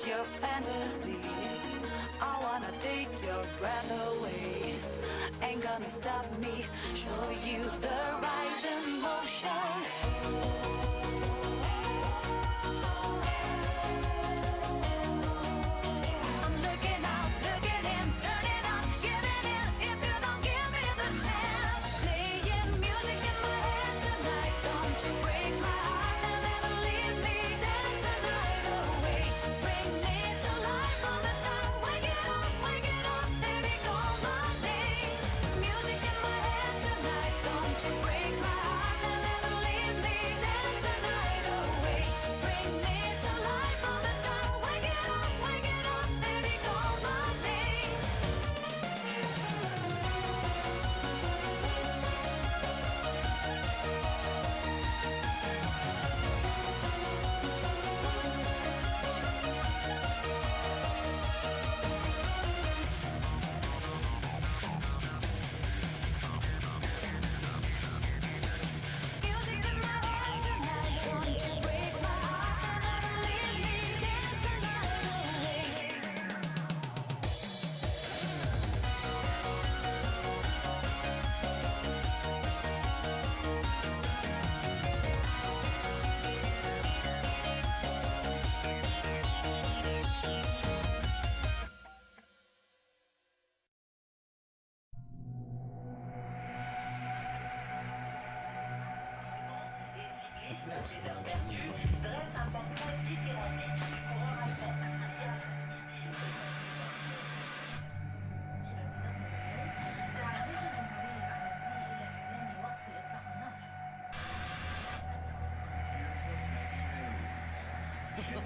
your fantasy. I wanna take your breath away. Ain't gonna stop me, show you the right emotion. I'm looking out, looking in, turning on, giving in. If you don't give me the chance, playing music in my head tonight. Don't you break my heart and never leave me. Dance the night away, bring me to life on the top. Wake it up, baby, call my name. Music in my head tonight. Don't you break my heart and never leave me. Dance the night away, bring me to life on the top. Wake it up, baby, call my name. Music in my head tonight. Don't you break my heart and never leave me. Dance the night away.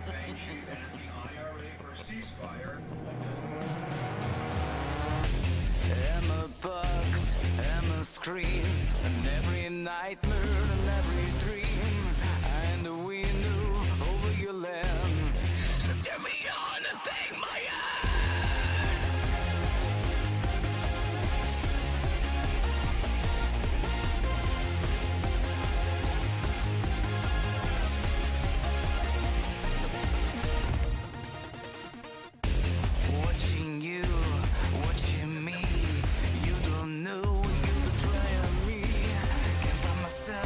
Sinn Chief asking IRA for ceasefire. Emma bugs, Emma scream, and every nightmare and every dream, and the window over your land. So get me on and take my hand. Watching you, watching me. You don't know you betray me. Can't find myself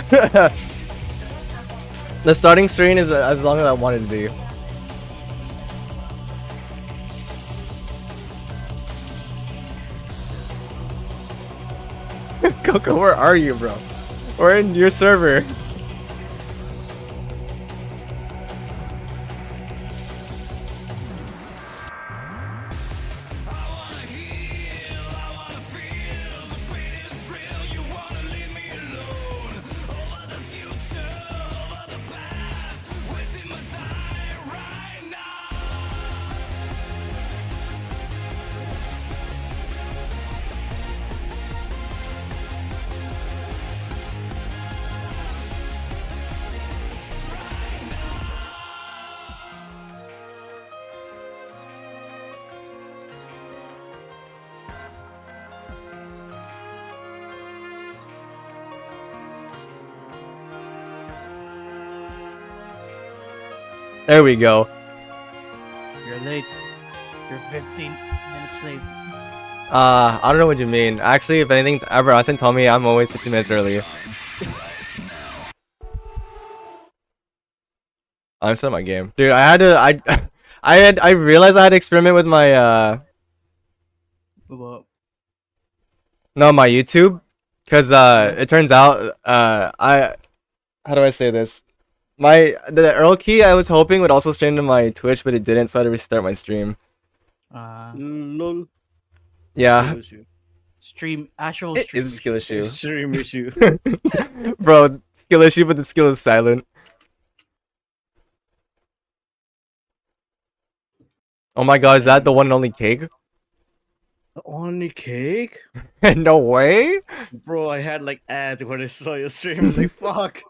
The starting screen is as long as I want it to be. Coco, where are you, bro? We're in your server. There we go. You're late. You're 15 minutes late. I don't know what you mean. Actually, if anything, ever Austin told me I'm always 15 minutes early. I'm still my game, dude. I had to. I realized I had to experiment with my Well, no, my YouTube, cause it turns out how do I say this? The Earl key I was hoping would also stream to my Twitch, but it didn't, so I had to restart my stream. lol. Yeah, Actual it stream is a skill issue, Stream issue. bro. Skill issue, but the skill is silent. Oh my god, is that the one and only cake? Only cake? No way. Bro, I had like ads when I saw your stream. Like, fuck.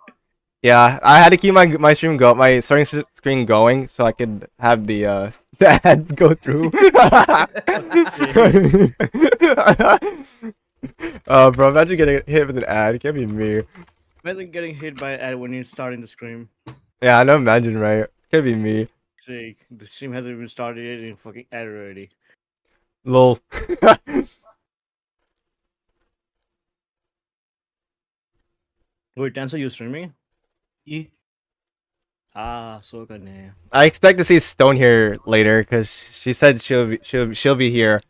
Yeah, I had to keep my starting screen going so I could have the ad go through. Bro, imagine getting hit with an ad. It can't be me. Imagine getting hit by an ad when you're starting the stream. Yeah, I know. Imagine, right? Can't be me. Sick. The stream hasn't even started yet and fucking ad already. Lol. Wait, Dancer, you streaming? Yeah. Ah, so good name. I expect to see Stone here later because she said she'll be here.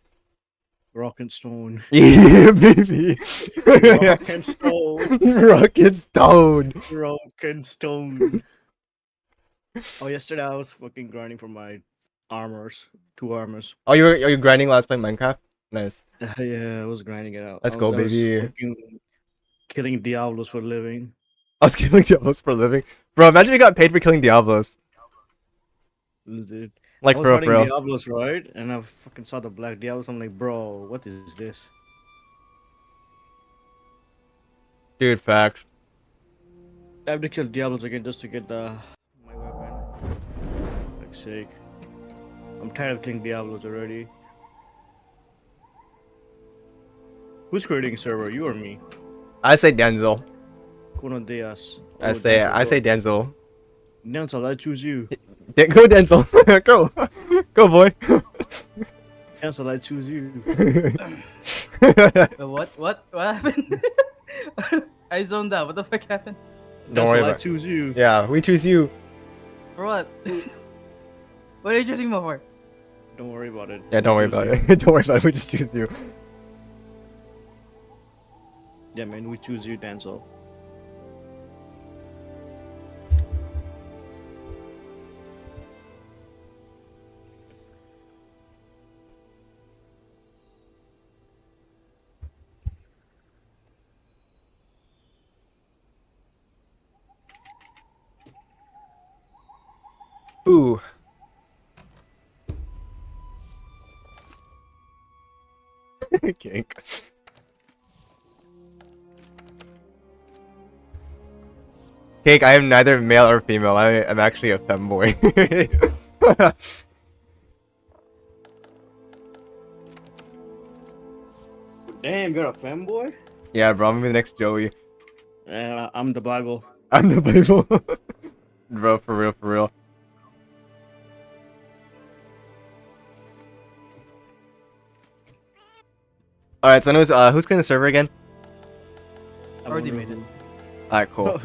Rock and Stone. Yeah, baby. Rock and Stone. Rock and Stone. Rock and Stone. Oh, yesterday I was fucking grinding for my armors. 2 armors. Oh, are you grinding last night Minecraft? Nice. Yeah, I was grinding it out. Let's I go, was baby. fucking killing Diablos for a living. I was killing Diablos for a living. Bro, imagine you got paid for killing Diablos. Dude. Like, I was for running real. Diablos, right? And I fucking saw the black Diablos. I'm like, bro, what is this? Dude, facts. I have to kill Diablos again just to get my weapon. Like, sake. I'm tired of killing Diablos already. Who's creating a server? You or me? I say Denzel. Kuno Diaz. I say Denzel. Denzel, I choose you. Go Denzel. Go. Go, boy. Denzel, I choose you. What happened? I zoned out. What the fuck happened? Don't worry Denzel, I about it. choose you. Yeah, we choose you. For what? What are you choosing me for? Don't worry about it. Yeah, don't worry Choose about you. it. Don't worry about it. We just choose you. Yeah, man, we choose you, Denzel. Ooh. Kink. Cake, I am neither male or female. I am actually a femboy. Damn, you're a fanboy? Yeah, bro, I'm gonna be the next Joey. Yeah, I'm the Bible. I'm the Bible. Bro, for real, for real. Alright, so anyways, who's creating the server again? I'm Already a- made it. Alright, cool.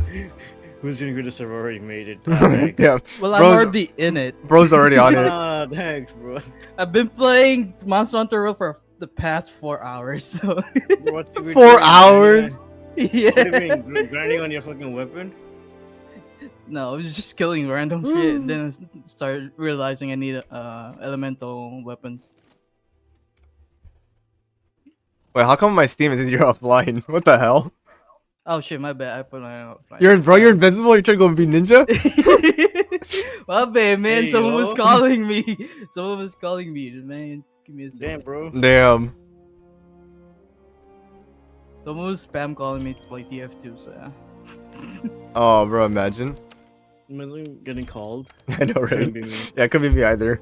Who's gonna create a server? Already made it. Thanks. Yeah, Well, I'm bro's, already in it. bro's already on it. Ah, thanks, bro. I've been playing Monster Hunter World for the past 4 hours. So What you been 4 doing, hours. yeah. What have you been grinding on your fucking weapon? No, I was just killing random shit. Then I started realizing I need elemental weapons. Wait, how come my Steam is you're offline? What the hell? Oh shit, my bad. I put my offline. You're invisible. You're trying to go be ninja. My bad, man. Hey, Someone was yo. calling me. Someone was calling me, man. Give me a second. Damn, bro. Damn. Someone was spam calling me to play TF2, so yeah. Oh, bro, imagine. Imagine getting called. I know, Couldn't right? be me. Yeah, it could be me either.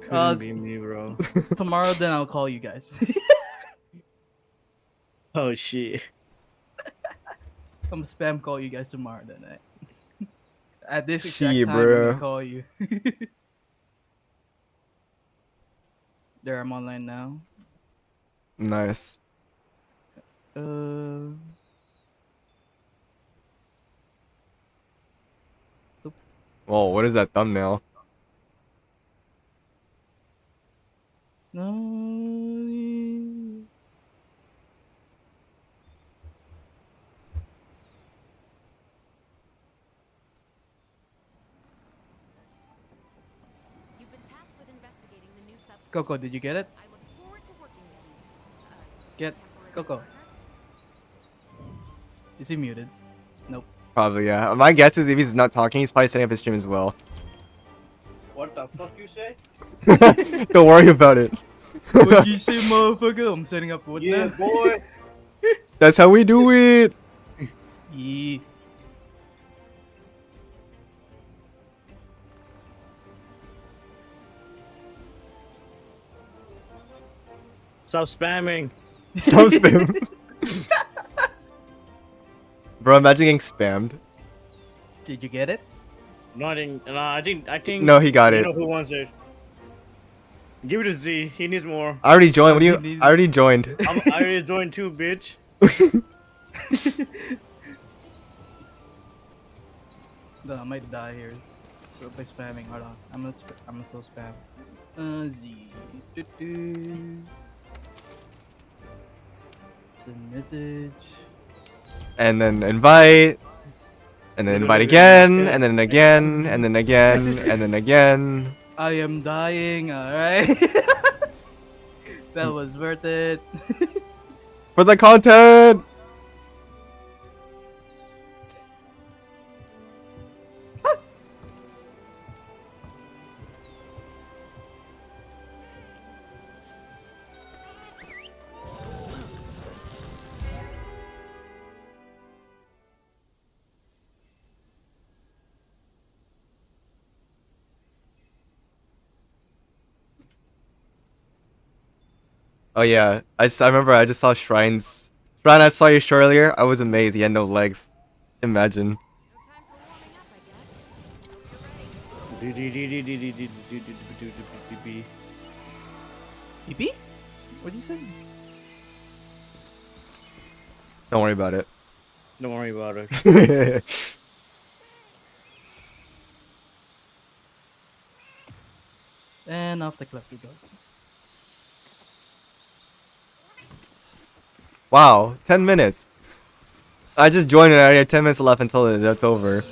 Couldn't be me, bro. Tomorrow, then I'll call you guys. Oh shit. I'm spam call you guys tomorrow, then. At this exact Shit, time, bro. I'm gonna call you. There, I'm online now. Nice. Whoa, what is that thumbnail? No. You've been tasked with investigating the new substance. Coco, did you get it? I look forward to working with you. Get Temporary Coco. partner. Is he muted? Nope. Probably, yeah. My guess is if he's not talking, he's probably setting up his stream as well. What the fuck you say? Don't worry about it. What you say, motherfucker? I'm setting up what Yeah, now? boy. That's how we do it. Yeah. Stop spamming. Stop spam. Bro, imagine getting spammed. Did you get it? Nothing. No, I think. No, he got You it. know who wants it? Give it to Z. He needs more. I already joined. What do He you? needs- I already joined. I already joined too, bitch. No, I might die here. By spamming. Hold on. I'm gonna still spam. Z. It's a message. And then invite. And then invite again. And then again. And then again. And then again. I am dying. Alright. That was worth it. For the content. Oh yeah, I remember I just saw Shrines. Shrine, I saw you show earlier. I was amazed. He had no legs. Imagine. No time for warming up, I guess. EP? What did you say? Don't worry about it. Don't worry about it. And off the cliff he goes. Wow, 10 minutes. I just joined and I already have 10 minutes left until that's over.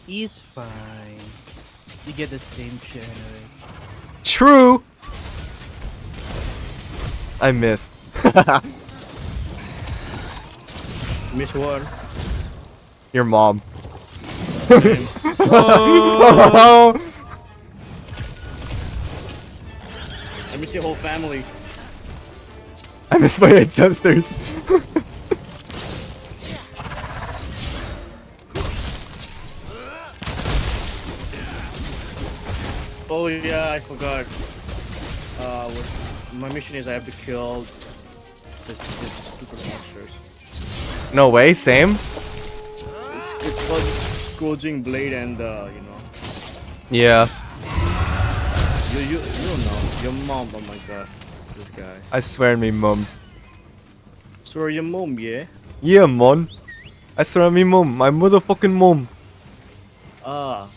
He's fine. You get the same shit anyways. True. I missed. Miss what? Your mom. Oh! Let me see whole family. I miss my ancestors. Oh yeah, I forgot. My mission is I have to kill the stupid monsters. No way, same. It's called Scourging Blade and you know. Yeah, You don't know. Your mom, oh my gosh. This guy. I swear to me, mom. So your mom, yeah? Yeah, man. I saw me mom, my motherfucking mom.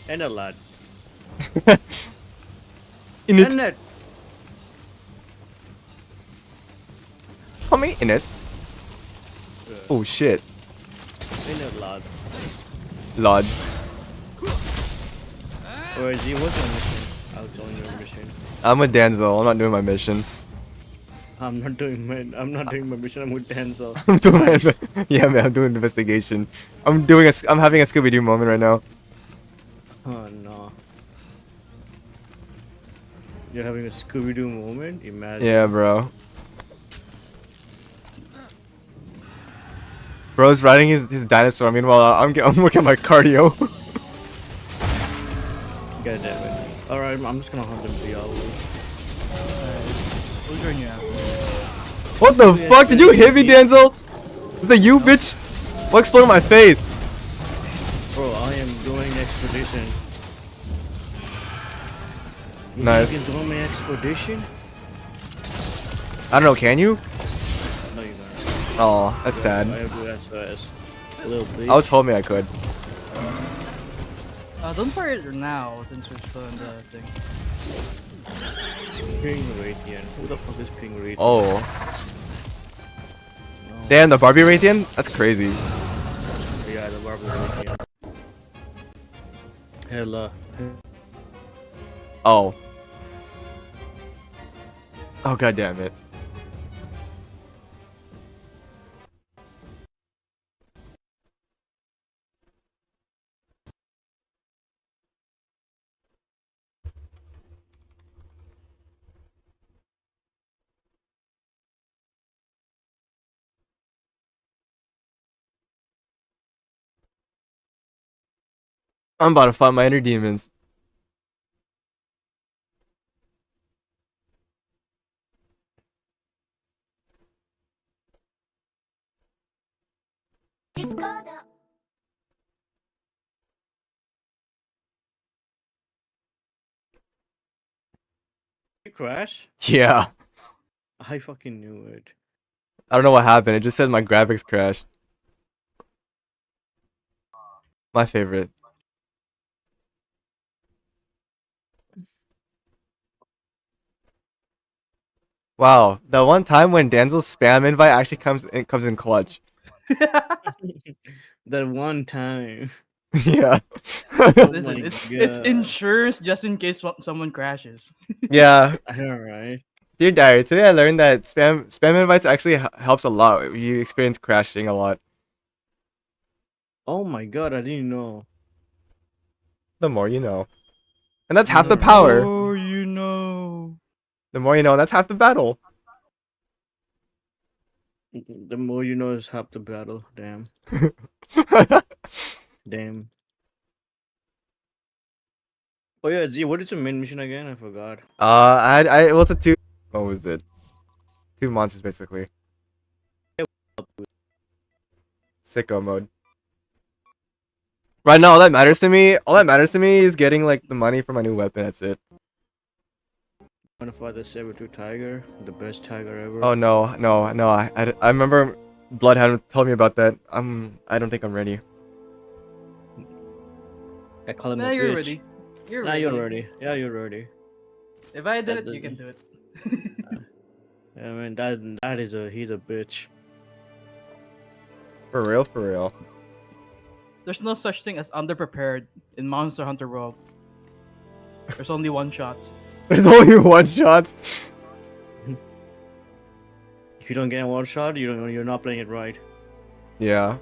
And a lad. In it. And it. Come in it. Oh shit. And a lad. Lord. Or is he what's your mission? I'll join your mission. I'm a Danzel. I'm not doing my mission. I'm not doing my mission. I'm with Denzel. I'm doing Nice. yeah, man. I'm doing investigation. I'm having a Scooby Doo moment right now. Oh no. You're having a Scooby Doo moment? Imagine. Yeah, bro. Bro's riding his dinosaur. Meanwhile, I'm working on my cardio. God damn it. Alright, I'm just gonna hunt them Diablo. We'll join you after. What the fuck? Did you hit me, Denzel? Is that you, bitch? What exploded my face? Bro, I am doing expedition. Nice. You can join my expedition? I don't know. Can you? No, you don't. Oh, that's I sad. have to do that fast. A little bit. I was hoping I could. Don't fire it now since we're still in the thing. Ping Radiant. Who the fuck is Ping Radiant? Oh, No. damn, the Barbie Raytheon? That's crazy. Yeah, the Barbie Radiant. Hella. Oh. Oh, god damn it. I'm about to find my inner demons. You crash? Yeah. I fucking knew it. I don't know what happened. It just said my graphics crashed. My favorite. Wow, the one time when Danzel's spam invite actually comes in clutch. That one time. Yeah. Oh Listen, my it's God. insurance just in case someone crashes. Yeah. I know, right? Dear diary, today I learned that spam invites actually helps a lot. You experience crashing a lot. Oh my God, I didn't know. The more you know. And that's half the power. Oh, you know. The more you know, and that's half the battle. The more you know is half the battle. Damn. Damn. Oh yeah, Z, what is your main mission again? I forgot. What's a two? What was it? Two monsters basically. Sicko mode. Right now, all that matters to me is getting like the money for my new weapon. That's it. Wanna fight the saber-tooth tiger? The best tiger ever. Oh no, no, no! I remember Bloodhound told me about that. I don't think I'm ready. I call him Nah, a you're bitch. ready. You're Nah, ready. you're ready. Yeah, you're ready. If I did That it, you can doesn't- do it. Yeah, man, he's a bitch. For real, for real. There's no such thing as underprepared in Monster Hunter World. There's only one shots. There's only one shots. If you don't get one shot, you're not playing it right. Yeah.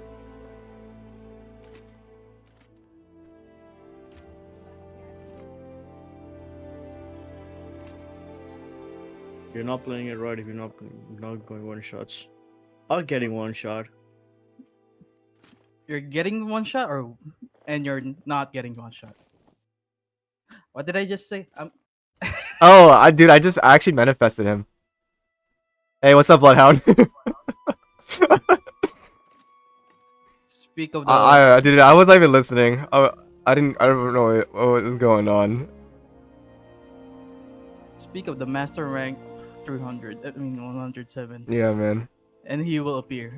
You're not playing it right if you're not going one shots. Or getting one shot. You're getting one shot, and you're not getting one shot. What did I just say? Oh, I just actually manifested him. Hey, what's up, Bloodhound? Speak of the I wasn't even listening. I don't know what was going on. speak of the master rank 300. I mean 107, Yeah, man. and he will appear.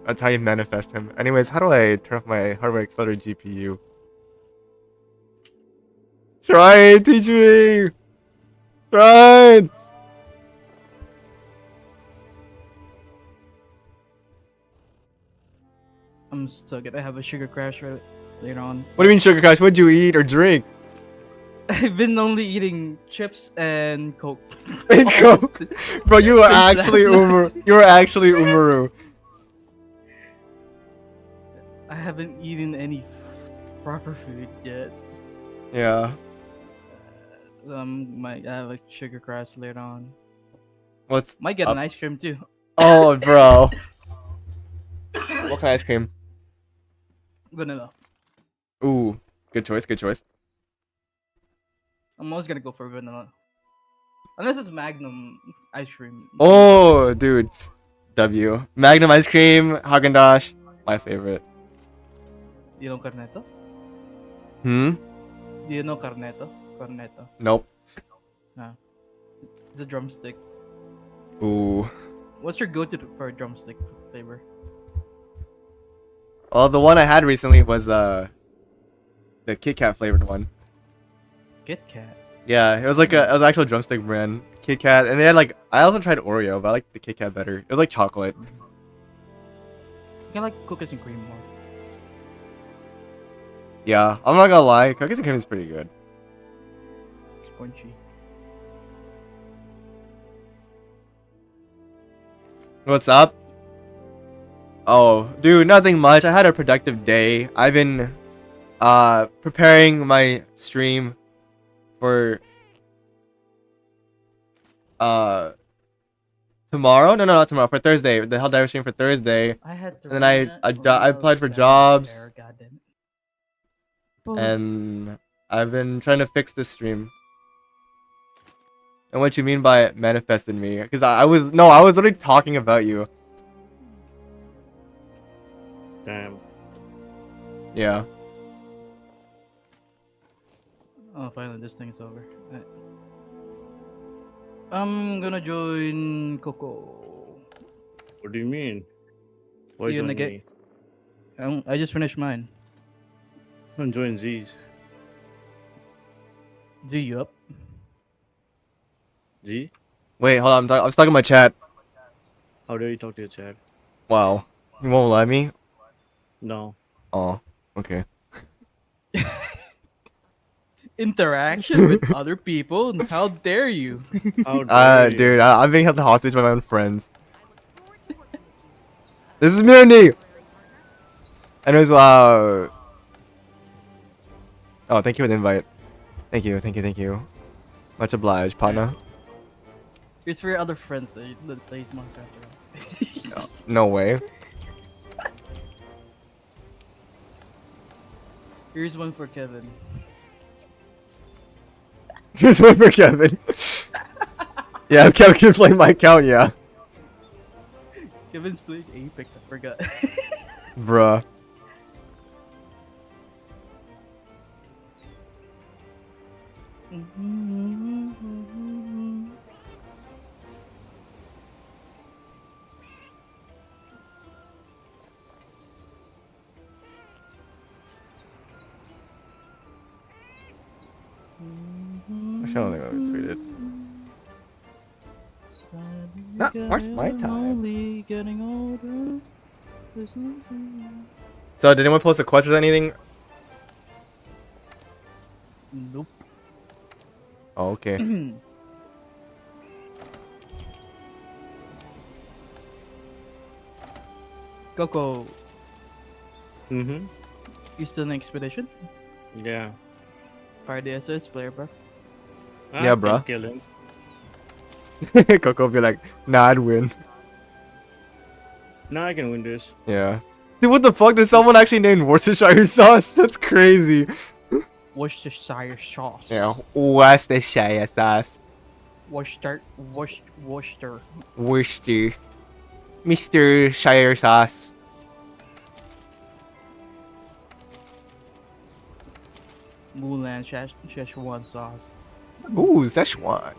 That's how you manifest him. Anyways, how do I turn off my hardware accelerator GPU? Try teach me. Try. I'm still gonna have a sugar crash later on. What do you mean, Sugar Crash? What'd you eat or drink? I've been only eating chips and Coke. And Coke. Bro, you are Since actually last night. You are actually Umaru. I haven't eaten any proper food yet. Yeah. Might have a sugar crash later on. What's Might get up? an ice cream too. Oh, bro. What kind of ice cream? Vanilla. Ooh, good choice. Good choice. I'm always gonna go for vanilla. Unless it's Magnum ice cream. Oh, dude. W. Magnum ice cream, Haagen-Dazs, my favorite. You know Cornetto? Hmm. Do you know Cornetto? Cornetto. Nope. It's a drumstick. Ooh. What's your go-to for a drumstick flavor? Well, the one I had recently was the Kit Kat flavored one. Kit Kat. Yeah, it was like it was actual drumstick brand, Kit Kat, and they had like I also tried Oreo, but I like the Kit Kat better. It was like chocolate. I like cookies and cream more. Yeah, I'm not gonna lie, cookies and cream is pretty good. Spongy. What's up? Oh, dude, nothing much. I had a productive day. I've been preparing my stream for tomorrow. No, not tomorrow. For Thursday. The Helldiver stream for Thursday. I had to. And then I applied for jobs. And I've been trying to fix this stream. And what you mean by it manifested me? Because I was literally talking about you. Damn. Yeah. Oh, finally, this thing is over. Alright. I'm gonna join Coco. What do you mean? Why You join gonna me? I just finished mine. I'm joining Z's. Do you up? Z? Wait, hold on. I'm stuck in my chat. How dare you talk to your chat? Wow. You won't let me? No. Oh, okay. Interaction with other people? How dare you? How dare you? Dude, I'm being held hostage by my own friends. This is Mutiny! Anyways, oh, thank you for the invite. Thank you. Much obliged, partner. It's for your other friends that plays Monster Hunter. No way. Here's one for Kevin. Here's one for Kevin. Yeah, Kevin can play my account, yeah. Kevin's playing Apex, I forgot. Bruh. I don't think I would tweet it. Not worth my time. So, did anyone post a question or anything? Nope. Oh, okay. Coco, Mm-hmm. you still in expedition? Yeah. Fire the SS flare, bro. Yeah, I bruh. can Kill him. Coco be like, nah, I'd win. Now I can win this. Yeah. Dude, what the fuck? Did someone actually name Worcestershire sauce? That's crazy. Worcestershire sauce. Yeah, Worcestershire sauce. Worcester. Worcester. Mr. Shire sauce. Mulan Szechuan sauce. Ooh, Szechuan.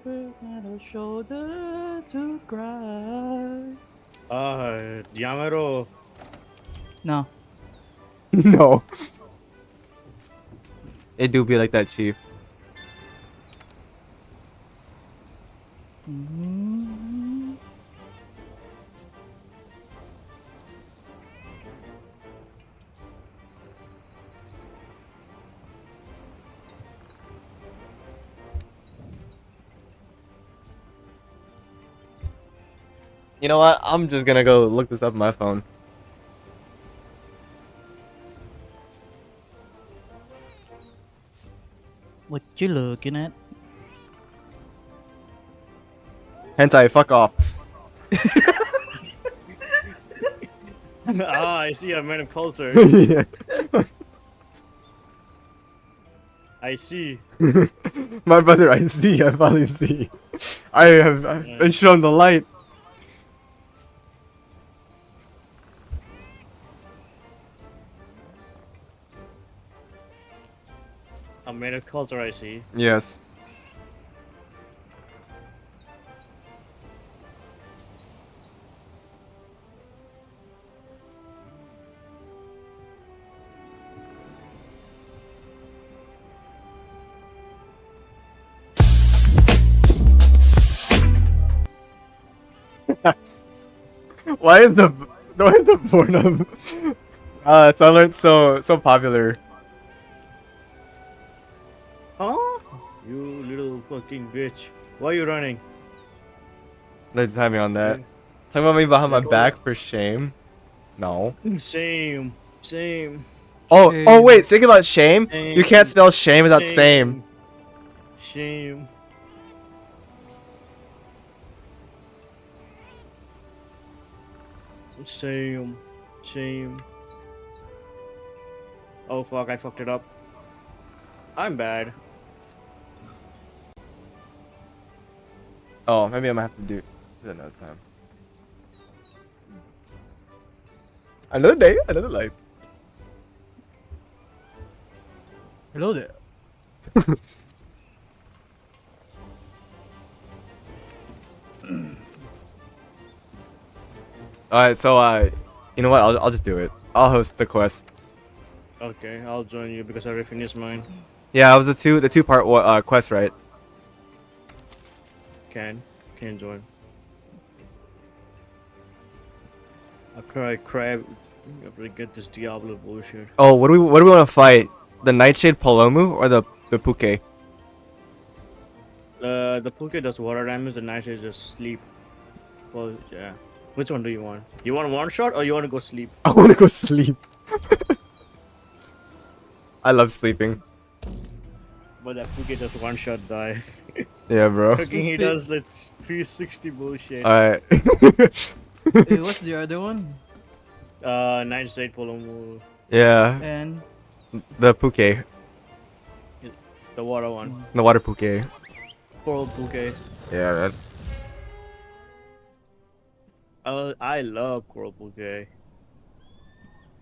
never had a shoulder to cry. Yamero. No. No. It do be like that, Chief. Mm-hmm. You know what? I'm just gonna go look this up on my phone. What you looking at? Hentai, fuck off. I see a man of culture. Yeah. I see. My brother, I see. I finally see. I've been shown the light. A man of culture, I see. Yes. Why is the Pornhub Sunlight so popular? Huh? You little fucking bitch. Why are you running? They just had me on that. Talking about me behind my Yeah, go back for shame? No. Same. Same. Oh wait, think about shame. You can't spell shame without same. Shame. Shame. Shame. Oh fuck, I fucked it up. I'm bad. Oh, maybe I might have to do it another time. Another day, another life. Hello there. Alright, so you know what? I'll just do it. I'll host the quest. Okay, I'll join you because I already finished mine. Yeah, it was the two part quest, right? Can join. After I crab, after I get this Diablo bullshit. Oh, what do we want to fight? The Nightshade Palomu or the Puke? The Puke does water damage, the Nice is just sleep. Well, yeah. Which one do you want? You want one shot or you want to go sleep? I want to go sleep. I love sleeping. But that Puke does one shot die. Yeah, bro. Fucking he does like 360 bullshit. Alright. Hey, what's the other one? Nice State Polomo. Yeah, And the Puke. The water one. The water Puke. Coral Puke. Yeah, man. I love Coral Puke.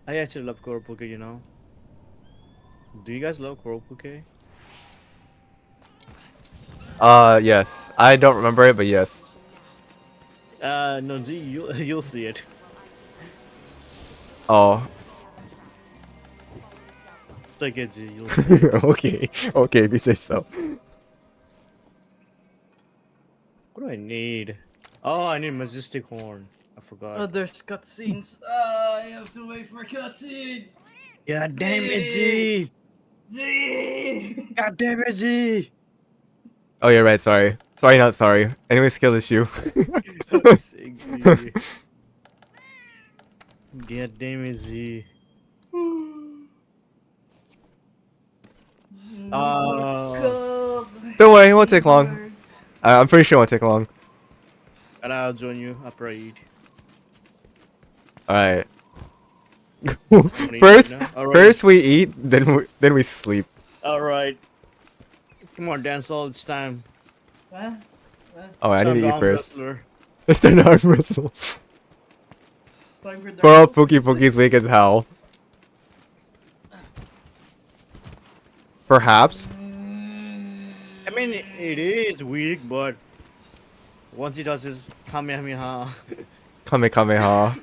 I actually love Coral Puke, you know. Do you guys love Coral Puke? Yes. I don't remember it, but yes. No, G, you'll see it. Oh. It's like it, G, you'll see it. Okay. Okay, if you say so. What do I need? Oh, I need Majestic Horn. I forgot. oh, there's cutscenes. I have to wait for cutscenes. God damn it, G! Gee. God damn it, G! Oh, you're right. Sorry. Sorry, not sorry. Anyway, skill issue. Sick, G. God damn it, G. Don't worry, it won't take long. I'm pretty sure it won't take long. And I'll join you after I eat. Alright. Wanna eat First, right now? Alright. first we eat, then we sleep. Alright. Come on, dance all it's time. Huh? Oh, I need Time to eat arm first. wrestler. Let's start an arm wrestle. Time for Bro, Pookie's weak as hell. Perhaps. I mean, it is weak, but once he does his Kamehameha, Kamehameha.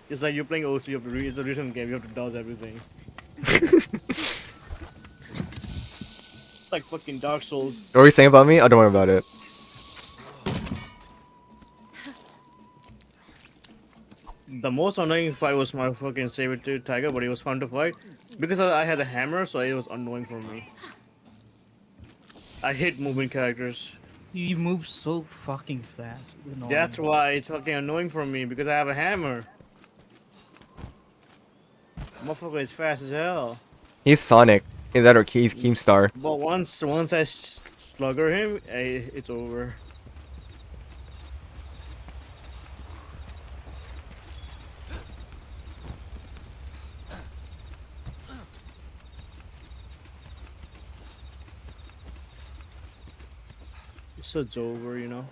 it's like you're playing OC. You have to it's a rhythm game. You have to dodge everything. It's like fucking Dark Souls. What were you saying about me? Oh, don't worry about it. The most annoying fight was my fucking saber-tooth tiger, but it was fun to fight because I had a hammer, so it was annoying for me. I hate moving characters. You move so fucking fast. It's annoying. That's why it's fucking annoying for me because I have a hammer. Motherfucker is fast as hell. He's Sonic. Is that or he's Keemstar? But once I slugger him, it's over. It's over, you know.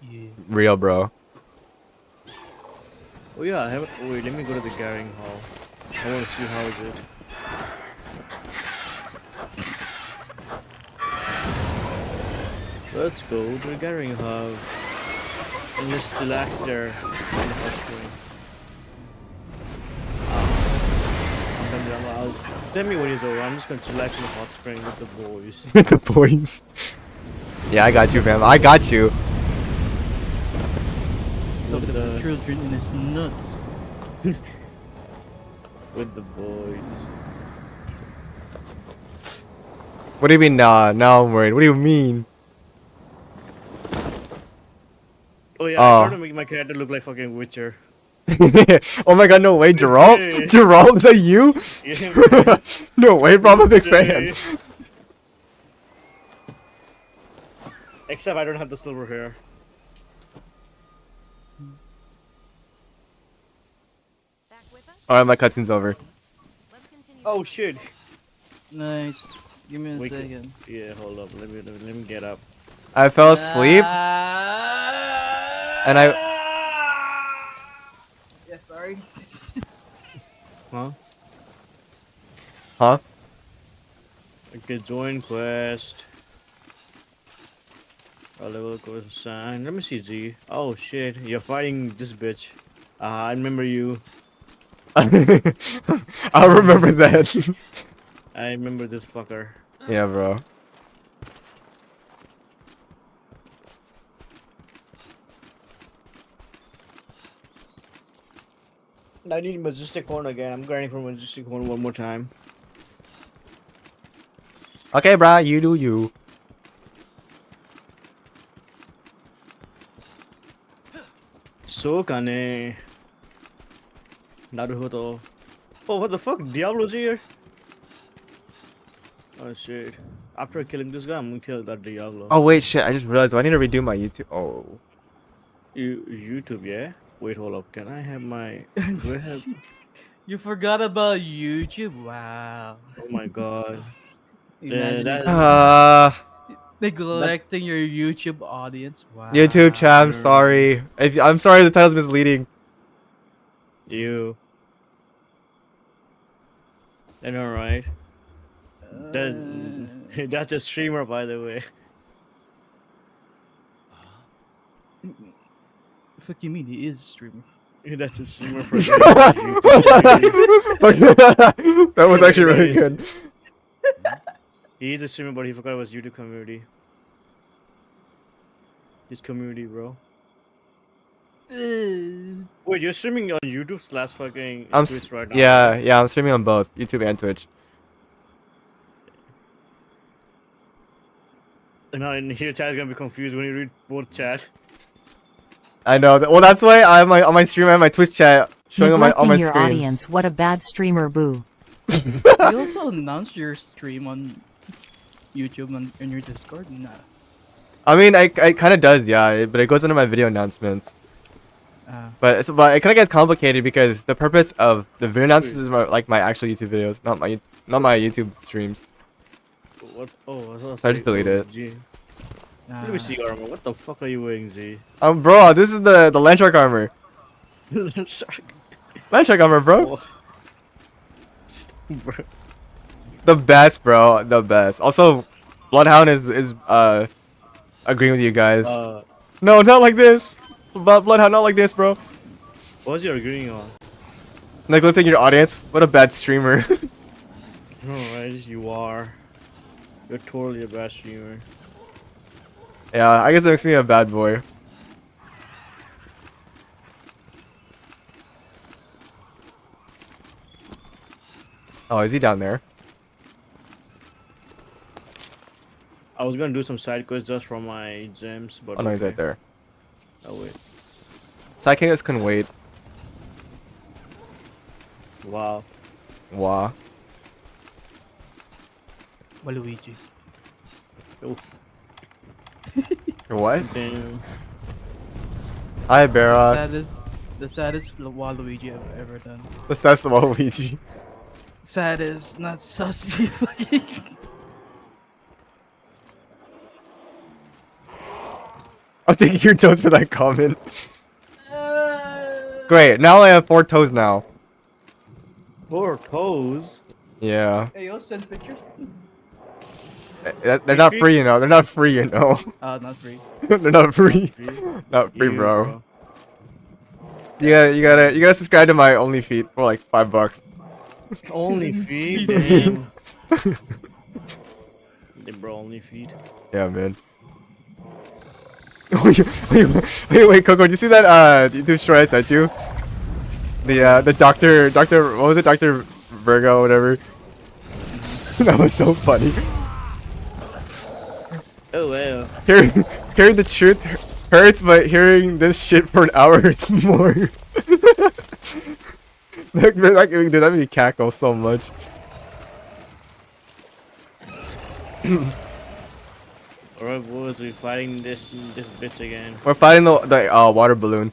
Yeah. Real, bro. Oh yeah, I haven't. Wait, let me go to the Gathering Hall. I want to see how is it. Let's go to the Gathering Hall and let's relax there on the hot spring. Tell me when it's over. I'm just going to relax in the hot spring with the boys. The boys. Yeah, I got you, fam. I got you. Look at the the- children in his nuts. With the boys. What do you mean, nah? Now I'm worried. What do you mean? Oh yeah, Oh. I try to make my character look like fucking Witcher. Oh my god, no way, Jerome? Hey. Jerome, is that you? Yeah, No way, bro. I'm a big fan. Except I don't have the silver hair. Back with us? Alright, my cutscene's over. Let's continue. Oh the shit. Nice. Give me a Wait, second. Yeah, hold up. Let me get up. I fell asleep, and I. Yeah, sorry. Huh? Huh? Okay, join quest. A level quest sign. Let me see, G. Oh shit, you're fighting this bitch. I remember you. I'll remember that. I remember this fucker. Yeah, bro. I need Majestic Horn again. I'm grinding for Majestic Horn one more time. Okay, bro. You do you. So Kane. Naruto. Oh, what the fuck? Diablo's here? Oh shit. After killing this guy, I'm gonna kill that Diablo. Oh wait, shit. I just realized I need to redo my YouTube. Oh. YouTube, yeah? Wait, hold up. Can I have my... Do I have... You forgot about YouTube. Wow. Oh my god. Imagine that- neglecting your YouTube audience. Wow. YouTube chat. I'm sorry. I'm sorry. The title's misleading. You. I know, right? That's a streamer, by the way. Fuck you mean he is a streamer? That's a streamer for YouTube. That was actually really good. He's a streamer, but he forgot it was YouTube community. His community, bro. Wait, you're streaming on YouTube / fucking I'm Twitch right now? yeah. I'm streaming on both YouTube and Twitch. And now in here, chat is gonna be confused when you read both chat. I know. Well, that's why I have on my stream. I have my Twitch chat showing on my Neglecting your screen. audience. What a bad streamer, boo. You also announce your stream on YouTube and in your Discord? Nah. I mean, it kind of does, yeah, but it goes into my video announcements. But it kind of gets complicated because the purpose of the video announcements is my actual YouTube videos, not my YouTube streams. What? Oh, I was I just delete it. Gee. Let me see armor. What the fuck are you wearing, Z? Bro, this is the Landshark armor. Sorry. Landshark armor, bro. Oh. Bro. The best, bro. The best. Also, Bloodhound is agreeing with you guys. Uh, No, not like this. Bloodhound, not like this, bro. what's your agreeing on? Like, look at your audience. What a bad streamer. Alright, you are. You're totally a bad streamer. Yeah, I guess that makes me a bad boy. Oh, is he down there? I was gonna do some side quests just for my gems, but Oh no, he's okay. right there. Oh wait. Psychics can wait. Wow. Wow. Waluigi. Oh, What? damn. Hi, Barra. The saddest Waluigi I've ever done. That's the Waluigi. Saddest, not sus. I'm taking your toes for that comment. Great, now I have 4 toes now. 4 toes? Yeah. Hey, yo, send pictures. They're not free, you know. They're not free, you know. Not free. They're not free. Not free, You, bro. You gotta subscribe to my OnlyFeed for like $5. Only feed? Damn. Yeah, bro, only feed. Yeah, man. wait, Coco, did you see that YouTube short I sent you? The doctor, what was it, Dr. Virgo, whatever? That was so funny. Oh well. Hearing the truth hurts, but hearing this shit for an hour hurts more. Dude, that made me cackle so much. Alright, boys, we're fighting this bitch again. We're fighting the water balloon.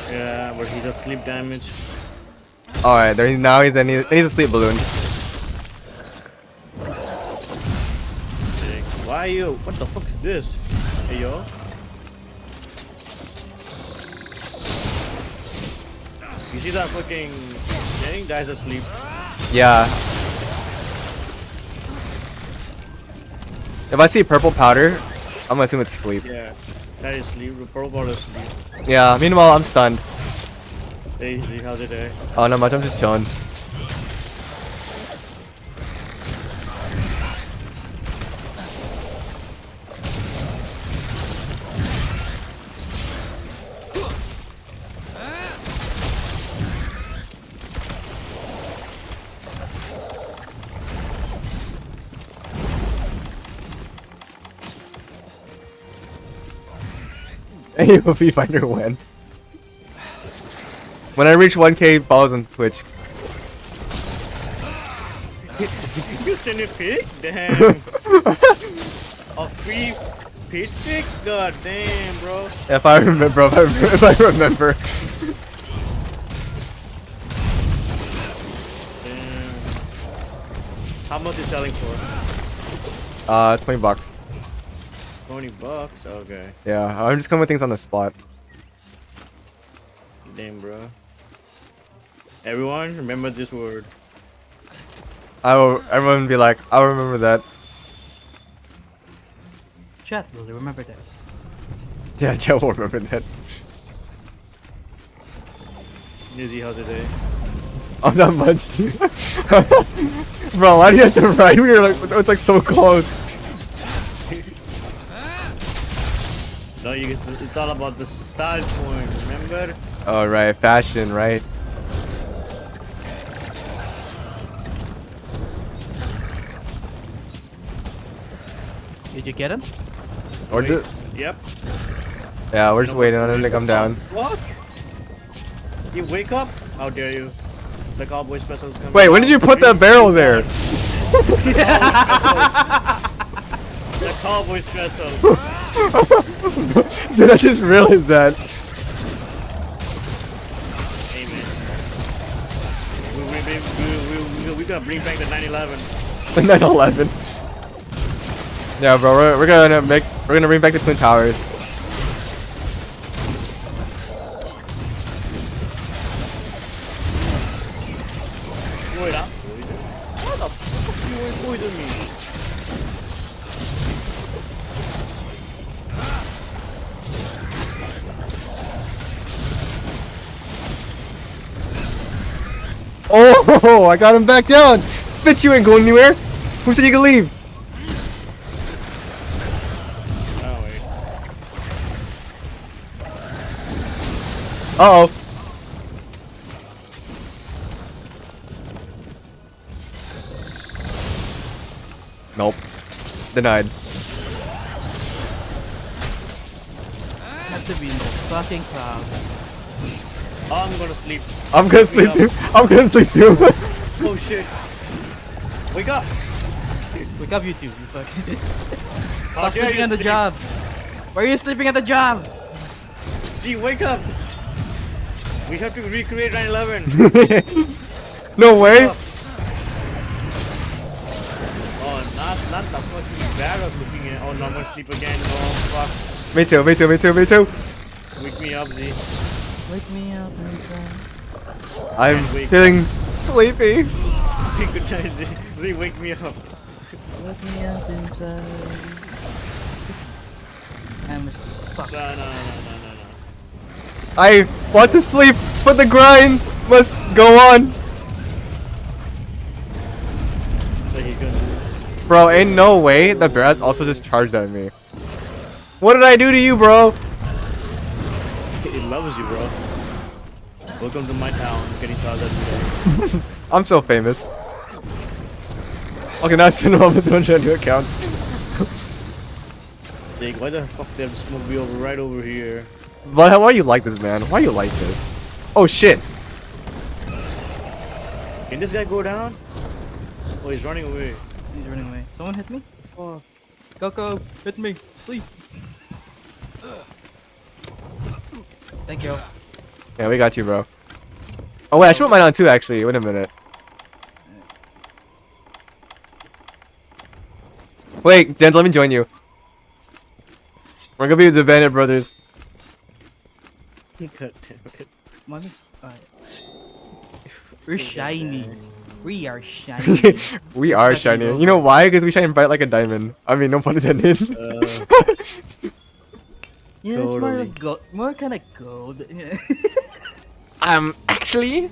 Yeah, but he does sleep damage. Alright, now he's a sleep balloon. Why you? What the fuck is this? Hey yo. You see that fucking thing? Guys asleep. Yeah. If I see purple powder, I'm gonna assume it's sleep. Yeah. That is sleep. The purple ball is sleep. Yeah, meanwhile, I'm stunned. Hey, how's it there? Oh, not much, I'm just chilling. Hey, Hoofy Finder when? When I reach 1k follows on Twitch. You send a pic? Damn. A free pic? God damn, bro. If I remember, if I remember. Damn. How much is selling for? $20. $20? Okay. Yeah, I'm just coming with things on the spot. Damn, bro. Everyone, remember this word. Everyone be like, I'll remember that. Chat, will you remember that? Yeah, Joe will remember that. Nizzy, how's your day? Oh, not much. Bro, why do you have to ride when you're like, it's like so close? No, it's all about the style point, remember? Oh, right, fashion, right? Did you get him? Or Wait, just, Yep. yeah, we're just waiting on him to come down. What? You wake up? How dare you? The cowboy special is coming. Wait, when did you put that barrel there? The cowboy special. Dude, I just realized that. Hey man. We're gonna bring back the 911. 9/11. Yeah, bro, we're gonna bring back the Twin Towers. Wait up. What the fuck you poison me? Oh, I got him back down. Bitch, you ain't going anywhere. Who said you could leave? Oh wait. Uh oh. Nope. Denied. Have to be no fucking clouds. Oh, I'm gonna sleep. I'm gonna sleep up. too. I'm gonna sleep too. Oh shit. Wake up. Wake up, you two. You fucking. How Stop dare sleeping you at the sleep? job. Why are you sleeping at the job? Gee, wake up. We have to recreate 9/11. No way. Oh, not the fucking bad of looking at. Oh no, I'm gonna sleep again. Oh fuck. Me too. Me too. Me too. Me too. Wake me up, Z. Wake me up, inside. I'm Can't wake feeling sleepy. Good night, Z. Z, wake me up. Wake me up inside. I'm just fuck. No. I want to sleep, but the grind must go on. What he gonna do? Bro, ain't no way the bear also just charged at me. What did I do to you, bro? It loves you, bro. Welcome to my town. Getting charged every day. I'm so famous. Okay, now it's been almost 100 new accounts. Jake, why the fuck they have smoke be over right over here? But why you like this, man? Why you like this? Oh shit! Can this guy go down? Oh, he's running away. He's running away. Someone hit me? Fuck. Coco, hit me, please. Thank you. Yeah, we got you, bro. Oh wait, I should put mine on too. Actually, wait a minute. Wait, Jens, let me join you. We're gonna be the Bandit Brothers. God damn it. Come on, alright. We're shiny. We are shiny. We are shiny. You know why? Because we shine bright like a diamond. I mean, no pun intended. Yeah, it's more Totally. of gold, more kind of gold. Actually,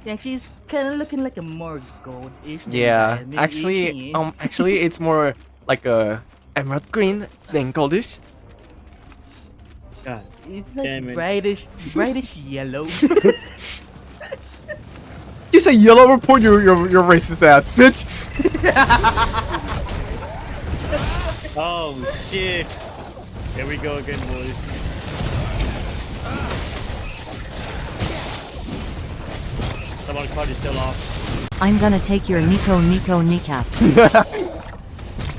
Yeah, she's kind of looking like a more gold-ish. than yeah. diamond-ish, Actually, yeah. actually, it's more like a emerald green than goldish. God. It's like Damn it. brightish yellow. You say yellow, report your racist ass, bitch. Oh shit. Here we go again, boys. Someone card is still off. I'm gonna take your Nico kneecaps.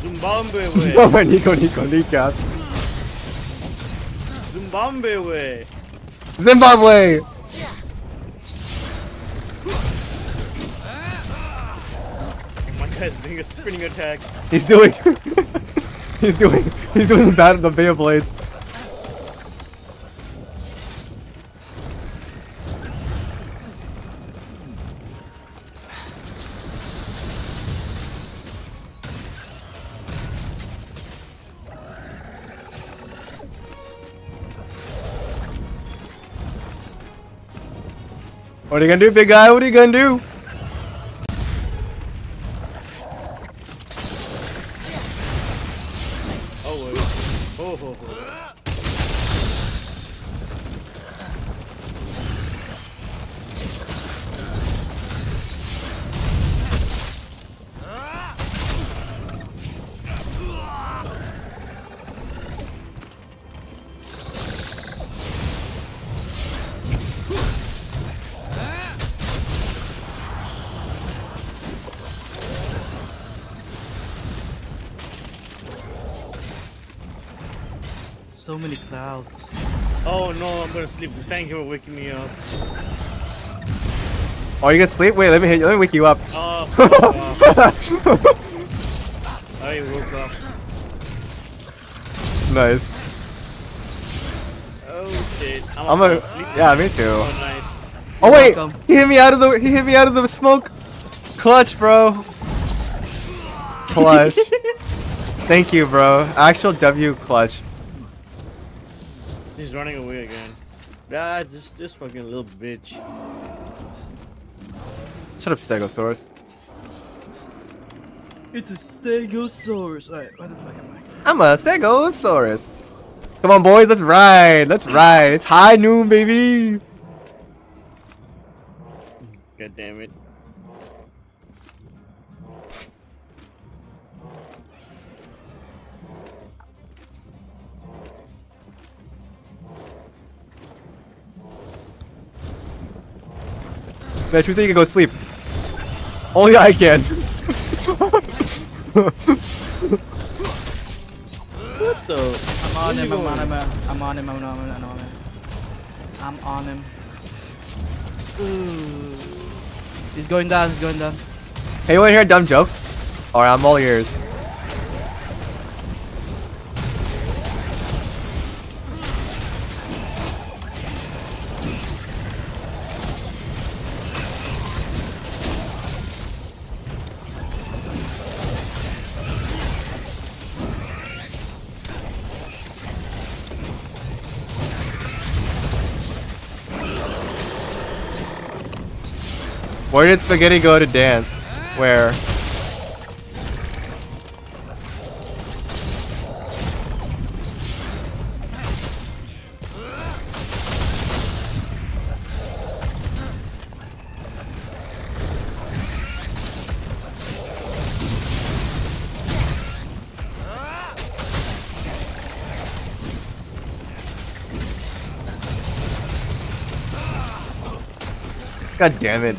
Zimbabwe Oh way. my Nico kneecaps. Zimbabwe way. Zimbabwe. My guy's doing a spinning attack. He's doing. he's doing the Beyblades. What are you gonna do, big guy? What are you gonna do? Oh wait. Oh ho ho. So many clouds. Oh no, I'm gonna sleep. Thank you for waking me up. Oh, you get sleep? Wait, let me wake you up. Oh, fuck off. I woke up. Nice. Oh shit. I'm gonna. fall asleep. Yeah, me too. Oh nice. Oh wait, welcome. he hit me out of the smoke. Clutch, bro. Clutch. Thank you, bro. Actual W clutch. He's running away again. Ah, just this fucking little bitch. Shut up, Stegosaurus. It's a Stegosaurus. Alright, where the fuck am I? I'm a Stegosaurus. Come on, boys, let's ride. Let's ride. It's high noon, baby. God damn it. Man, True said you can go sleep. Only I can. What the? I'm on him, I'm on him, I'm on him, I'm on him, I'm on him. I'm on him. Ooh. He's going down, he's going down. Hey, you wanna hear a dumb joke? Alright, I'm all ears. Where did Spaghetti go to dance? Where? God damn it.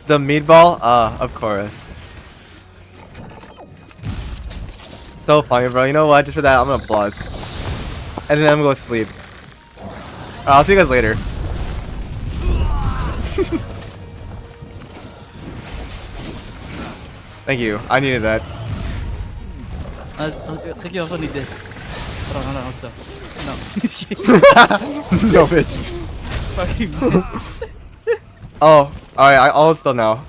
The meatball? Of course. So funny, bro. You know what? Just for that, I'm gonna applause. And then I'm gonna go sleep. Alright, I'll see you guys later. Thank you. I needed that. I think you also need this. Hold on, stop. No. Shit. No, bitch. Fucking missed. Oh, alright. I'll hold still now.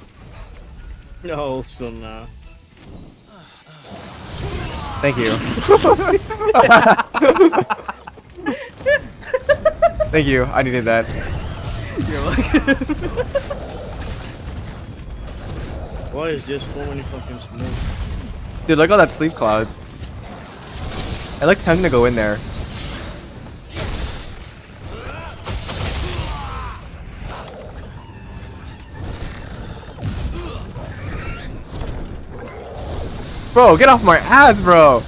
No, still not. Thank you. Thank you. I needed that. You're welcome. Why is there so many fucking smoke? Dude, look at all that sleep clouds. I like tempting to go in there. Bro, get off my ass, bro!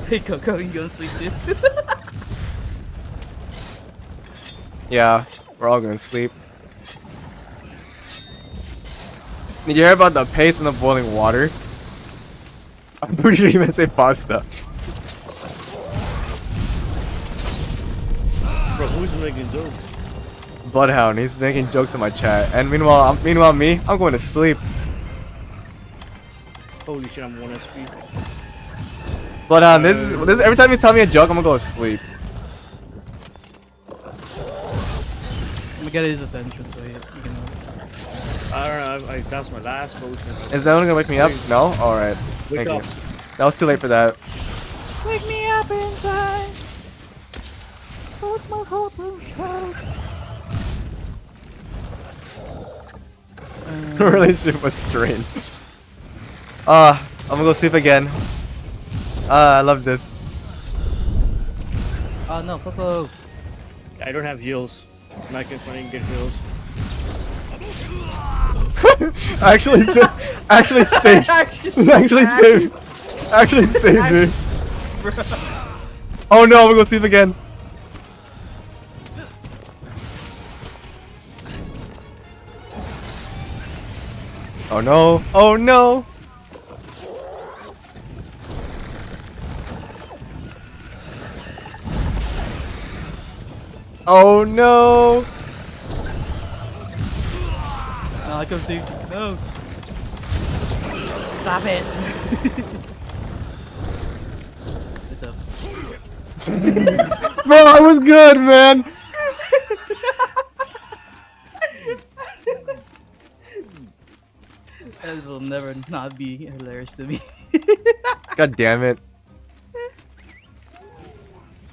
Hey, Coco, you gonna sleep too? Yeah, we're all gonna sleep. Did you hear about the paste in the boiling water? I'm pretty sure you meant to say pasta. Bro, who's making jokes? Bloodhound, he's making jokes in my chat. And meanwhile, me, I'm going to sleep. Holy shit, I'm 1 SP. Bloodhound, this is every time you tell me a joke, I'm gonna go to sleep. I'm gonna get his attention so he can know. I don't know, that's my last potion. Is that one gonna wake me up? No? Alright. Wake Thank up. you. That was too late for that. Wake me up inside. Put my heart inside. The relationship was strained. I'm gonna go sleep again. I love this. Oh no, Popo. I don't have heals. I can fucking get heals. Actually saved me. Oh no, I'm gonna go sleep again. Oh no, oh no. Oh no! No, I can see. No. Stop it. What's up? Bro, I was good, man. That will never not be hilarious to me. God damn it.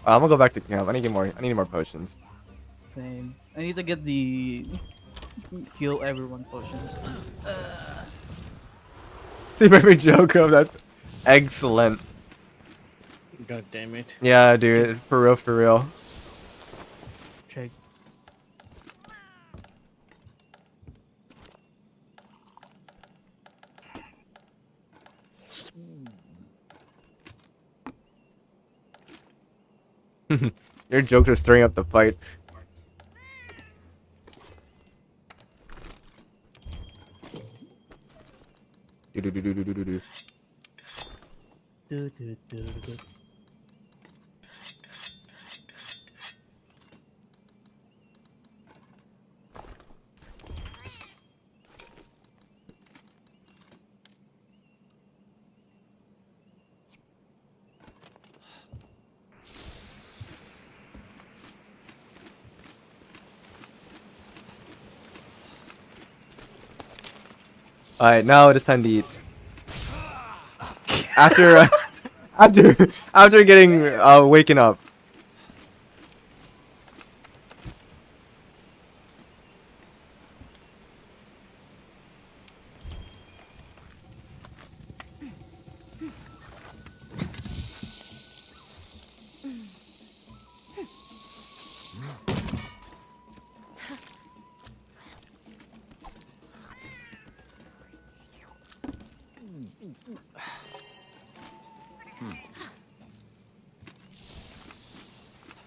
I'm gonna go back to camp. I need more potions. Same. I need to get the heal everyone potions. See if I make joke of that's excellent. God damn it. Yeah, dude, for real, for real. Check. Your jokes are stirring up the fight. Do-do-do-do-do-do-do. Do, do, do, do, do. Alright, now it is time to eat. After after getting waken up.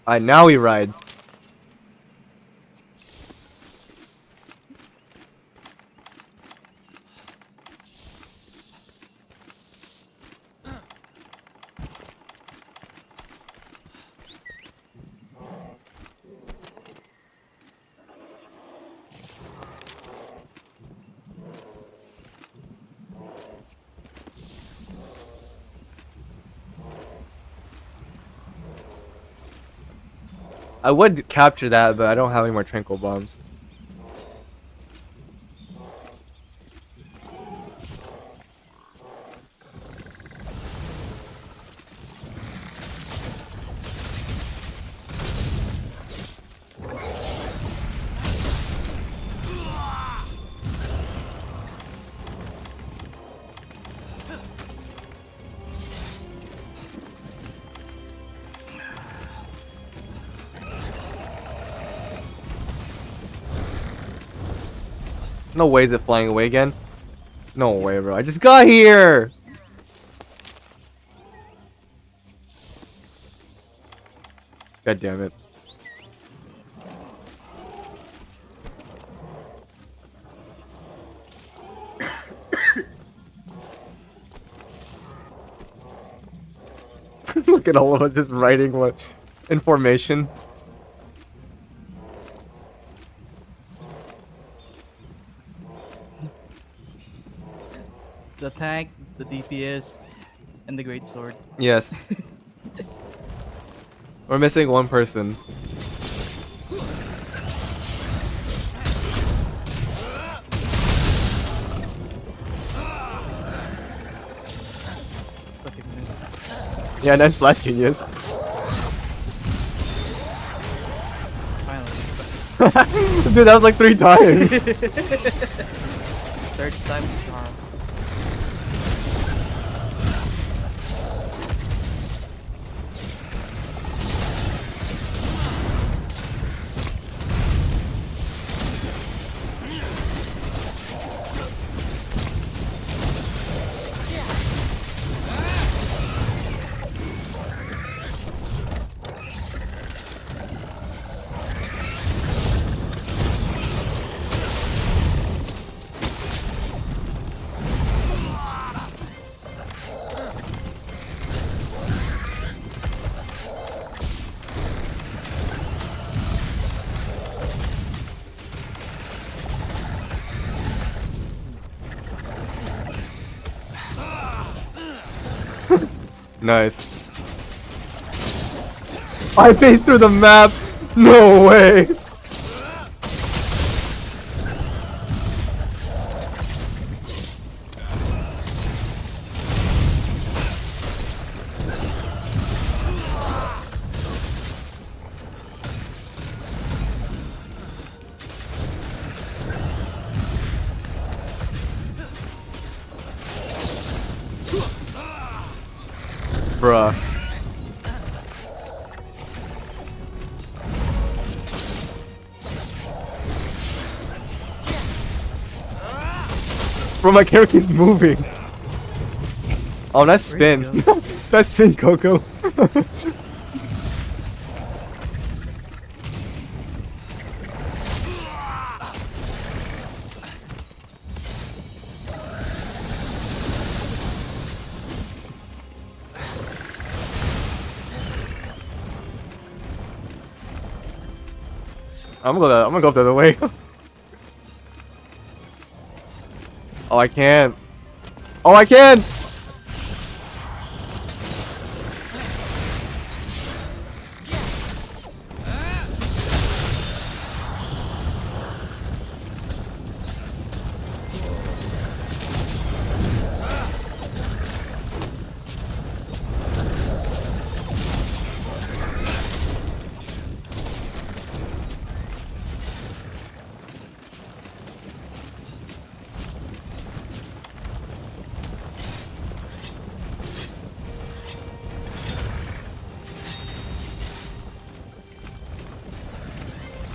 Alright, now we ride. I would capture that, but I don't have any more tranquil bombs. No way is it flying away again. No way, bro. I just got here. God damn it. Look at all of us just writing what information. The tank, the DPS, and the Greatsword. Yes. We're missing one person. Fucking miss. Yeah, nice flash genius. Finally. Dude, that was like 3 times. Third time's the charm. Nice. I made through the map. No way. Bruh. Bro, my character's moving. Oh, nice spin. Nice spin, Coco. I'm gonna go up the other way. Oh, I can. Oh, I can.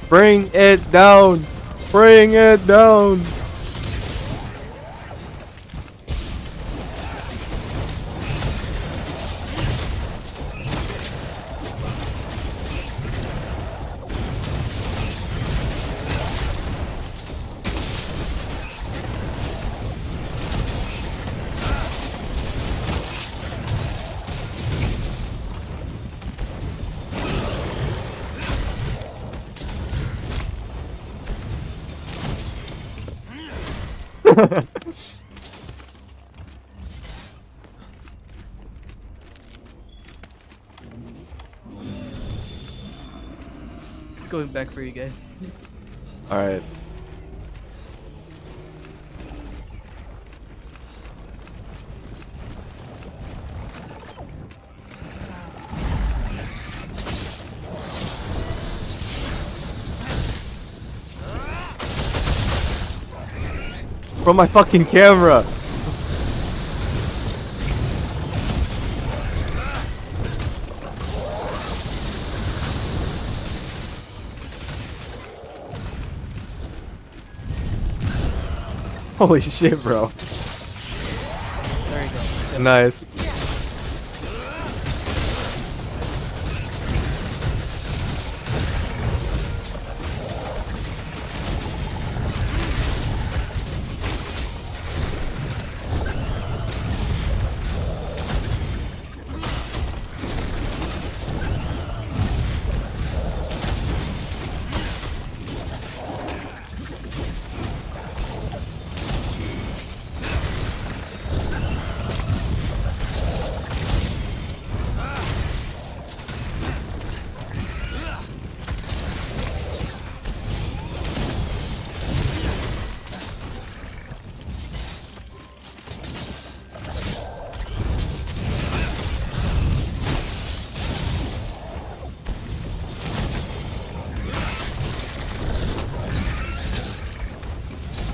Bring it down. Bring it down. It's going back for you guys. All right. From my fucking camera. Holy shit, bro. There you go. Nice.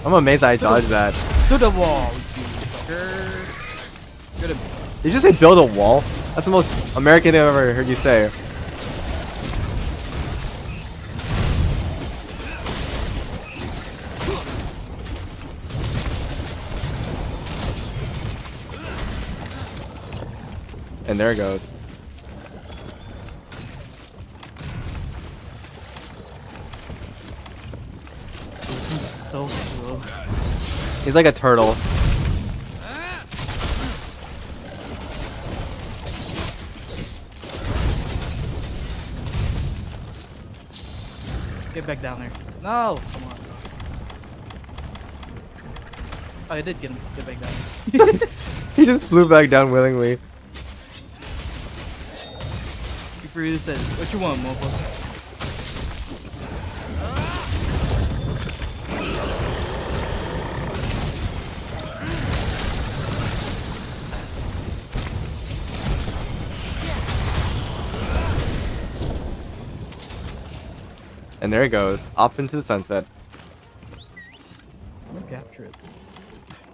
I'm amazed I dodged that. To the wall, you fucker. Get him. Did you just say build a wall? That's the most American thing I've ever heard you say. And there it goes. He's so slow. He's like a turtle. Get back down there. No! Come on. Oh, I did get him. Get back down. He just flew back down willingly. He really said, what you want, mofo? And there it goes, off into the sunset. I'm gonna capture it.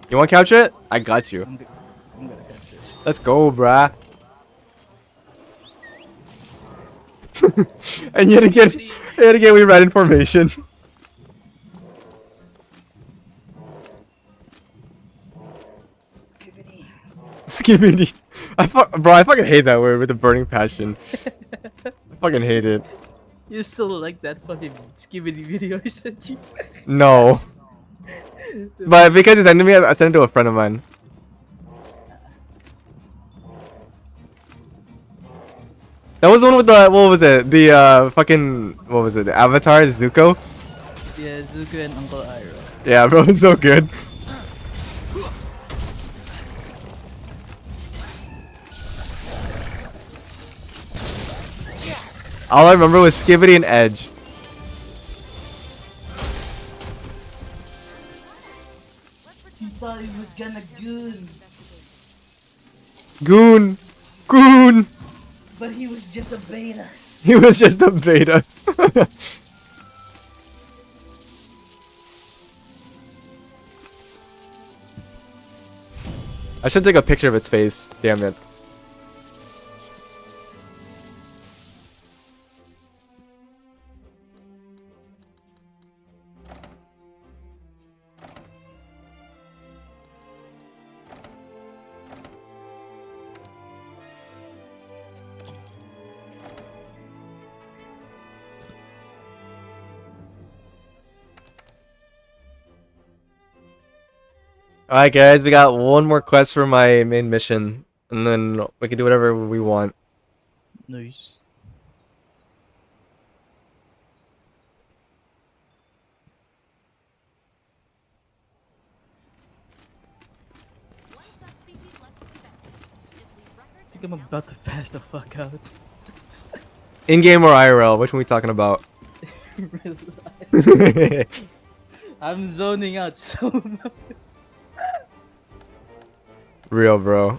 You want to capture it? I got you. I'm gonna capture it. Let's go, bruh. And yet again, we ran in formation. Skibidi. I fucking hate that word with a burning passion. I fucking hate it. You still like that fucking skibidi video I sent you? No. But because it's enemy, I sent it to a friend of mine. That was the one with the, what was it? The fucking, what was it? The Avatar, Zuko? Yeah, Zuko and Uncle Iroh. Yeah, bro, it was so good. All I remember was Skibidi and Edge. He thought he was gonna Goon! Goon! but he was just a beta. He was just a beta. I should take a picture of its face. Damn it. Alright guys, we got one more quest for my main mission. And then we can do whatever we want. Nice. One subspecies left to investigate. Just leave records I think I'm about to pass the fuck out. In-game or IRL? Which one are we talking about? I'm zoning out so much. Real, bro.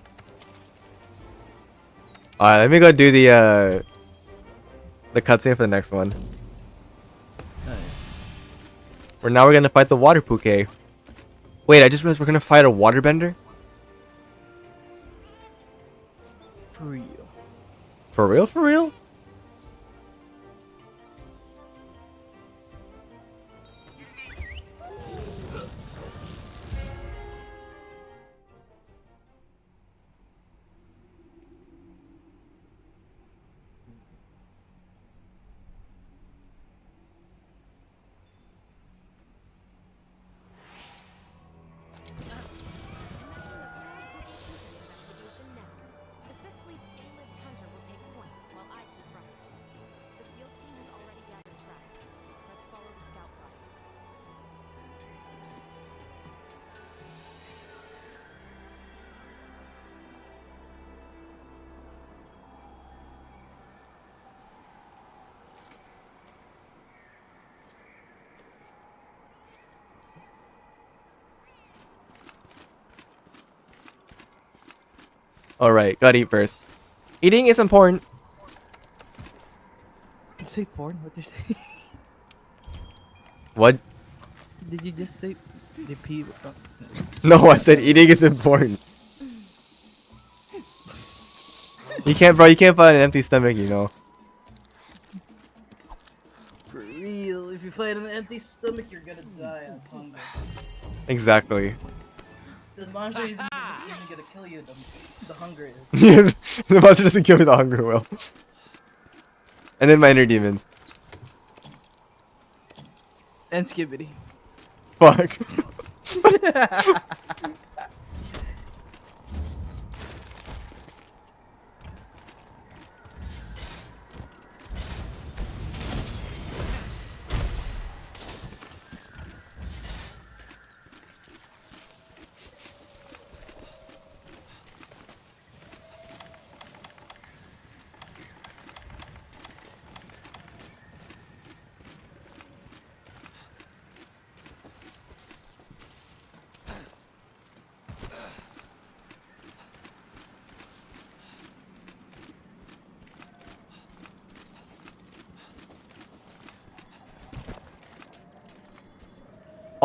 Alright, let me go do the cutscene for the next one. Where now we're gonna fight the water puke. Wait, I just realized we're gonna fight a waterbender? For real. For real, for real? investigation now. The Fifth Fleet's A-list hunter will take point while I keep running. The field team has already gathered tracks. Let's follow the scout flies. Alright, gotta eat first. Eating is important. Did you say porn? What did you say? What? Did you just say the P? Oh, No, I said eating is important. You can't, bro, you can't fight an empty stomach, you know. for real, if you fight on an empty stomach, you're gonna die of hunger. Exactly. The monster isn't even gonna kill you, the hunger is. The monster doesn't kill me, the hunger will. And then my inner demons. And Skibidi. Fuck.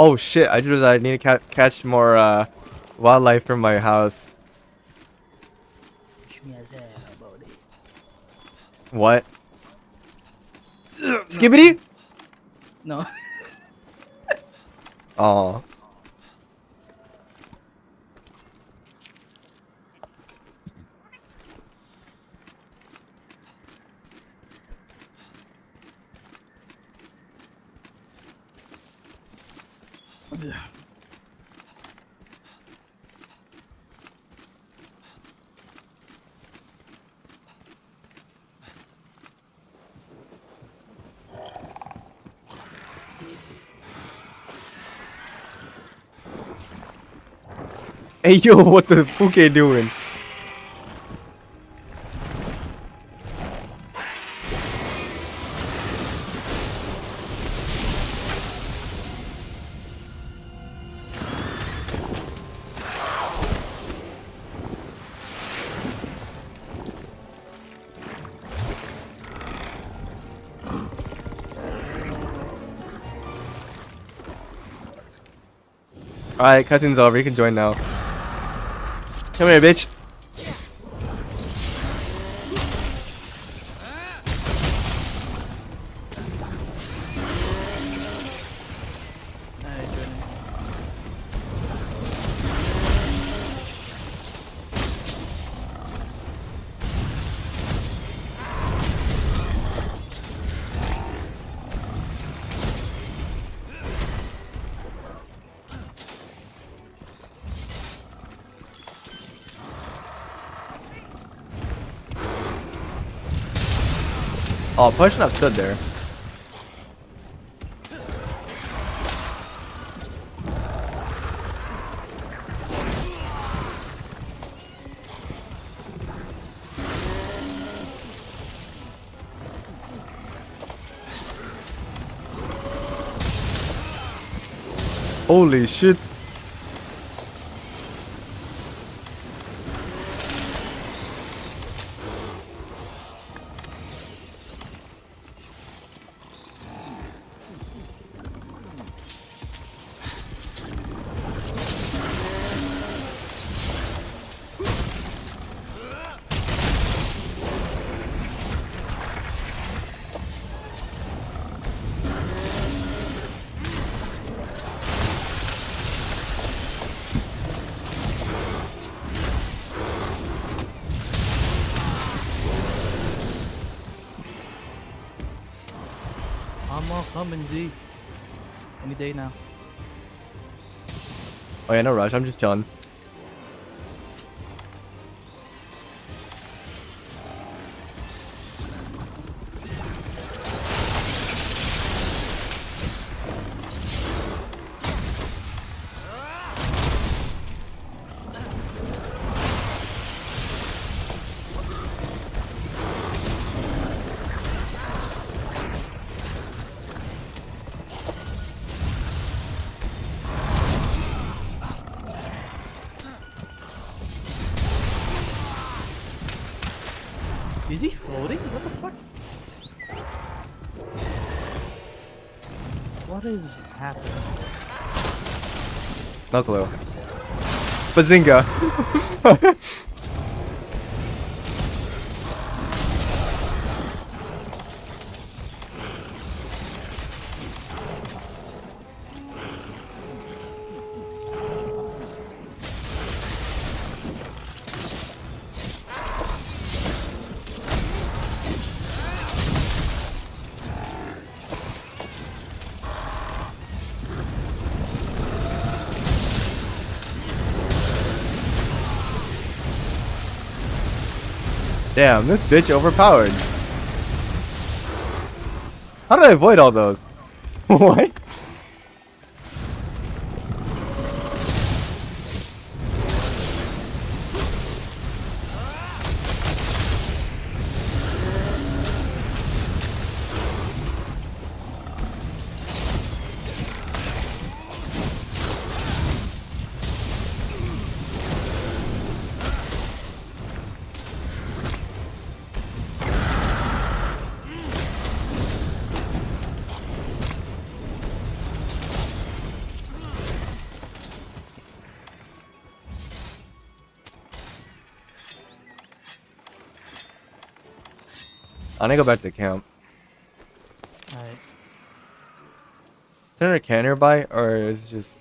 Oh shit! I just I need to catch more wildlife from my house. What? Skibbity? No. Oh. Hey yo, what the fuck are you doing? Alright, cutscene's over. You can join now. Come here, bitch. Oh, probably shouldn't have stood there. Holy shit. I'm all coming, G. Any day now. Oh yeah, no rush. I'm just chilling. Is he floating? What the fuck? What is happening? No clue. Bazinga. Damn, this bitch overpowered. How did I avoid all those? What? I wanna go back to camp. Alright. Is there a can nearby, or is it just?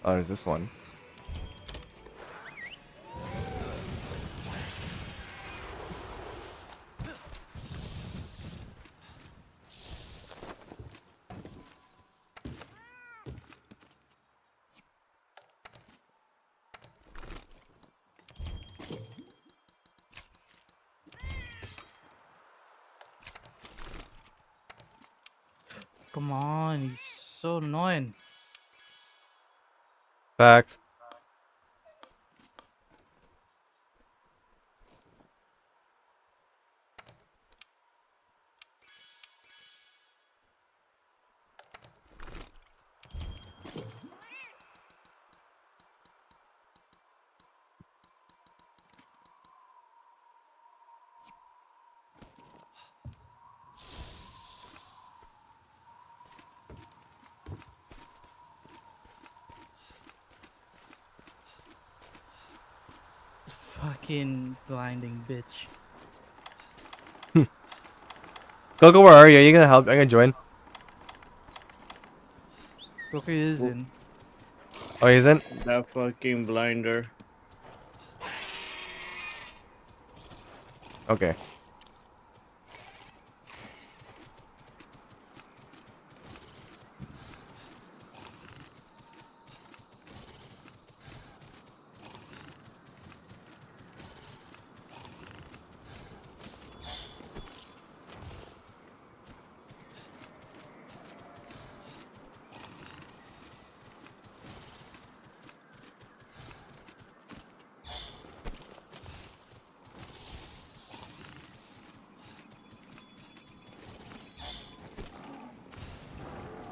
Oh, there's this one. Come on, he's so annoying. Facts. Fucking blinding bitch. Coco, where are you? Are you gonna help? Are you gonna join? Broker is in. Oh, he isn't? That fucking blinder. Okay.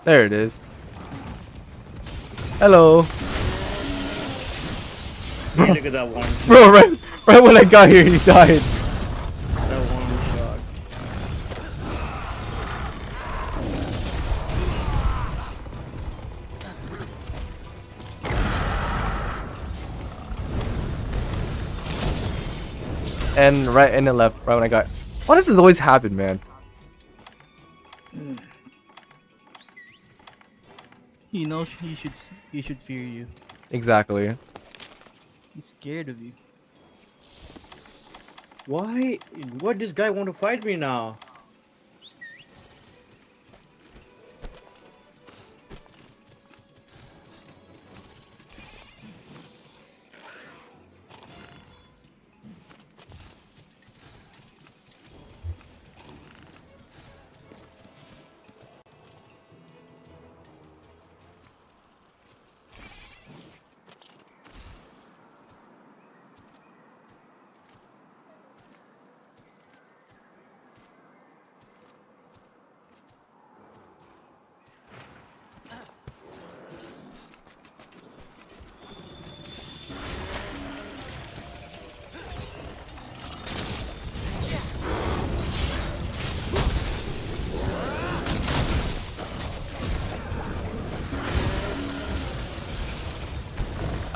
There it is. Hello. Hey, look at that one. Bro, right when I got here, he died. That one shot. And right and then left, right when I got. Why does this always happen, man? He knows he should fear you. Exactly. He's scared of you. Why? Why this guy want to fight me now?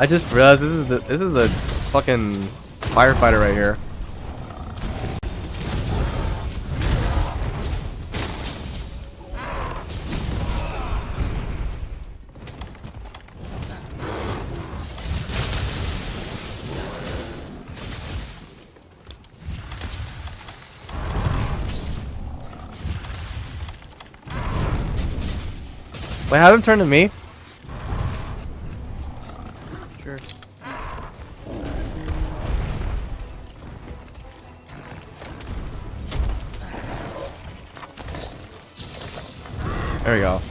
I just realized this is the fucking firefighter right here. Wait, have him turn to me? Sure. There we go.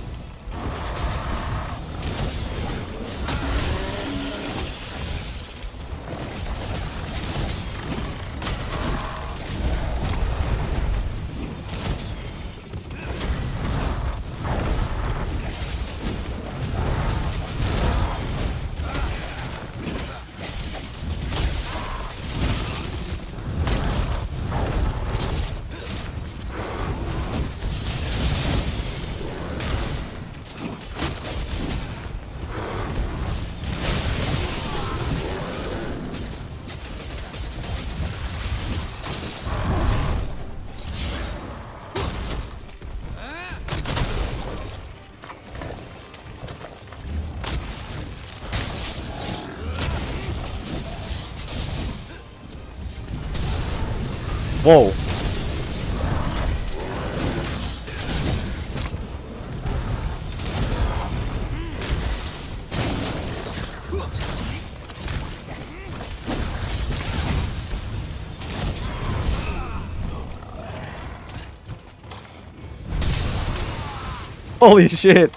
Whoa. Holy shit.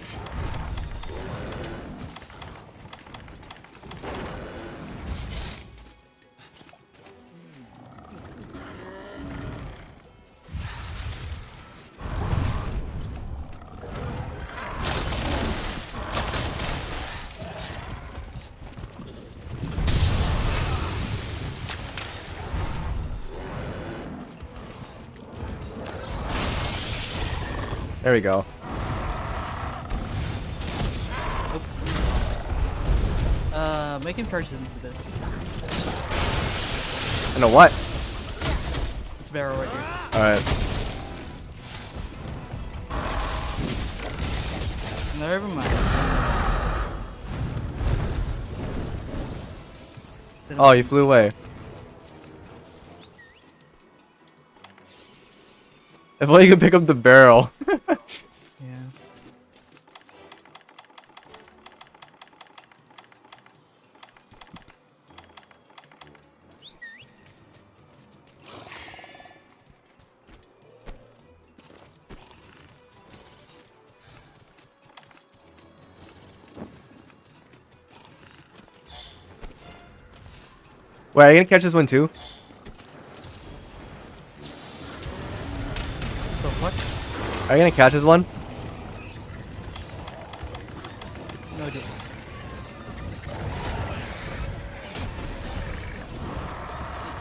There we go. Make him charge into this. I know what? It's barrel right here. Alright. Never mind. Sit Oh, him- you flew away. If only you could pick up the barrel. Yeah. Wait, are you gonna catch this one too? So what? Are you gonna catch this one? No idea.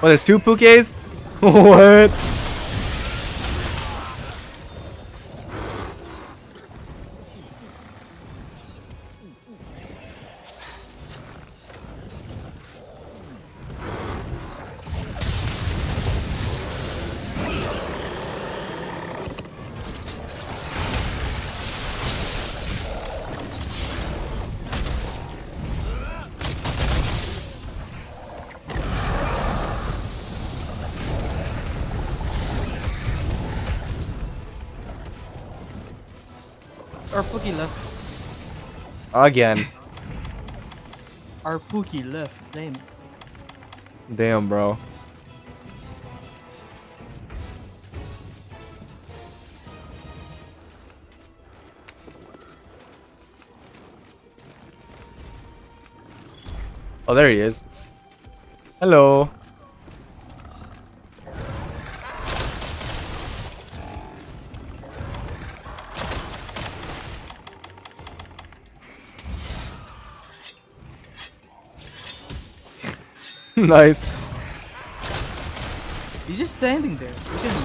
Oh, there's two Pukes? What? Our Pookie left. Again. Our Pookie left. Damn. Damn, bro. Oh, there he is. Hello. Nice. He's just standing there. Look at him.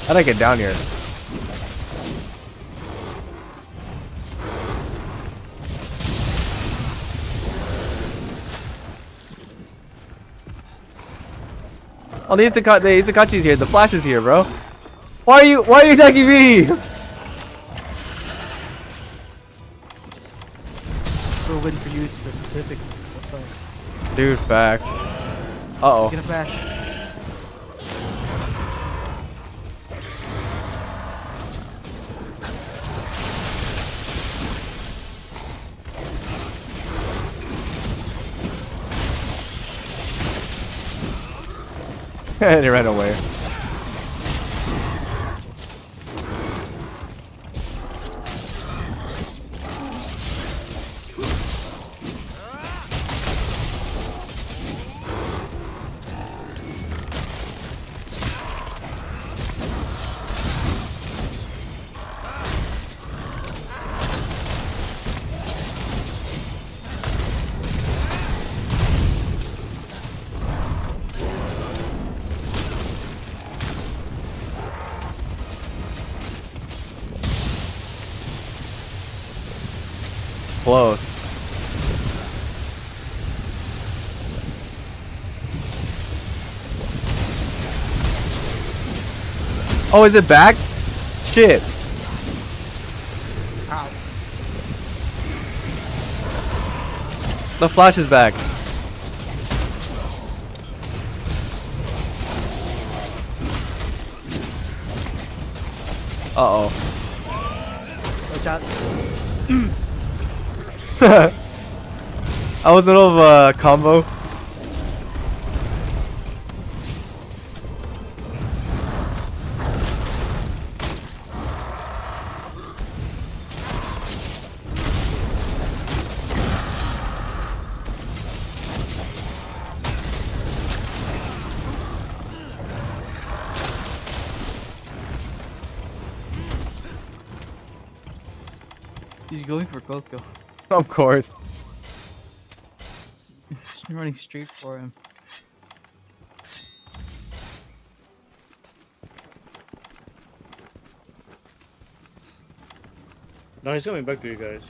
How'd I get down here? Oh, the Izakachi's here. The Flash is here, bro. Why are you attacking me? For a win for you specifically. What the fuck? Dude, facts. He's Uh-oh. gonna flash. And he ran away. Close. Oh, is it back? Shit. Ow. The flash is back. Uh-oh. Watch out. I was in the middle of a combo. He's going for Coco. Of course. He's running straight for him. No, he's coming back to you guys.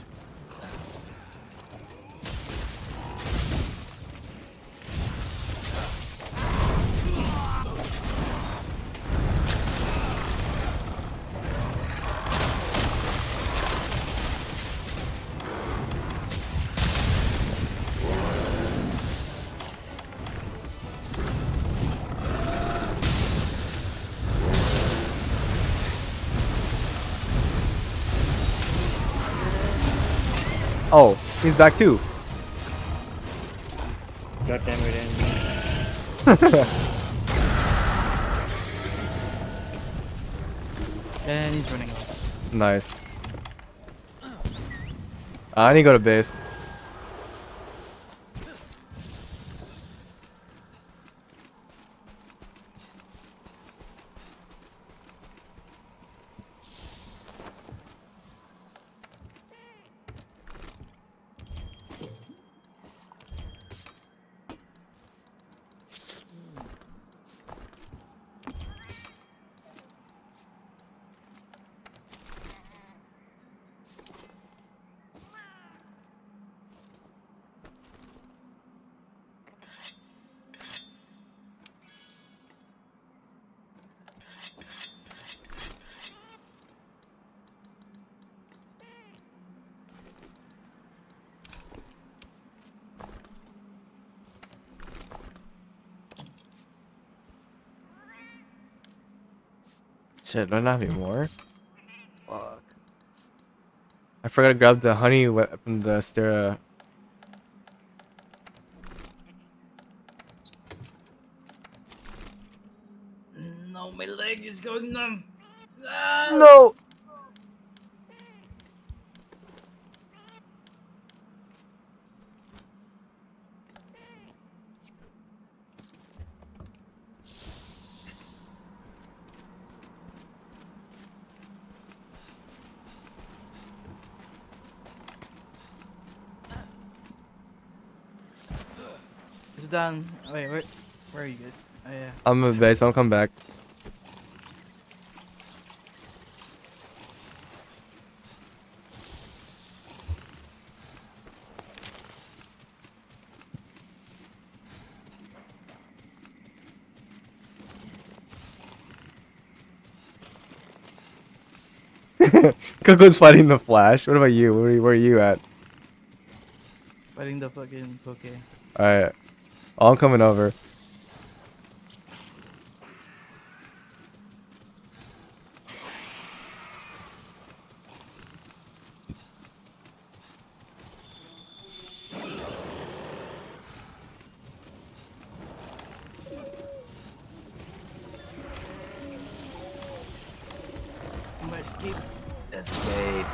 Oh, he's back too. God damn it, Andy. And he's running off. Nice. I need to go to base. Shit, don't I have any more? Fuck. I forgot to grab the honey from the Stera. No, my leg is going numb. No! It's done. Wait, where are you guys? Oh, yeah. I'm a base, I'll come back. Coco's fighting the Flash. What about you? Where are you at? Fighting the fucking Poke. Alright. Oh, I'm coming over. I'm gonna escape. Escape.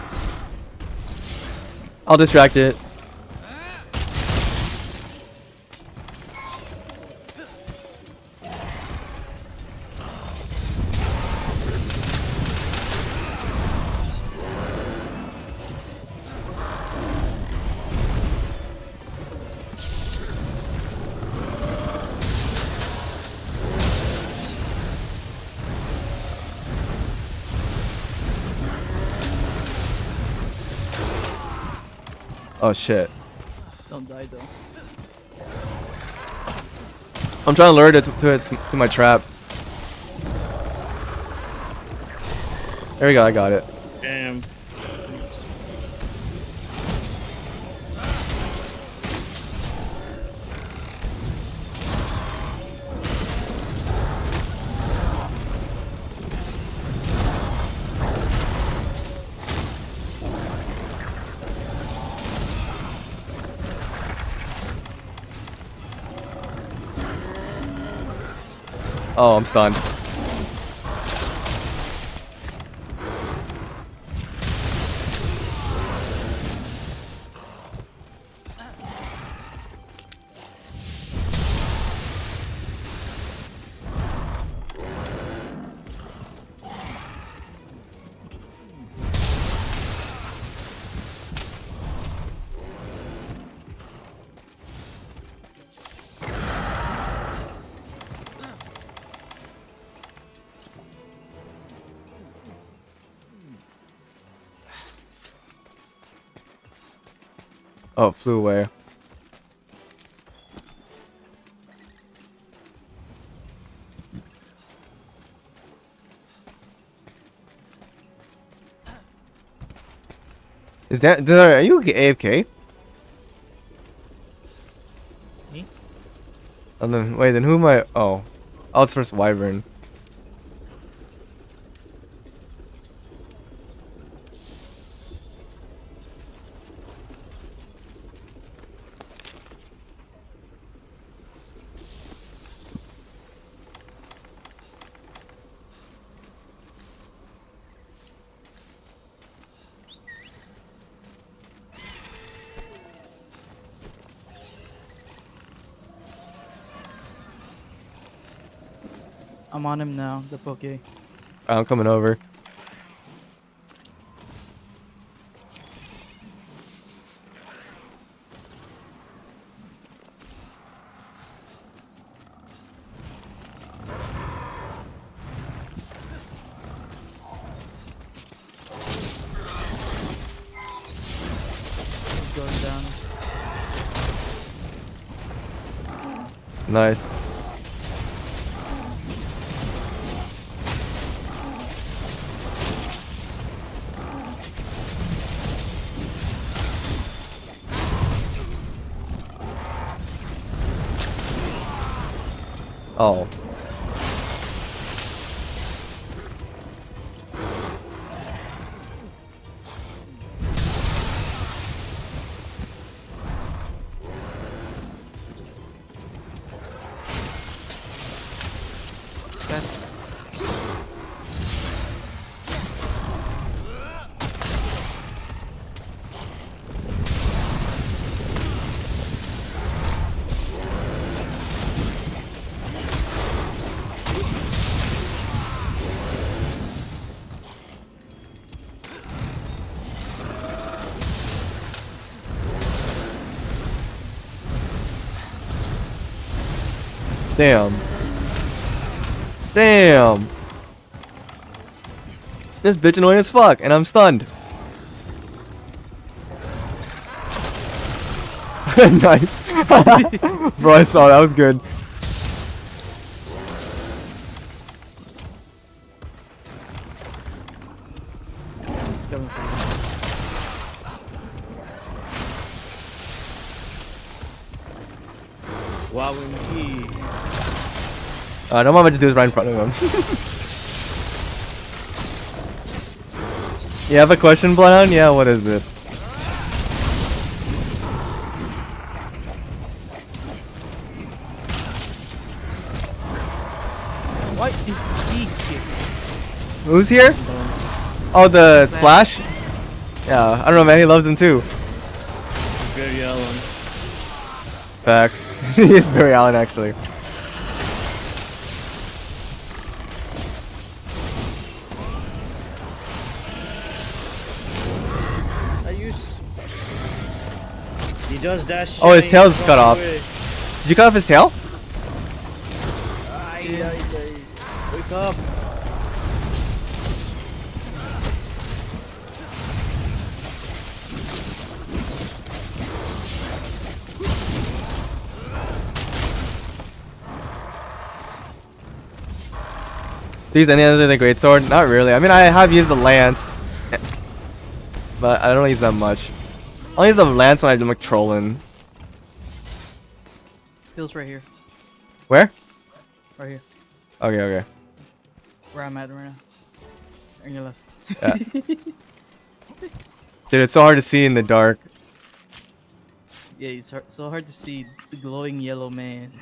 I'll distract it. Oh shit. Don't die though. I'm trying to lure it to my trap. There we go, I got it. Damn. Oh, I'm stunned. Oh, it flew away. Is that? Are you AFK? Me? And then wait, then who am I? Oh, outsource Wyvern. I'm on him now, the Poke. I'm coming over. He's going down. Nice. Oh. Damn. Damn. This bitch annoying as fuck, and I'm stunned. Nice. Bro, I saw that was good. He's coming for you. Wow, indeed. I don't want to just do this right in front of him. You have a question, Bloodhound? Yeah, what is it? What is he here? Who's here? Oh, the Flash? Yeah, I don't know, man. He loves him too. Very Allen. Facts. He is Barry Allen, actually. He does that shit. Oh, his and tail's he cut runs off. away. Did you cut off his tail? Wake up. These any other than the Greatsword? Not really. I mean, I have used the Lance, but I don't use that much. I only use the Lance when I'm like trolling. Steel's right here. Where? Right here. Okay, okay. Where I'm at right now. On your left. Yeah. Dude, it's so hard to see in the dark. Yeah, it's so hard to see the glowing yellow man.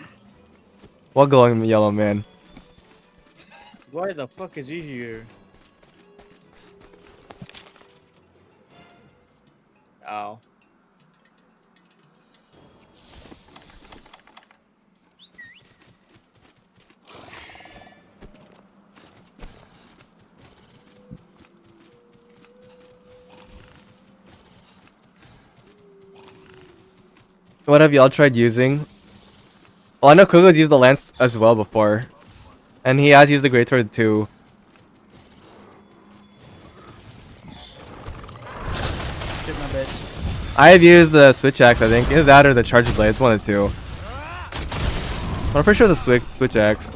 What glowing yellow man? Why the fuck is he here? Ow. What have y'all tried using? Well, I know Kugo's used the lance as well before, and he has used the Greatsword too. Shit, my bad. I have used the switch axe. I think either that or the charge blade. It's one of the two. I'm pretty sure it's a switch axe.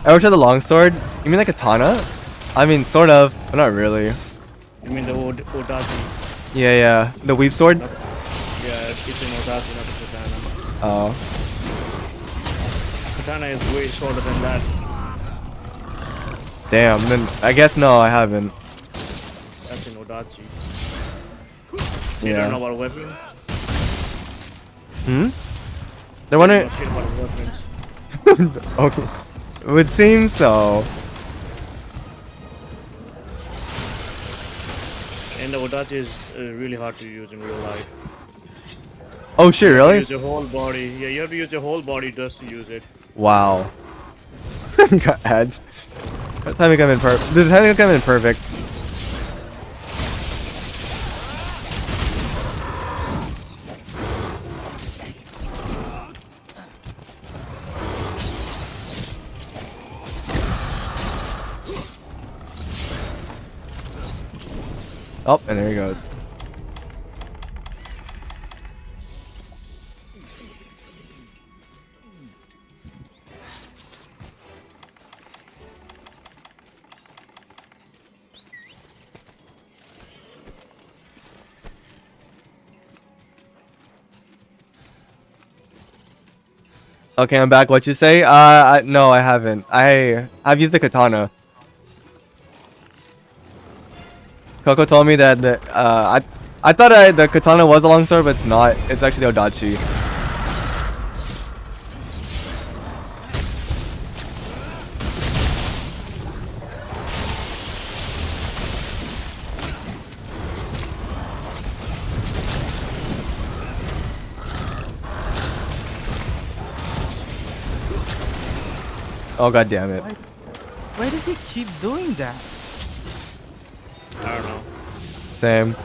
Ever tried the longsword? You mean like a katana? I mean, sort of, but not really. You mean the Odachi? Yeah. The weep sword? Yeah, it's an Odachi, not a katana. Oh. Katana is way shorter than that. Damn, then I guess no, I haven't. That's an Odachi. You don't know Yeah. about weapons? Hmm? They're wondering. Shit about weapons. Okay. It would seem so. And the Odachi is really hard to use in real life. Oh shit, You really? use your whole body. Yeah, you have to use your whole body just to use it. Wow. Got ads. The timing come in perfect. Oh, and there he goes. Okay, I'm back. What you say? No, I haven't. I've used the katana. Coco told me that I thought the katana was a longsword, but it's not. It's actually the Odachi. Oh god damn it. Why does he keep doing that? I don't know. Same.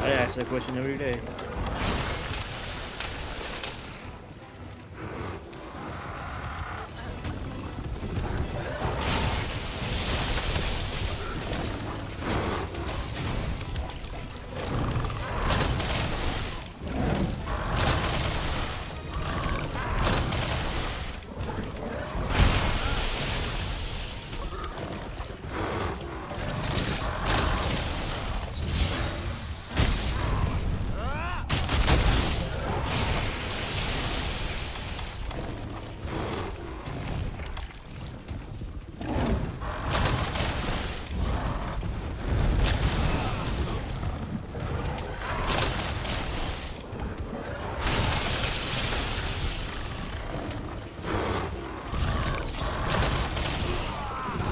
I ask that question every day.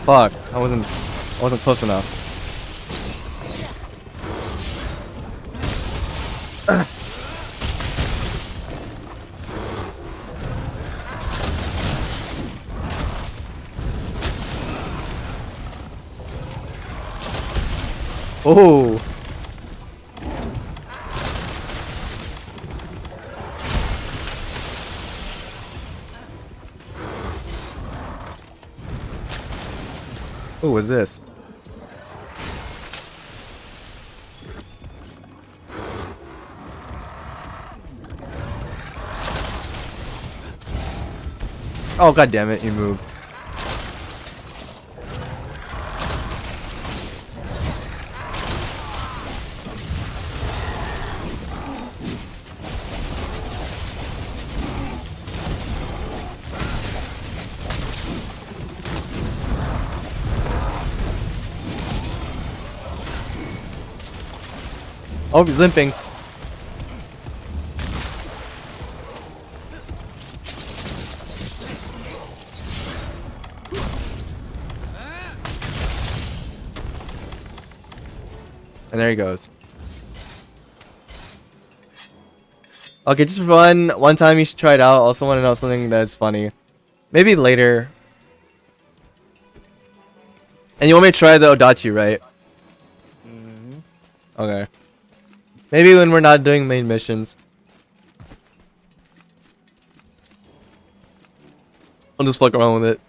Fuck, I wasn't close enough. Oh. Who was this? Oh god damn it, you moved. Oh, he's limping. And there he goes. Okay, just one time you should try it out. Also want to know something that's funny. Maybe later. And you want me to try the Odachi, right? Mhm. Okay. Maybe when we're not doing main missions. I'll just fuck around with it.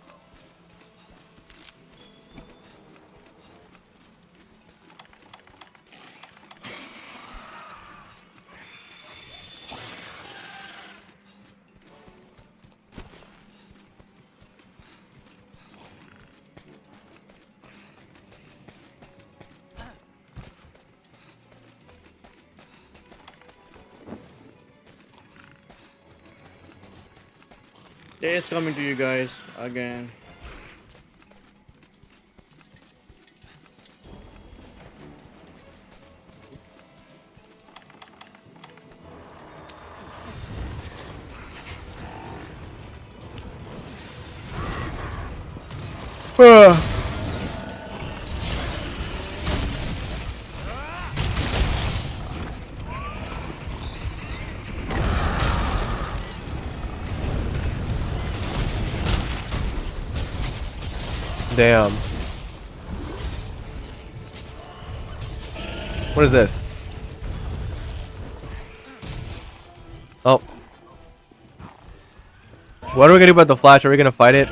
Yeah, it's coming to you guys again. Damn. What is this? Oh. What are we gonna do about the Flash? Are we gonna fight it?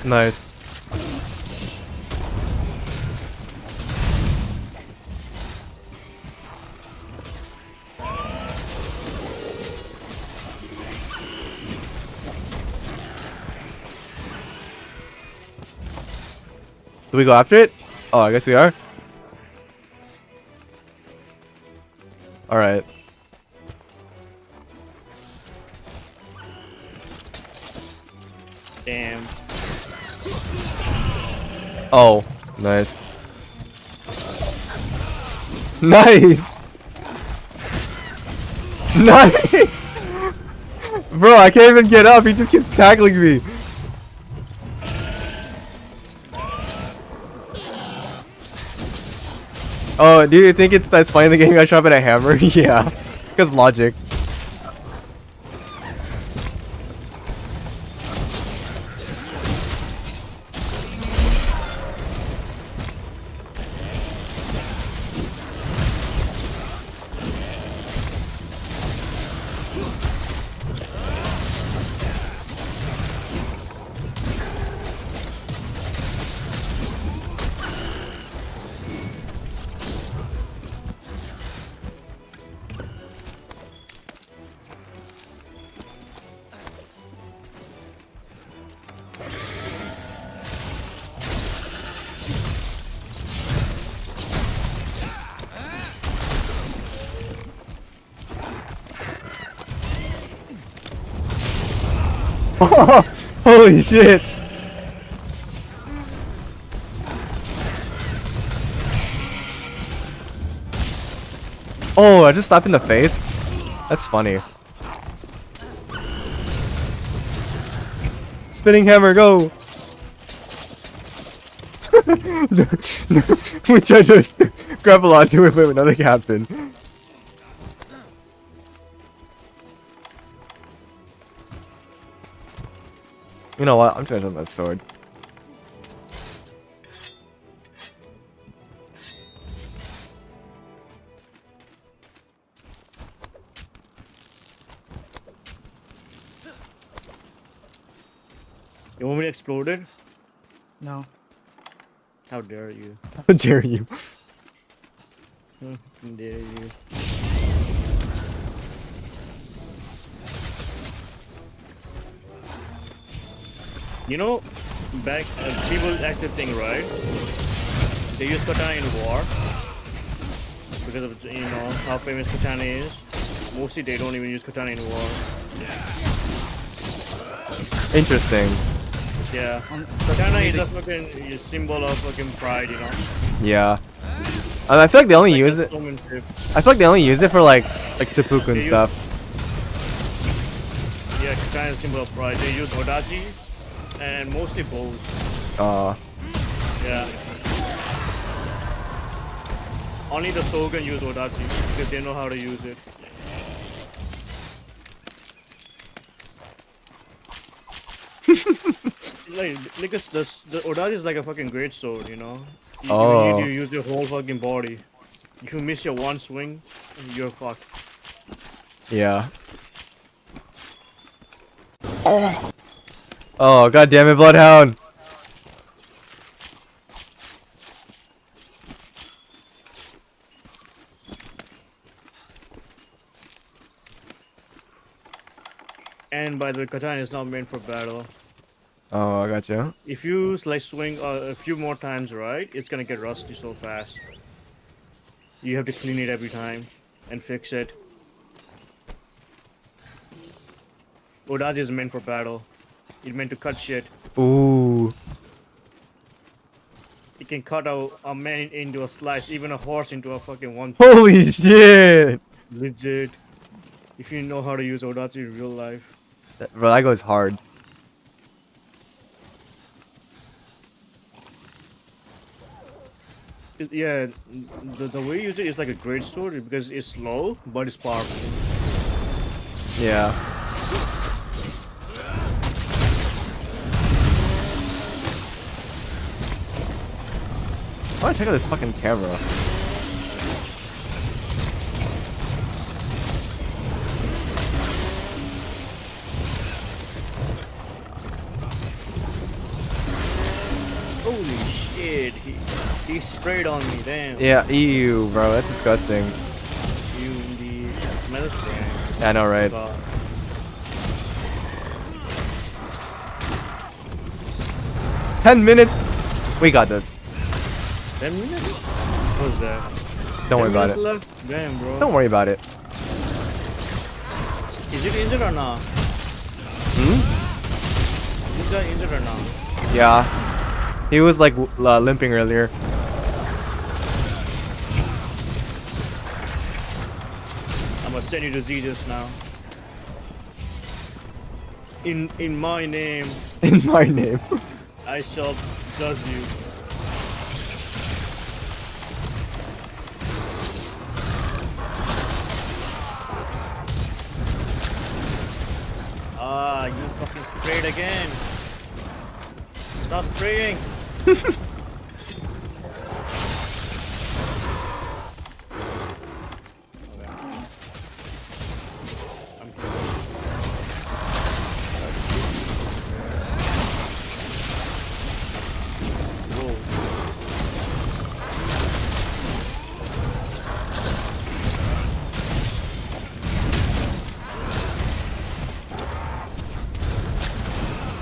Nice. Do we go after it? Oh, I guess we are. Alright. Damn. Oh, nice. Nice! Nice! Bro, I can't even get up. He just keeps tackling me. Oh, do you think that's funny the game I shot at a hammer? Yeah. Because logic. Holy shit! Oh, I just slapped in the face? That's funny. Spinning hammer, go! We tried to grapple onto it, but nothing happened. You know what? I'm trying to that sword. You want me to explode it? No. How dare you? How dare you? How dare you? You know, back people actually think, right? They use katana in war because of how famous katana is. Mostly they don't even use katana in war. Interesting. Yeah, katana is a fucking symbol of fucking pride, you know. Yeah. I feel like they only Like use a it. showmanship. I feel like they only use it for like seppuku and They use- stuff. Yeah, katana is a symbol of pride. They use odachi and mostly bows. Yeah. Only the shogun use odachi because they know how to use it. Like the odachi is like a fucking great sword, you know. You need Oh. to use your whole fucking body. If you miss your one swing, you're fucked. Yeah. Oh god damn it, Bloodhound. And by the way, katana is not meant for battle. Oh, I gotcha. If you like swing a few more times, right, it's gonna get rusty so fast. You have to clean it every time and fix it. Odachi is meant for battle. It's meant to cut shit. Ooh. It can cut a man into a slice, even a horse into a fucking one. Holy shit. Legit. If you know how to use Odachi in real life. Bro, that goes hard. Yeah, the way you use it is like a great sword because it's slow, but it's powerful. Yeah. I wanna check out this fucking camera. Holy shit, he sprayed on me, damn. Yeah, ew, bro, that's disgusting. You the metal spray. Yeah, I know, right? God. 10 minutes. We got this. 10 minutes? What's that? Don't worry 10 about minutes it. left? Damn, bro. Don't worry about it. Is it injured or not? Is that injured or not? Yeah. He was like limping earlier. I'm gonna send you to Jesus now. In my name, In my name. I shall judge you. Ah, you fucking sprayed again. Stop spraying.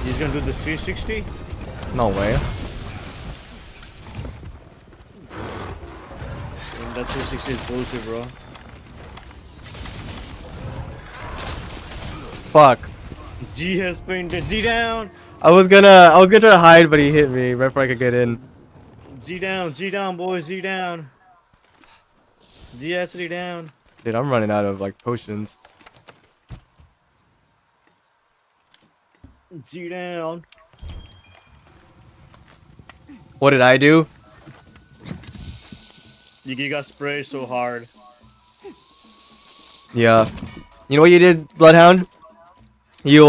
He's gonna do the 360? No way. And that 360 is bullshit, bro. Fuck. G has painted. G down! I was gonna try to hide, but he hit me right before I could get in. G down, boys, G down. G actually down. Dude, I'm running out of like potions. G down. What did I do? You got sprayed so hard. Yeah. You know what you did, Bloodhound? You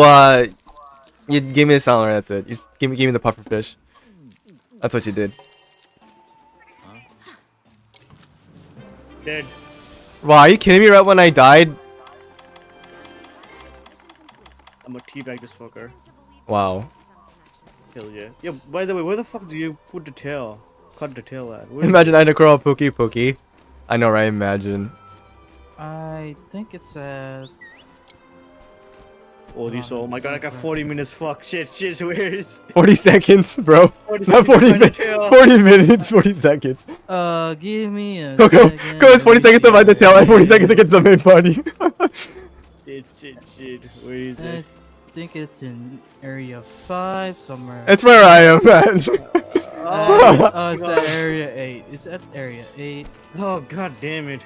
gave me the salad, that's it. You just gave me the puffer fish. That's what you did. Dead. Wow, are you kidding me right when I died? I'm gonna teabag this fucker. Wow. Hell yeah. Yeah, by the way, where the fuck do you put the tail? Cut the tail at? Where is Imagine I had to crawl Pookie. I know, right? Imagine. I think it's at Oh, this. Oh my god, I got 40 minutes. Fuck. Shit. Where is 40 seconds, bro. 40 Not 40 seconds minutes. to find the tail. 40 minutes. 40 seconds. Give me a Go, go. second. Go, it's 40 seconds to find the tail and 40 seconds to get to the main body. Shit. Where is I it? think it's in area 5 somewhere. It's where I am, man. It's at area 8. It's at area 8. Oh god damn it.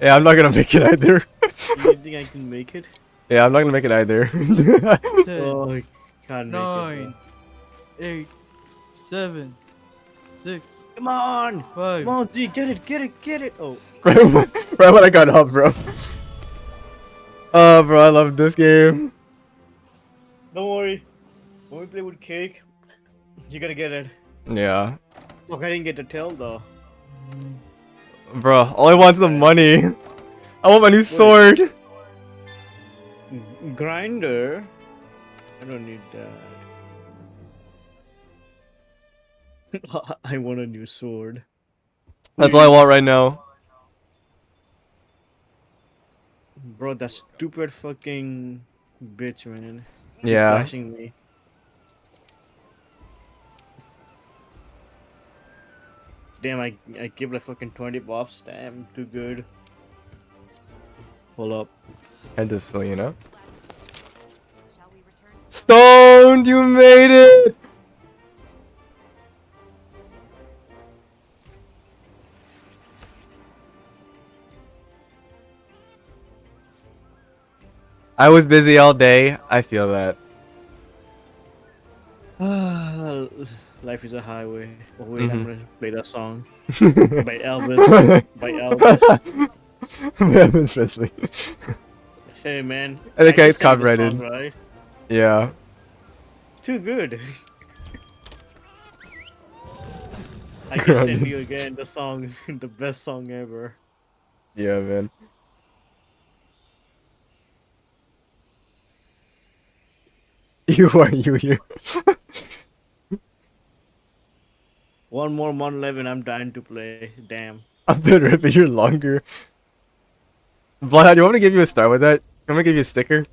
Yeah, I'm not gonna make it either. You think I can make it? Yeah, I'm not gonna make it either. 10, Oh, I can't make 9, 8, 7, 6, it. Come on! 5. Come on, Z, get it! Oh. right when I got up, bro. Oh, bro, I love this game. Don't worry. When we play with cake, you gotta get it. Yeah. Fuck, I didn't get the tail though. Bro, all I want is the money. I want my new sword. Grinder? I don't need that. I want a new sword. That's all I want right now. Bro, that stupid fucking bitch, man. She's Yeah. flashing me. Damn, I give like fucking 20 buffs. Damn, too good. Hold up. And just so you know. Shall we return to Stoned, you made it! I was busy all day. I feel that. Life is a highway. Oh wait, I'm Mhm. gonna play that song by Elvis. By Elvis. Elvis Presley. Hey man. I think can it's sing the copyrighted. song, right? Yeah. It's too good. I can send you again the song, the best song ever. Yeah, man. You are you here. One more 111, I'm dying to play. Damn. I've been ripping you longer. Bloodhound, you want me to give you a star with that? I'm gonna give you a sticker.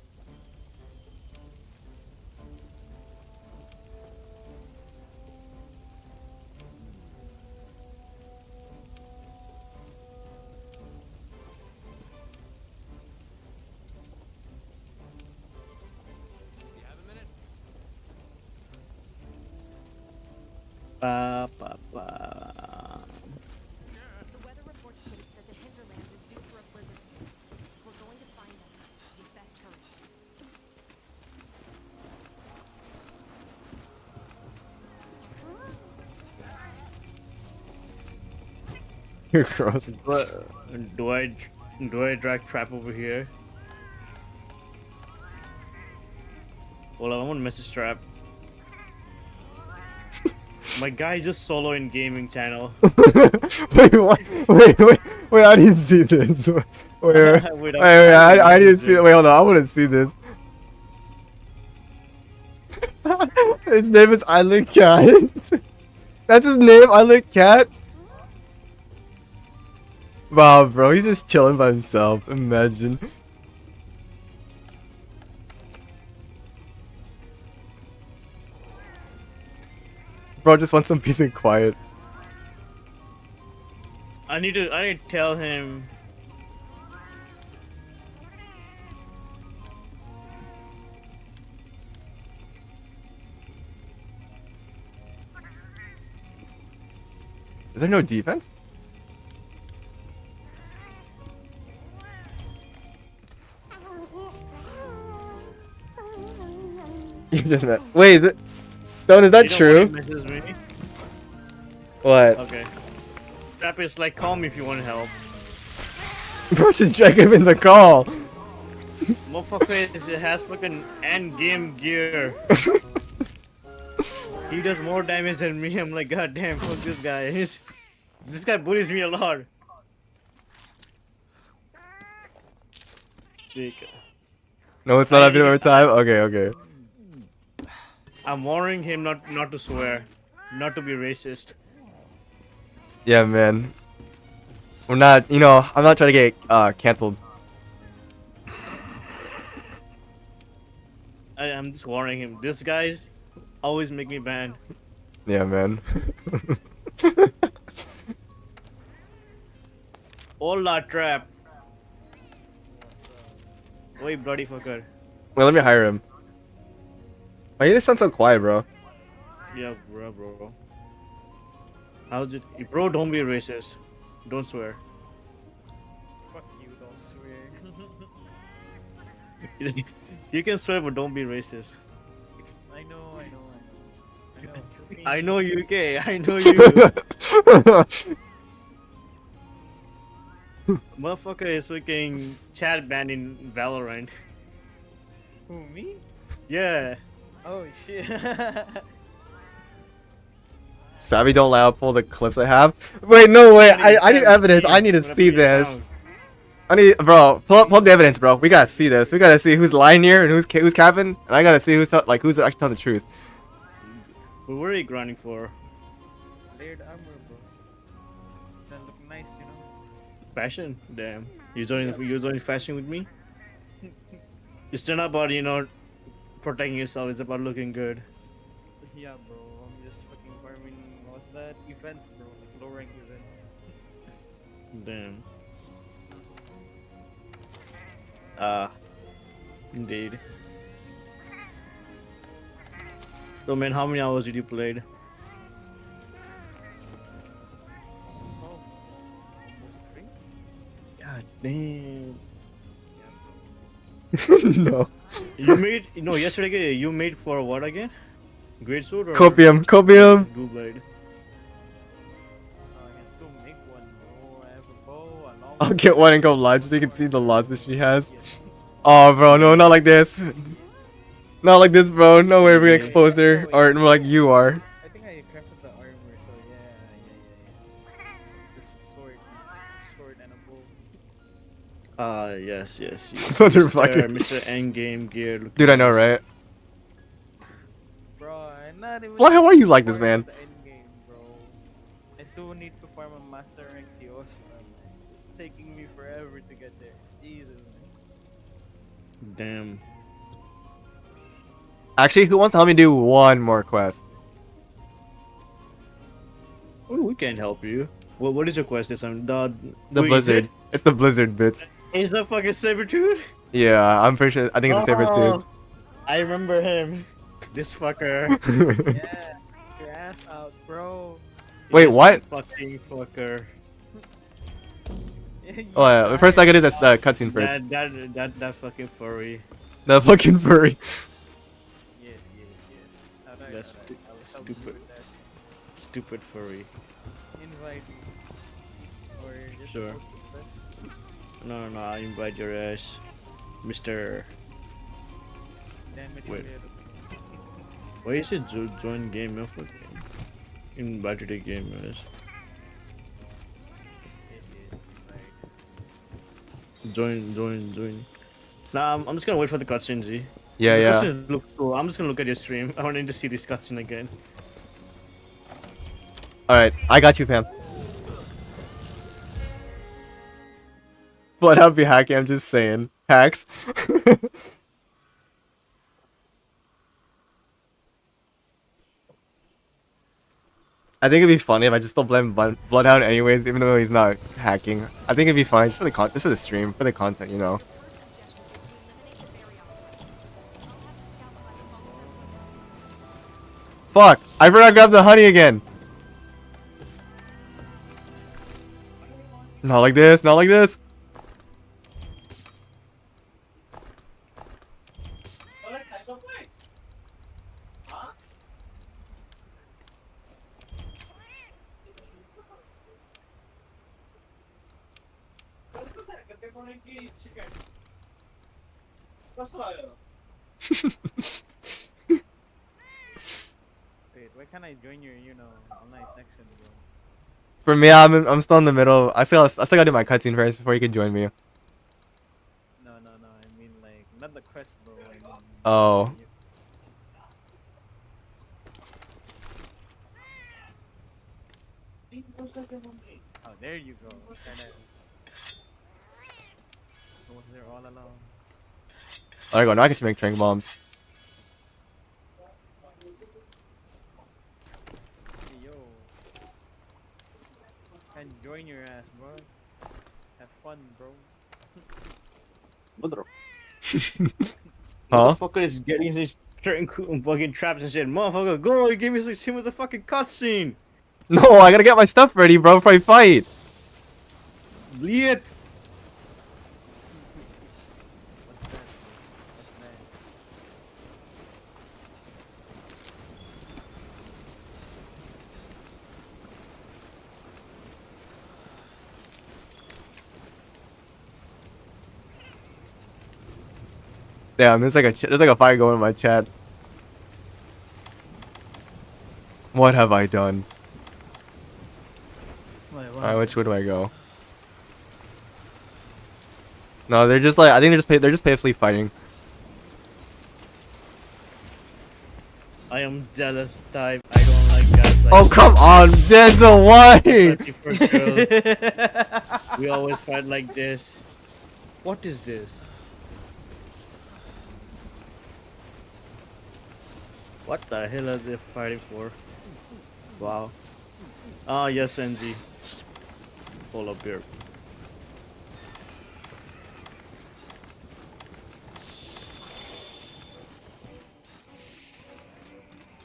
Ba, ba, ba. The weather report states that the hinterlands is due for a blizzard soon. If we're going to find them, you'd best hurry. You're gross. But do I drag trap over here? Well, I want to message trap. My guy just solo in gaming channel. Wait, what? Wait, I didn't see this. Wait, I didn't see it. Wait, hold on, I wouldn't see this. His name is Island Cat. That's his name, Island Cat? Wow, bro, he's just chilling by himself. Imagine. Bro, just want some peace and quiet. I need to tell him. Is there no defense? You just met. Wait, is it... Stone, is that You don't true? want to message me? What? Okay. Trap is like, call me if you want help. Bro, just drag him in the call. Motherfucker has fucking end game gear. He does more damage than me. I'm like, god damn, fuck this guy. This guy bullies me a lot. Sick. No, it's not a bit of time. Okay. I'm warning him not to swear, not to be racist. Yeah, man. We're not, you know, I'm not trying to get canceled. I'm just warning him. This guy's always make me ban. Yeah, man. Hola trap. Wait, bloody fucker. Well, let me hire him. Why you just sound so quiet, bro? Yeah, bro. How's it? Bro, don't be racist. Don't swear. Fuck you, don't swear. You can swear, but don't be racist. I know. I know UK. I know you. Motherfucker is freaking chat banned in Valorant. Who, me? Yeah. Oh shit. Savvy, don't allow pull the clips I have. Wait, no way. I need evidence. I need to see this. I need, bro. Pull up the evidence, bro. We gotta see this. We gotta see who's lying here and who's capping. And I gotta see who's actually telling the truth. What were you grinding for? Layered armor, bro. Trying to look nice, you know. Fashion? Damn. You're joining fashion with me? It's not about, protecting yourself. It's about looking good. Yeah, bro. I'm just fucking farming. What's that? Events, bro. Like low rank events. Damn. Indeed. So, man, how many hours did you played? Oh, almost 3? God damn. No. You made yesterday you made for what again? Greatsword or Copium. Blue Blade? I can still make one, bro. I have a bow, a long I'll get one and go live so you can see the losses she has. Oh, bro, no, not like this. Not like this, bro. No way we're gonna expose her. Or more like you are. I think I crafted the armor, so yeah. It's just sword and a bow. Yes. Motherfucker. Mr. Endgame gear. Dude, I know, right? Bro, I'm not even. Why, how are you like this, part man? of the end game, bro. I still need to farm a master rank Kyoshi. It's taking me forever to get there. Jesus, man. Damn. Actually, who wants to help me do one more quest? Oh, we can't help you. Well, what is your quest this time? The who is Blizzard. it? It's the Blizzard bits. Is that fucking Sabretooth? Yeah, I'm pretty sure. I think it's a Sabretooth. I remember him. This fucker. Yeah, your ass out, bro. Wait, This what? Fucking fucker. Oh, yeah. But first, I gotta do this the cutscene first. That fucking furry. The fucking furry. Yes. Alright, That's alright. I will help you stupid. with that. Stupid furry. Invite me. Or just Sure. post the quest. No, I invite your ass, Mr. Damn it, Wait. you little- Why is it join game of a game? Invite the game is. Yes, invite. Join. Nah, I'm just gonna wait for the cutscene, Z. Yeah, The yeah. cutscenes look cool. I'm just gonna look at your stream. I want to see this cutscene again. Alright, I got you, Pam. But I'll be hacking, I'm just saying. Hacks. I think it'd be funny if I just still blame Bloodhound anyways, even though he's not hacking. I think it'd be fun just for the just for the stream, for the content, you know. Fuck! I forgot to grab the honey again. Not like this, not like this. Wait, why can't I join your, online section, bro? For me, I'm still in the middle. I still gotta do my cutscene first before you can join me. No, I mean, like, not the quest, bro. I mean, Oh. Oh, there you go. Kinda. I was there all along. There you go. Now I get to make trank bombs. Huh? Motherfucker is getting these certain fucking traps and shit. Motherfucker, go! You gave me this scene with the fucking cutscene. No, I gotta get my stuff ready, bro, before I fight. Lead. What's that? What's that? Damn, there's like a fire going in my chat. What have I done? Wait, what? Alright, which way do I go? No, they're just like, I think they're just playfully fighting. I am jealous type. I don't like guys like. Oh come on, Denzel, why? Lucky for girls. We always fight like this. What is this? What the hell are they fighting for? Wow. Ah, yes, NG. Pull up here.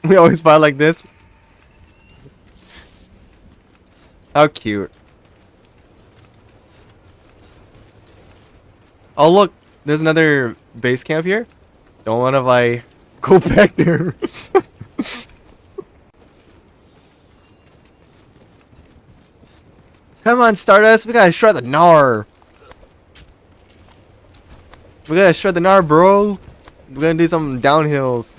We always fight like this. How cute. Oh look, there's another base camp here. Don't mind if I go back there. Come on, Stardust, we gotta shred the gnar. We gotta shred the gnar, bro. We're gonna do some downhills.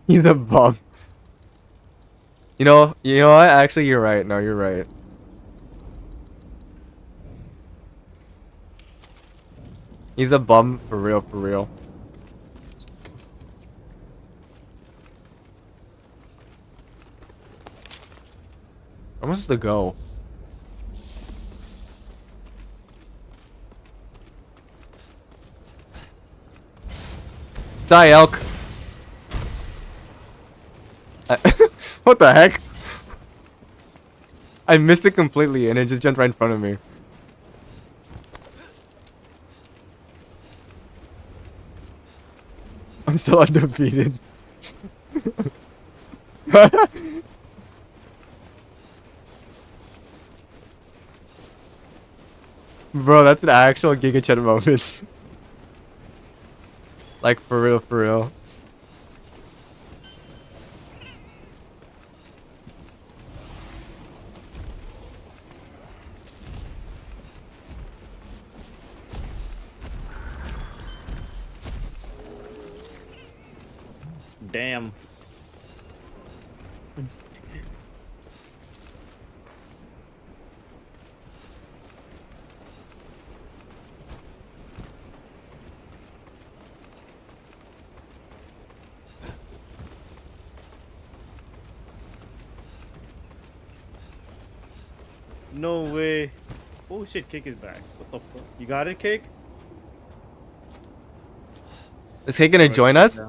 He's a bum. You know what? Actually, you're right. No, you're right. He's a bum for real, for real. Where am I supposed to go? Die, elk. What the heck? I missed it completely and it just jumped right in front of me. I'm still undefeated. Bro, that's an actual Giga Chat moment. Like, for real, for real. Damn. No way. Oh shit, Cake is back. What the fuck? You got it, Cake? Is he gonna join us?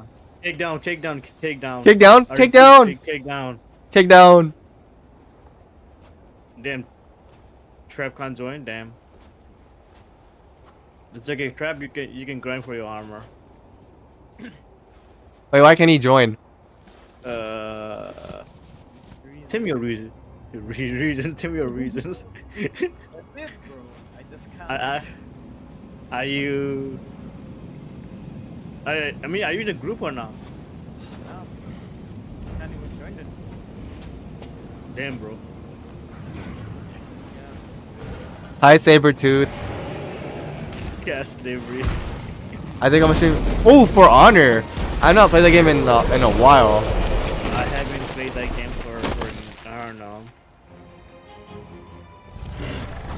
Take down, take down, take down. Kick down, I kick repeat, down, take down. kick down. Damn. Trap can't join, damn. It's like a trap you can grind for your armor. Wait, why can't he join? Tell me your reason. Reasons. Tell me your reasons. That's it, bro. I just can't. Are you? I mean, are you in a group or not? No. Can't even join it. Damn, bro. Yeah. Hi, Sabretooth. Gas slavery. I think I'm gonna stream. Oh, For Honor. I've not played the game in a while. I haven't played that game for I don't know.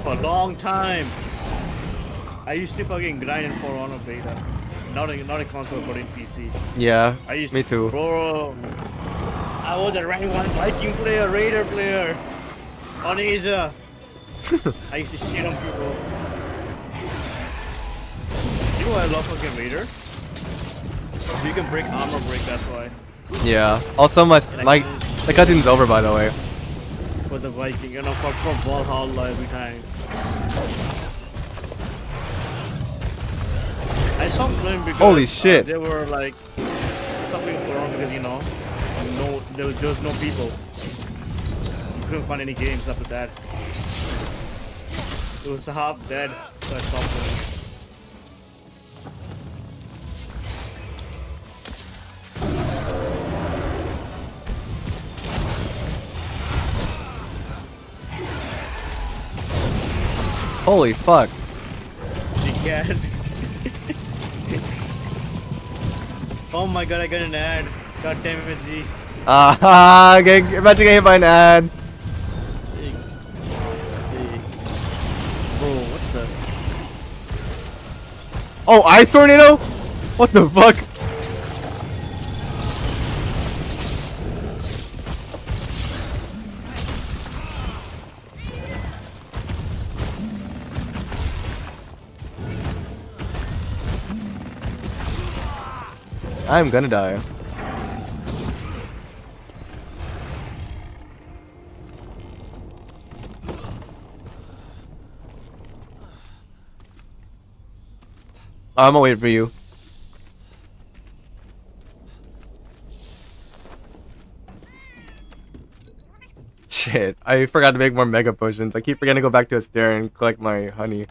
For a long time. I used to fucking grind in For Honor beta. Not in console, but in PC. Yeah, I used me too. Bro, I was a rank 1 Viking player, Raider player. On Asia. I used to shit on people. You know I love fucking Raider? So you can break armor break, that's why. Yeah. Also, my the cutscene's over, by the way. For the Viking, you know, for Valhalla every time. I stopped playing because Holy shit. they were like something wrong because, you know, there was no people. You couldn't find any games after that. It was half dead, so I stopped playing. Holy fuck. You can. Oh my god, I got an ad. God damn it, Z. Ah, about to get hit by an ad. Sick. Sick. Bro, what the? Oh, ice tornado? What the fuck? I'm gonna die. I'm gonna wait for you. Shit, I forgot to make more mega potions. I keep forgetting to go back to a stair and collect my honey.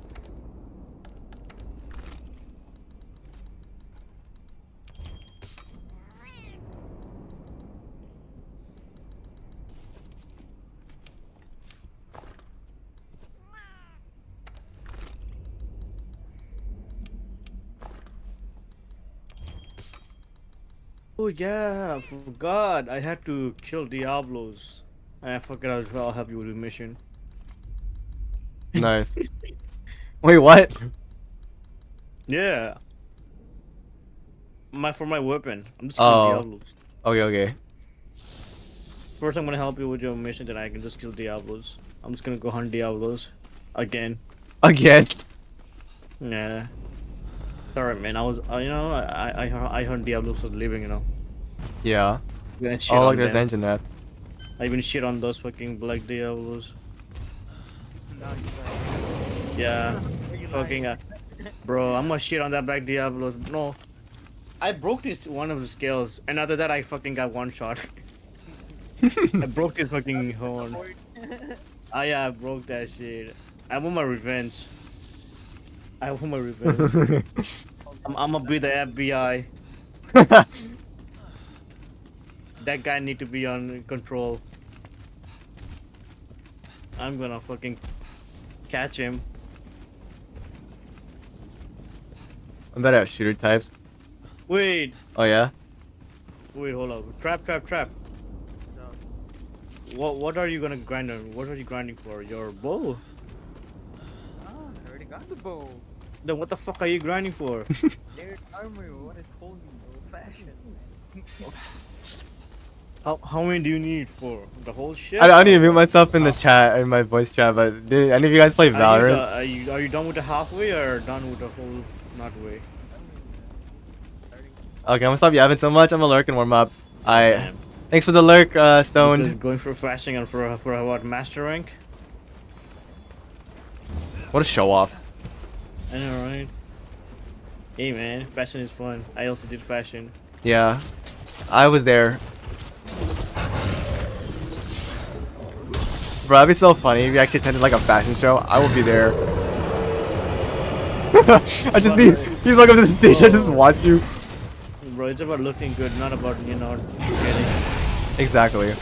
Oh yeah, I forgot. I had to kill Diablos. I forgot I'll help you with the mission. Nice. Wait, what? Yeah. For my weapon. I'm just killing Oh. Diablos. Okay, okay. First I'm gonna help you with your mission, then I can just kill Diablos. I'm just gonna go hunt Diablos. Again. Again? Yeah. Sorry man, I was you know, I hunt Diablos for a living, you know. Yeah. Yeah, shit Oh, on look, there's an them. engine there. I even shit on those fucking black Diablos. No, you Yeah. lying. Fucking bro, I'm gonna shit on that black Diablos. No. I broke this one of the scales, and after that I fucking got one shot. I broke his fucking horn. Ah yeah, I broke that shit. I want my revenge. I want my revenge. I'm gonna be the FBI. That guy need to be on control. I'm gonna fucking catch him. I'm better at shooter types. Wait, Oh, yeah? wait, hold up. Trap. What are you gonna grind on? What are you grinding for? Your bow? Ah, I already got the bow. Then what the fuck are you grinding for? Layered armor, what I told you, bro. Fashion. How many do you need for the whole shit? I need to mute myself in the chat, in my voice chat, but did any of you guys play Valorant? Are you done with the halfway or done with the whole not way? Okay, I'm gonna stop yapping so much. I'm gonna lurk and warm up. Damn. Thanks for the lurk, This Stoned. is going for fasting and for what, master rank? What a show off. I know, right? Hey man, fashion is fun. I also did fashion. Yeah, I was there. Bro, that'd be so funny if you actually attended like a fashion show. I will be there. I just see he's like up to the stage. I just watch you. Bro, it's about looking good, not about, you know, getting. Exactly.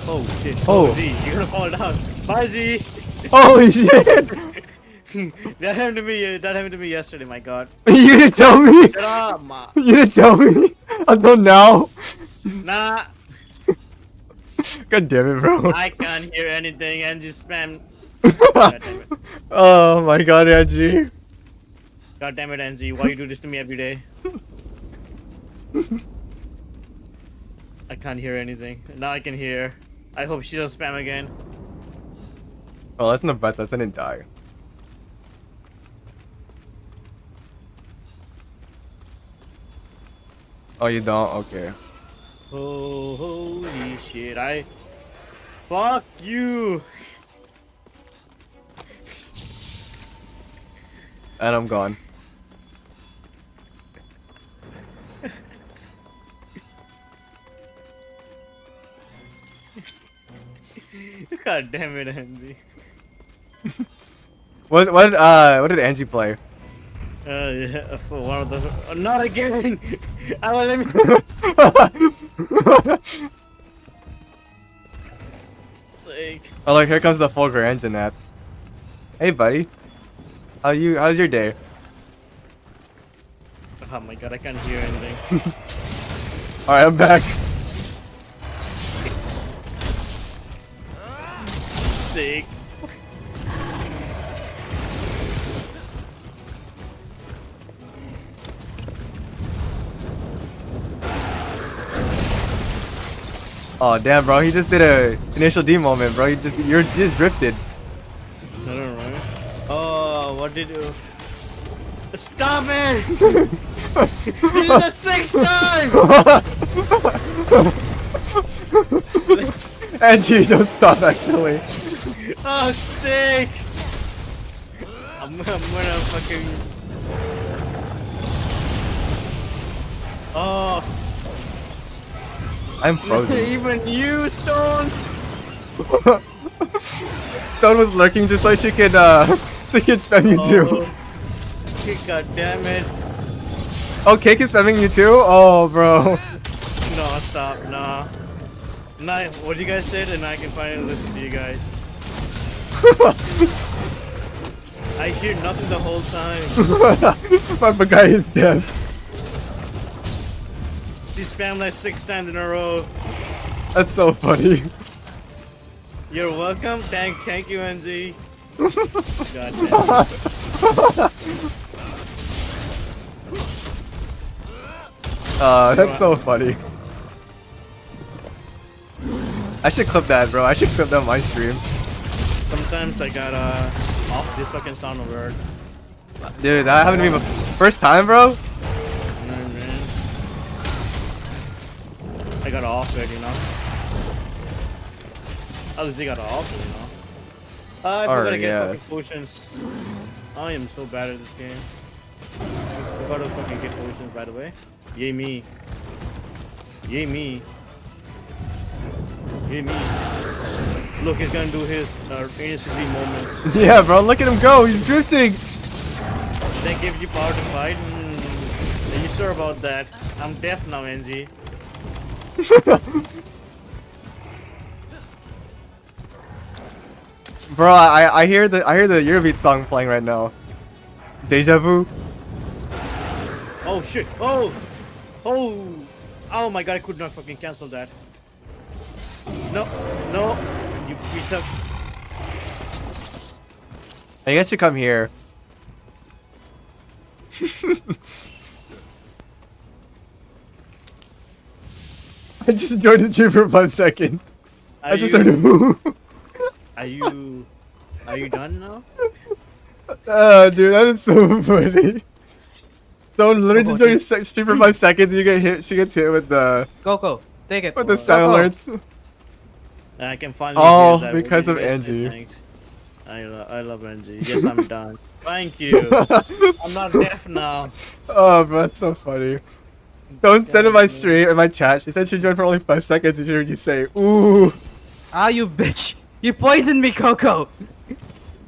Oh shit. Oh. Z, you're gonna fall down. Bye Z. Holy shit! That happened to me yesterday, my god. You didn't tell me. Shut up, ma. You didn't tell me until now. Nah, God damn it, bro. I can't hear anything and just spam. God damn it. Oh my god, Angie. God damn it, NZ, why you do this to me every day? I can't hear anything. Now I can hear. I hope she doesn't spam again. Oh, that's in the butts. I didn't die. Oh, you don't? Okay. Oh, holy shit! Fuck you. And I'm gone. God damn it, Andy. What did Angie play? Yeah, for one of the. Not again! I will let me. Sake. Oh, look, here comes the Fulgur engine app. Hey, buddy. How's your day? Oh my god, I can't hear anything. Alright, I'm back. Sick. Oh damn, bro, he just did a initial D moment, bro. You just drifted. I don't know. Oh, what did you? Stop it! This is the sixth time! Angie, don't stop actually. Oh, sick! I'm gonna fucking. Oh. I'm frozen. Even you, Stone! Stone was lurking just so she could so he could spam you too. God damn it. Oh, Cake is spamming you too? Oh, bro. No, stop, nah. Nah, what you guys said, and I can finally listen to you guys. I hear nothing the whole time. My guy is dead. She spammed like 6 times in a row. That's so funny. You're welcome. Thank you, NZ. God damn. That's so funny. I should clip that, bro. I should clip that on my stream. Sometimes I gotta off this fucking sound alert. Dude, that happened to me first time, bro. You know what I mean? I gotta off it, you know. At least I gotta off it, you know. I forgot to get fucking potions. I am so bad at this game. I forgot to fucking get potions, by the way. Yay me. Yay me. Yay me. Look, he's gonna do his instantly moments. Yeah, bro, look at him go. He's drifting. That gives you power to fight. Are you sure about that? I'm deaf now, NG. Bro, I hear the Eurobeat song playing right now. Deja vu. Oh shit! Oh my god! I could not fucking cancel that. No, you piece of. I guess you come here. I just joined the gym for 5 seconds. I just heard a woo. Are you done now? Dude, that is so funny. Don't literally just join your stream for 5 seconds and you get hit. She gets hit with the Coco, take it. with the sound Coco. alerts. I can finally. Oh, hear that because of what you guys said, Angie. thanks. I love Angie. Yes, I'm done. Thank you. I'm not deaf now. Oh, bro, that's so funny. Don't send in my stream in my chat. She said she joined for only 5 seconds and she heard you say, ooh. Ah, you bitch. You poisoned me, Coco.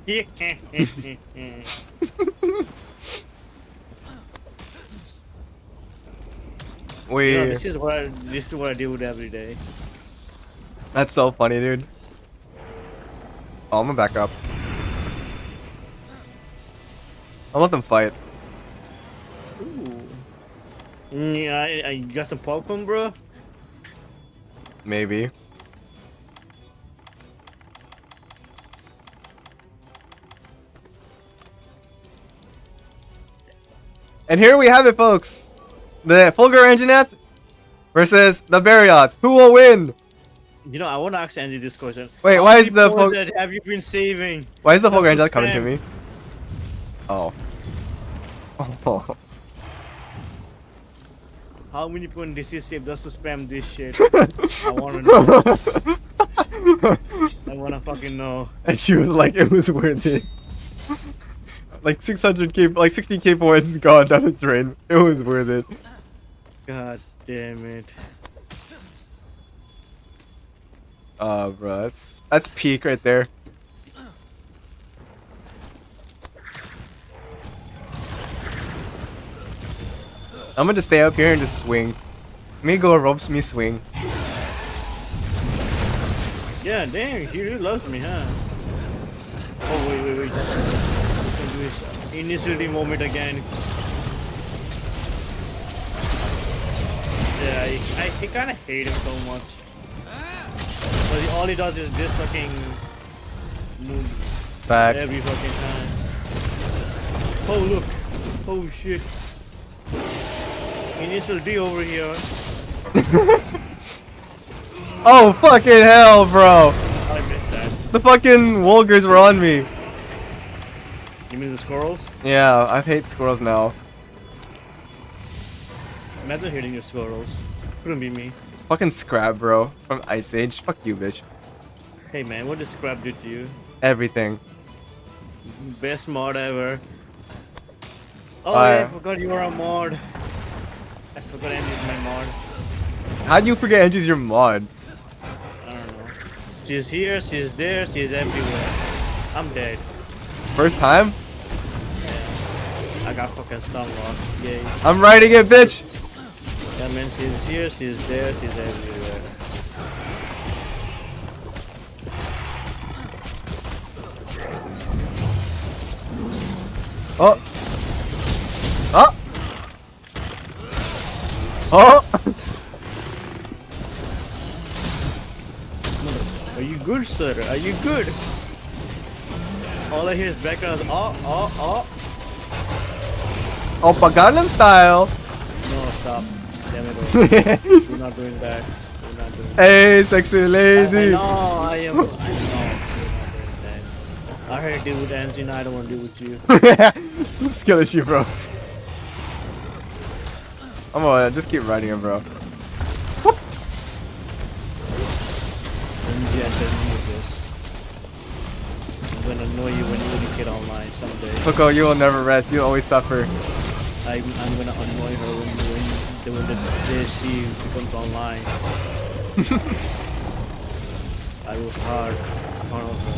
You Wait. know, this is what I deal with every day. That's so funny, dude. Oh, I'm gonna back up. I'll let them fight. Ooh. Yeah, I got some popcorn, bro. Maybe. And here we have it, folks. The Fulgur Engineers versus the Barriots. Who will win? You know, I want to ask Angie this question. Wait, How why many is the points Fulgur... that have you been saving? Why is the Just Fulgur to Engineer coming to spam? me? Oh. Oh. How many people in DC save just to spam this shit? I wanna know. I wanna fucking know. And she was like, it was worth it. Like 600k, like 60k points gone down the drain. It was worth it. God damn it. Bro, that's peak right there. I'm gonna just stay up here and just swing. Me go ropes, me swing. Yeah, damn, he really loves me, huh? Oh, wait. Can do his initiality moment again. Yeah, I kind of hate him so much. But all he does is just fucking move Facts. every fucking time. Oh, look. Oh, shit. Initial D over here. Oh fucking hell, bro! I missed that. The fucking Wolgers were on me. You mean the squirrels? Yeah, I hate squirrels now. Imagine hitting your squirrels. Couldn't be me. Fucking Scrab, bro, from Ice Age. Fuck you, bitch. Hey man, what did Scrap do to you? Everything. Best mod ever. Oh Why? yeah, I forgot you were a mod. I forgot Andy's my mod. How do you forget Angie's your mod? I don't know. She's here, she's there, she's everywhere. I'm dead. First time? Yeah. I got fucking stun locked. Yay. I'm writing it, bitch! Yeah man, she's here, she's there, she's everywhere. Oh! Oh! Oh! Are you good, sir? Are you good? All I hear is background. Oh. Oppa Gangnam Style! No, stop. Damn it. We're not doing that. We're not doing that. Hey, sexy I lady! know, I know. We're not doing that. I heard deal with Angie and I don't want to deal with you. Skill issue, bro. I'm gonna just keep riding him, bro. Angie, I said you this. I'm gonna annoy you when you get online someday. Coco, you will never rest. You'll always suffer. I'm gonna annoy her when the JC becomes online. I will hard on her.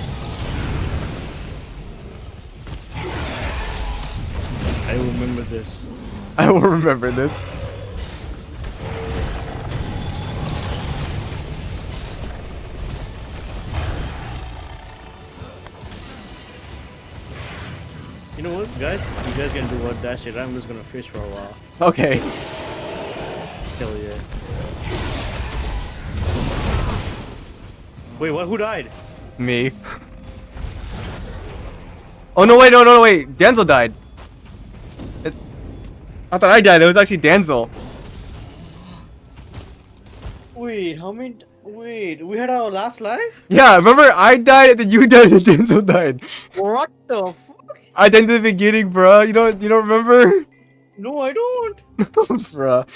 I will remember this. I will remember this. You know what, guys? You guys can do what that shit. I'm just gonna fish for a while. Okay. Hell yeah. Wait, what? Who died? Me. Oh no! Wait! No! Wait! Denzel died. I thought I died. It was actually Denzel. Wait, how many? Wait, we had our last life? Yeah, remember I died and then you died and Denzel died. What the fuck? I died in the beginning, bro. You don't remember? No, I don't. Bruh.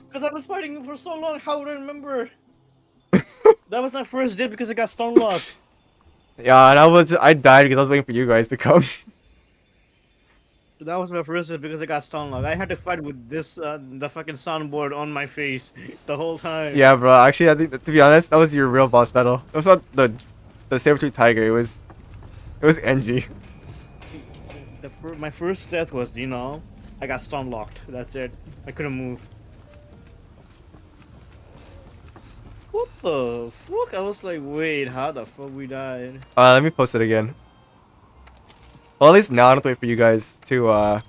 Because I was fighting you for so long. How would I remember? That was my first death because I got stun locked. Yeah, and I died because I was waiting for you guys to come. That was my first death because I got stun locked. I had to fight with this the fucking soundboard on my face the whole time. Yeah, bro. Actually, I think to be honest, that was your real boss battle. It was not the saber-tooth tiger. It was NG. My first death was, you know, I got stun locked. That's it. I couldn't move. What the fuck? I was like, wait, how the fuck we died? Let me post it again. Well, at least now I don't have to wait for you guys to I'm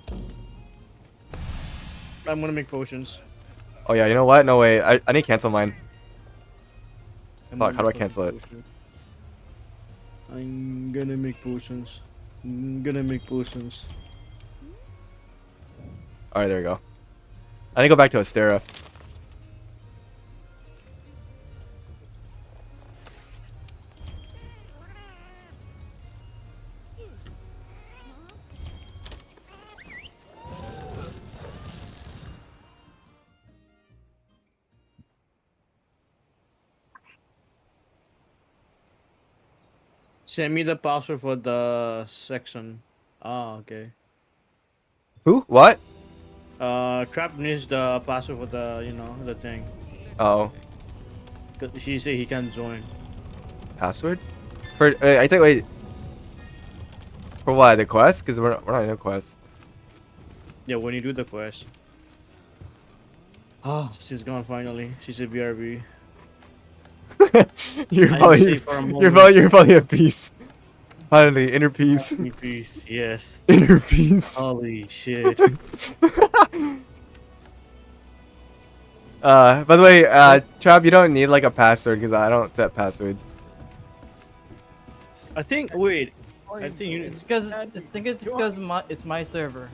gonna make potions. Oh yeah, you know what? No way. I need to cancel mine. Fuck, how do I Potions. cancel it? I'm gonna make potions. I'm gonna make potions. Alright, there we go. I need to go back to Astera. Send me the password for the section. Ah, okay. Who? What? Trap needs the password for the, the thing. Oh, 'Cause he said he can't join. password? For I think wait. For what? The quest? Because we're not in a quest. Yeah, when you do the quest. Ah, she's gone finally. She said BRB. you're I am probably safe for a moment. you're probably at peace. Finally, inner peace. In peace, yes. Inner peace. Holy shit. By the way, Trap, you don't need like a password because I don't set passwords. I think, wait. I think you It's because it's my server.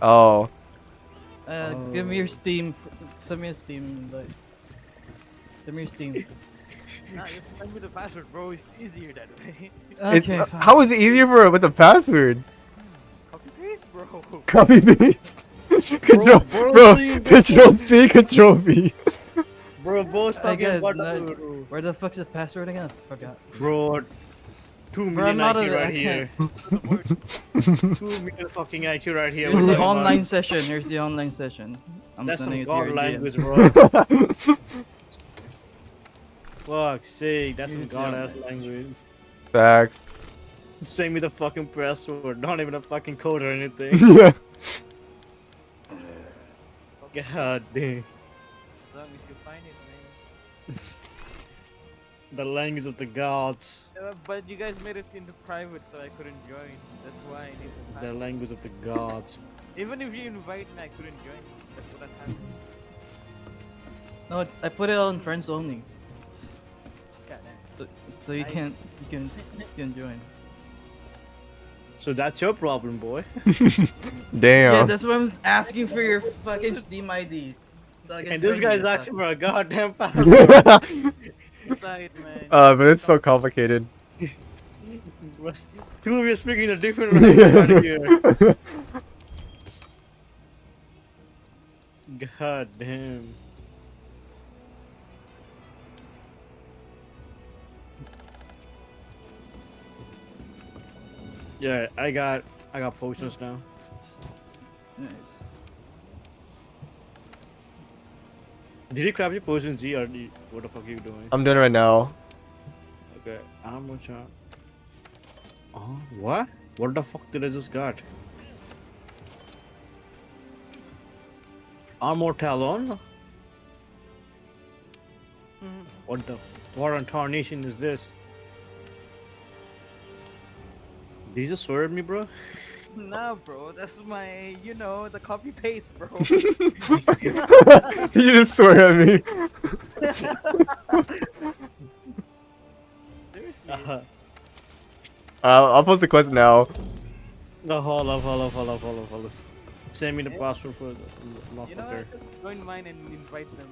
Oh. Give me your Steam. Send me a Steam invite. Send me your Steam. Nah, just send me the password, bro. It's easier that way. Okay. fine. How is it easier with a password? Copy paste, bro. Copy paste. Control, bro. Control C, Control V. Bro, boss talking Again, about where the fuck's the password again? I forgot. Bro, 2 Bro, I'm million not IQ a- I right here. 2 million fucking IQ right here. Here's What the are you online talking session. Here's the online session. I'm about? That's sending some it to your god DM. language, bro. Fuck's sake, that's some Huge god ass language. language. Facts. Send me the fucking password, not even a fucking code or anything. Yeah. God damn. As long as you find it, man. The language of the gods. But you guys made it into private, so I couldn't join. That's why I need the The password. language of the gods. Even if you invite me, I couldn't join. That's what happened. No, I put it on friends only, God damn. so you can join. So that's your problem, boy. Damn. Yeah, that's why I'm asking for your fucking Steam IDs. So I can And this friend you, guy's fuck. asking for a goddamn password. Decide, man. But it's so complicated. Two of you speaking a different language right here. God damn. Yeah, I got potions now. Nice. Did you grab your potions, Z, or what the fuck are you doing? I'm doing it right now. Okay, armor chart. Oh, what? What the fuck did I just got? Armor Talon? What the what on tarnation is this? Did you just swear at me, bro? Nah, bro. That's my, the copy paste, bro. Did you just swear at me? Seriously. I'll post the quest now. No, hold up. Send me the password for the You know motherfucker. what? Just join mine and invite them,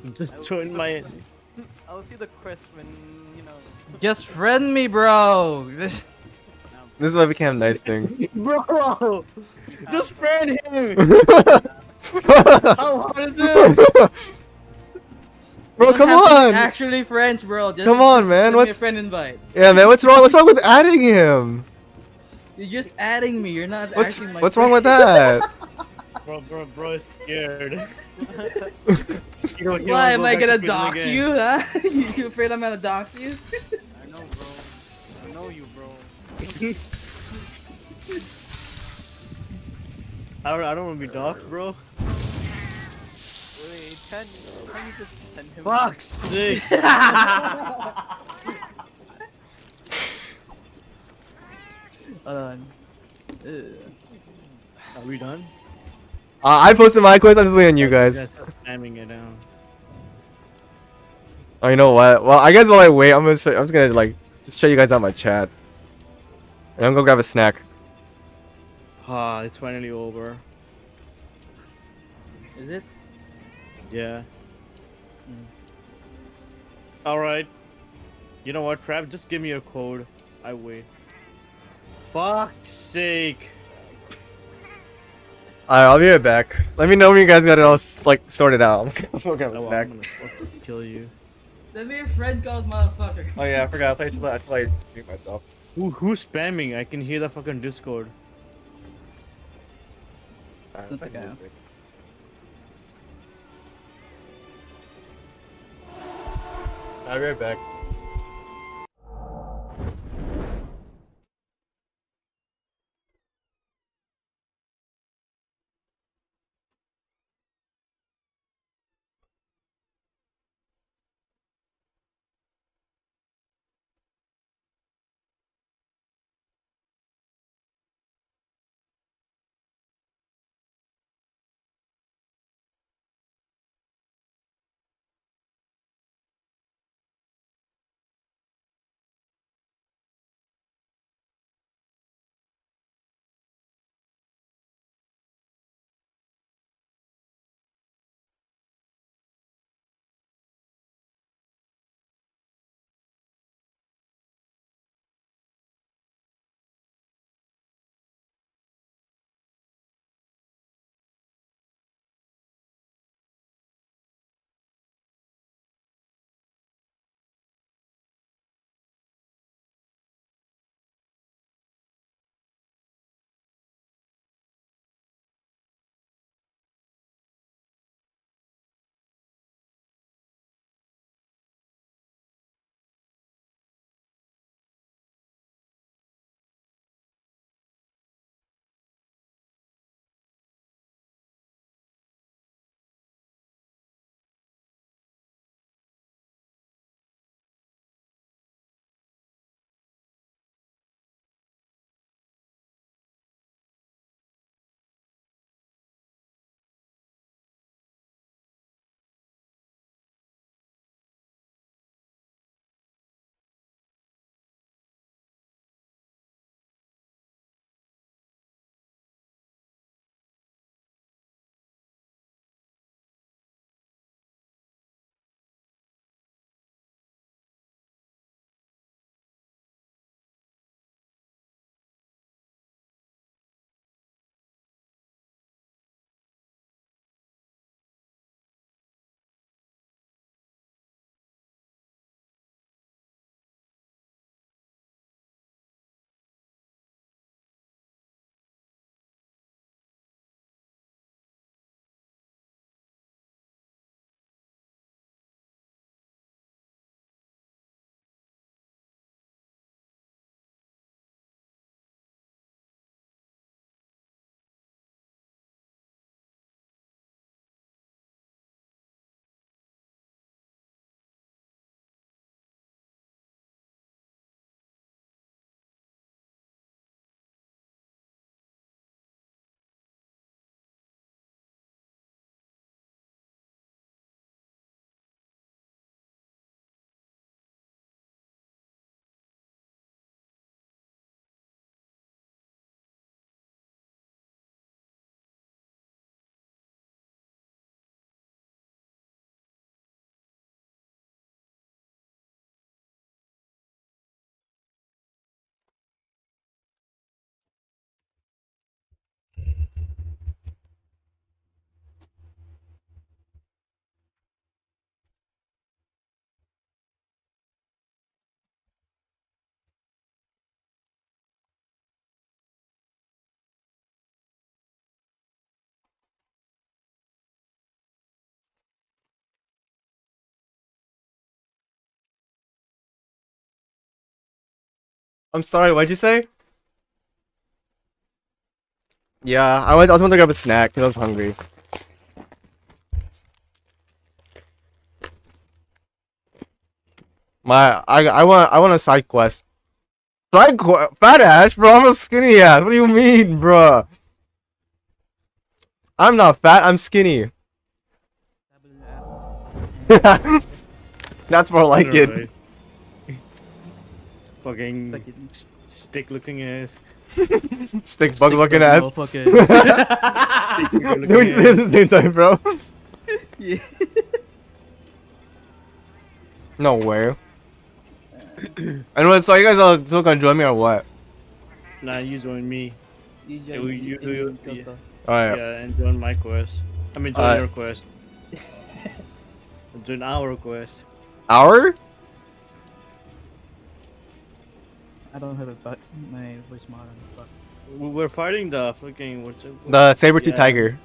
bro. Just join my. I'll see the quest when, Just friend me, bro. This. This is why we can have nice things. Bro! Just friend him! How hard is it? Bro, We don't come have to be on! Actually, friends, bro. Just, Come on, just man, send me a what's- friend invite? Yeah, man, what's wrong? What's wrong with adding him? You're just adding me. You're not What's actually my what's friend. wrong with that? Bro is scared. Why am I gonna dox you, huh? You afraid I'm gonna dox you? I know, bro. I know you, bro. I don't want to be doxxed, bro. Wait, can you just send him? Fuck's sake. Hold on. Are we done? I posted my quest. I'm just waiting on you guys. Spamming it down. Oh, you know what? Well, I guess while I wait, I'm just gonna like just show you guys out my chat. And I'm gonna grab a snack. Ah, it's finally over. Is it? Yeah. Alright. You know what, Trap? Just give me your code. I wait. Fuck's sake. Alright, I'll be right back. Let me know when you guys got it all like sorted out. I'm gonna have a Oh, snack. I'm gonna fucking kill you. Send me a friend called motherfucker. Oh yeah, I forgot. I feel like mute myself. Who's spamming? I can hear the fucking Discord. Alright, Not play the guy. music. I'll be right back. I'm sorry, what'd you say? Yeah, I was going to grab a snack because I was hungry. I want a side quest. Fat ass, bro. I'm a skinny ass. What do you mean, bro? I'm not fat. I'm skinny. That's more like it. Right. Fucking stick looking ass. Stick bug looking ass. Motherfucker. Do we say it at the same time, bro? Yeah. No way. Anyway, so you guys are still gonna join me or what? Nah, you join me. You Yeah, join you- me you- in Kyoto. Alright. Yeah, and join my quest. I mean, join Alright. your quest. Join our quest. Hour? I don't have my voice mod on. Fuck. We're fighting the fucking what's it? The saber-tooth Yeah. tiger.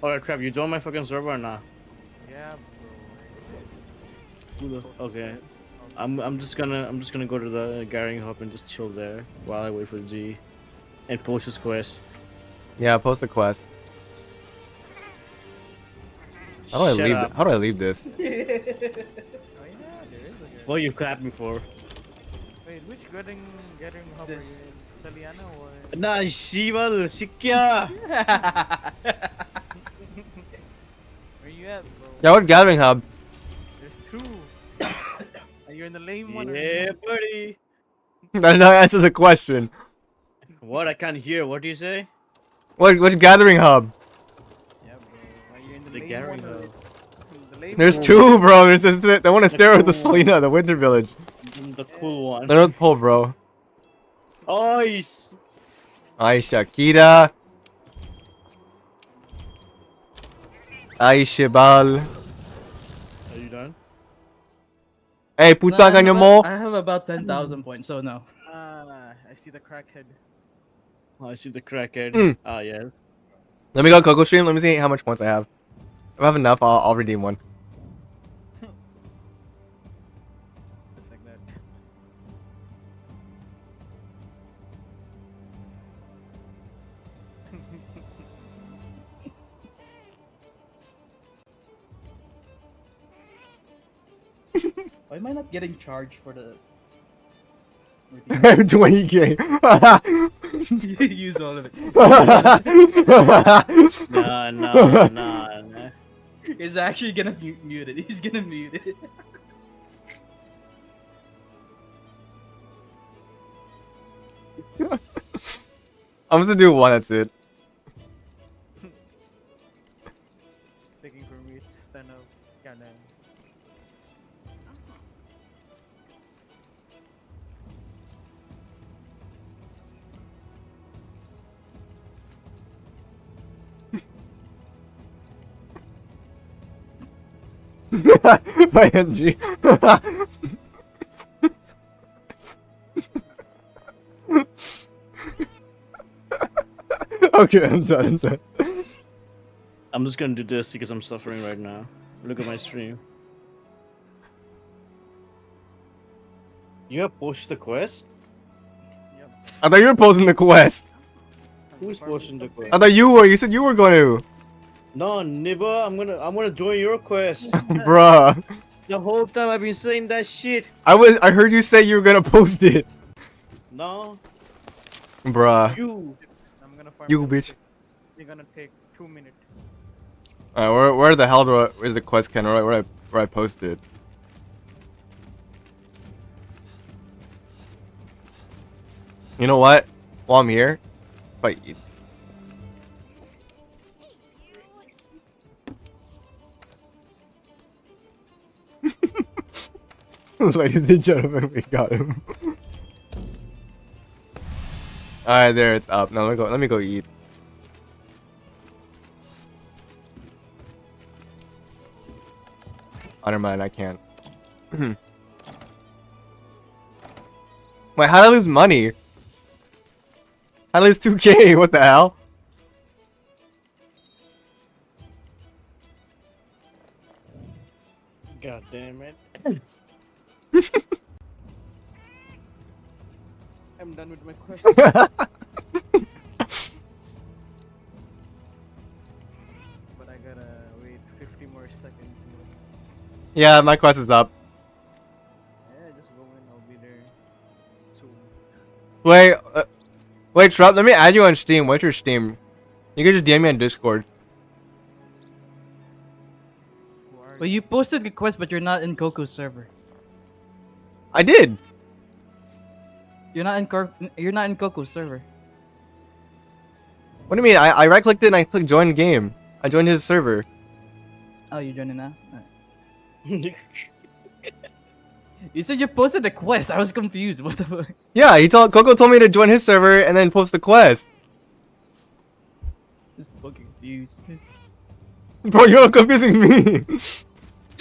Alright, Trap, you join my fucking server or not? Yeah, Okay. I'm just gonna go to the gathering hub and just chill there while I wait for G and post his quest. Yeah, post the quest. How do I Shut leave? up. How do I leave this? bro. Oh yeah, there is a guy. Well, you clapped me for. Wait, which gathering hub This- are you in? Saliana or? Nah, Shival, Shikya. Where you at, bro? Yeah, what gathering hub? There's two. Are you in the lame one? Yeah, Or buddy. That did not answer the question. What? I can't hear. What do you say? Which gathering hub? yeah, bro. Are you in the, The lame gathering one? Or hub. the lame There's one? two, bro. There's this, they want to stare at the cool one. Selena, the Winter Village. The cool one. The North Pole, bro. Ice. Ay, Shakira. Ay, Shibal. Are you done? Hey, No, puta ganyo mo. I have about 10,000 points, so no. Ah, I see the crackhead. Oh, I see the crackhead. Mm. Ah, yes. Let me go Coco stream. Let me see how much points I have. If I have enough, I'll redeem one. Just like that. Why am I not getting charged for the? 20k. Use all of it. Nah. He's actually gonna mute it. He's gonna mute it. I'm just gonna do one, that's it. Taking for me to stand up. Goddamn. By NG. Okay, I'm done. I'm just gonna do this because I'm suffering right now. Look at my stream. You have posted the quest? Yep. I thought you were posting the quest. Who's posting the quest? I thought you were. You said you were going to. No, Nibba, I'm gonna join your quest. Bruh. The whole time I've been saying that shit. I heard you say you were gonna post it. No, Bruh. you. I'm gonna farm. You this bitch. quick. It's gonna take 2 minutes. Alright, where the hell is the quest, Ken? Where I posted? You know what? While I'm here, wait. Ladies and gentlemen, we got him. Alright, there, it's up. Now let me go eat. Oh, never mind, I can't. Wait, how did I lose money? How did I lose 2k? What the hell? God damn it. I'm done with my quest. But I gotta wait 50 more seconds. Yeah, my quest is up. Yeah, just go in. I'll be there soon. Wait, Trump, let me add you on Steam. What's your Steam? You can just DM me on Discord. Who are Well, you posted the quest, but you're not in Coco's server. I did. You're not in Coco's server. What do you mean? I right clicked it and I clicked join game. I joined his server. Oh, you're joining now. Alright. You said you posted the quest. I was confused. What the fuck? Yeah, Coco told me to join his server and then post the quest. Just fucking confused. Bro, you're not confusing me.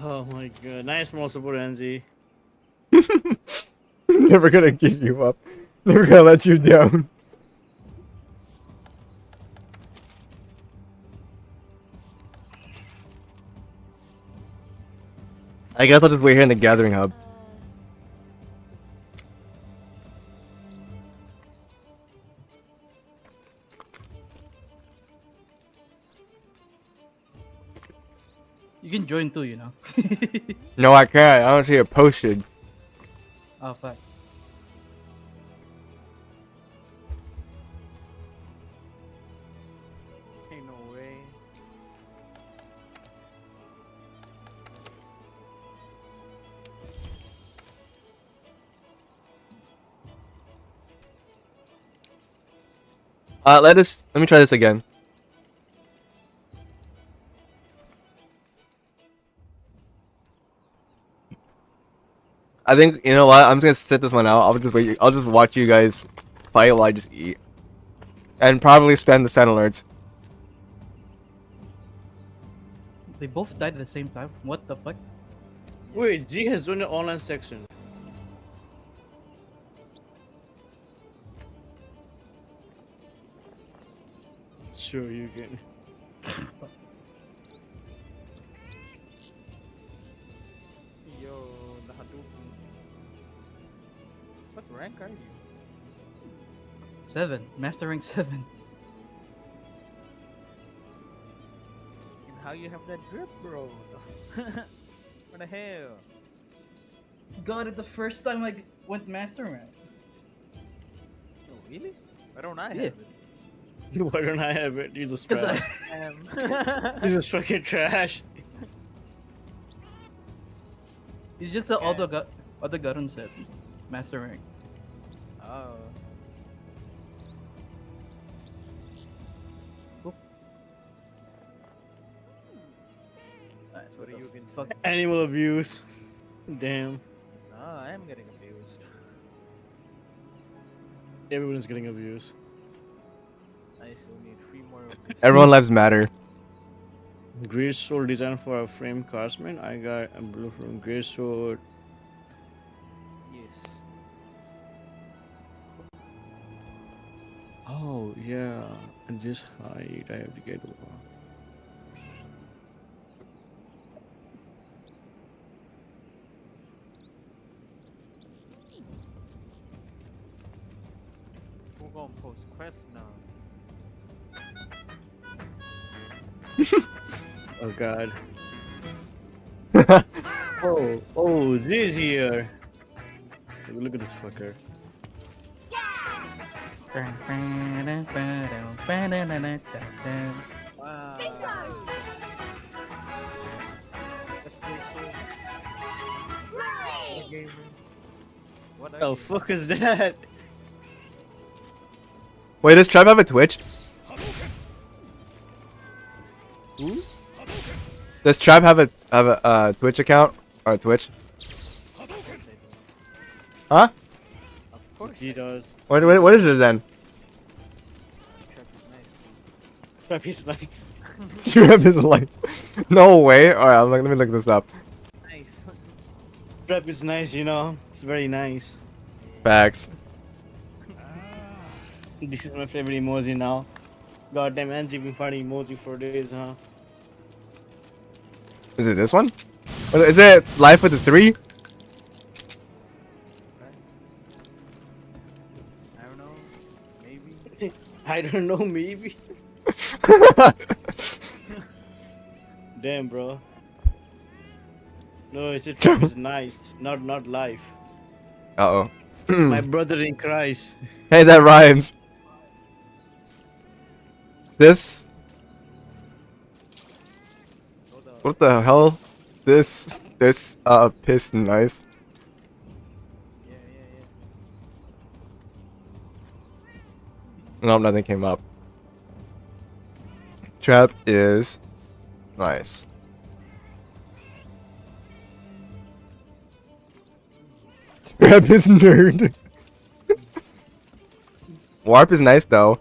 Oh my god. Nice small support, NZ. Never gonna give you up. Never gonna let you down. I guess I'll just wait here in the gathering hub. You can join too, you know. No, I can't. I don't see it posted. Oh fuck. Ain't no way. Let me try this again. I think, you know what, I'm just gonna sit this one out. I'll just wait. I'll just watch you guys fight while I just eat. And probably spam the send alerts. They both died at the same time. What the fuck? Wait, G has joined the online section. Sure, you can. Yo, the Hadouken. What rank are you? 7. Master rank 7. And how you have that grip, bro? What the hell? Got it the first time I went master rank. Oh, really? Why don't I Yeah. have it? Why don't I have it? You just Cause I, trash. You just fucking trash. it's just the other Garun set. Master rank. Oh. Alright, What are you gonna fuck? Animal abuse. Damn. No, I am getting abused. Everyone's getting abused. I still need 3 more of these. Everyone lives matter. Greatsword designed for a frame craftsman. I got a blue from Greatsword. Yes. Oh yeah, and this height I have to get one. We're gonna post quest now. Oh god. Oh, this here. Look at this fucker. Wow. That's Greatsword. What gamer? What are Oh you? fuck is that? Wait, does Trev have a Twitch? Who? Does Trev have a Twitch account or a Twitch? Huh? Of course. He does. What is it then? Trap is nice. Crap, he's like. Trev is like, no way. All right, let me look this up. Nice. Crap is nice, you know. It's very nice. Facts. This is my favorite emoji now. Goddamn, Angie been fighting emoji for days, huh? Is it this one? Or is it Life with the 3? I don't know. Maybe. I don't know, maybe. Damn, bro. No, it's a trap is nice, not life. Uh oh. My brother in Christ. Hey, that rhymes. This. Hold up. What the hell? This piss nice. Yeah, yeah, yeah. No, nothing came up. Trap is nice. Trap is nerd. Warp is nice though.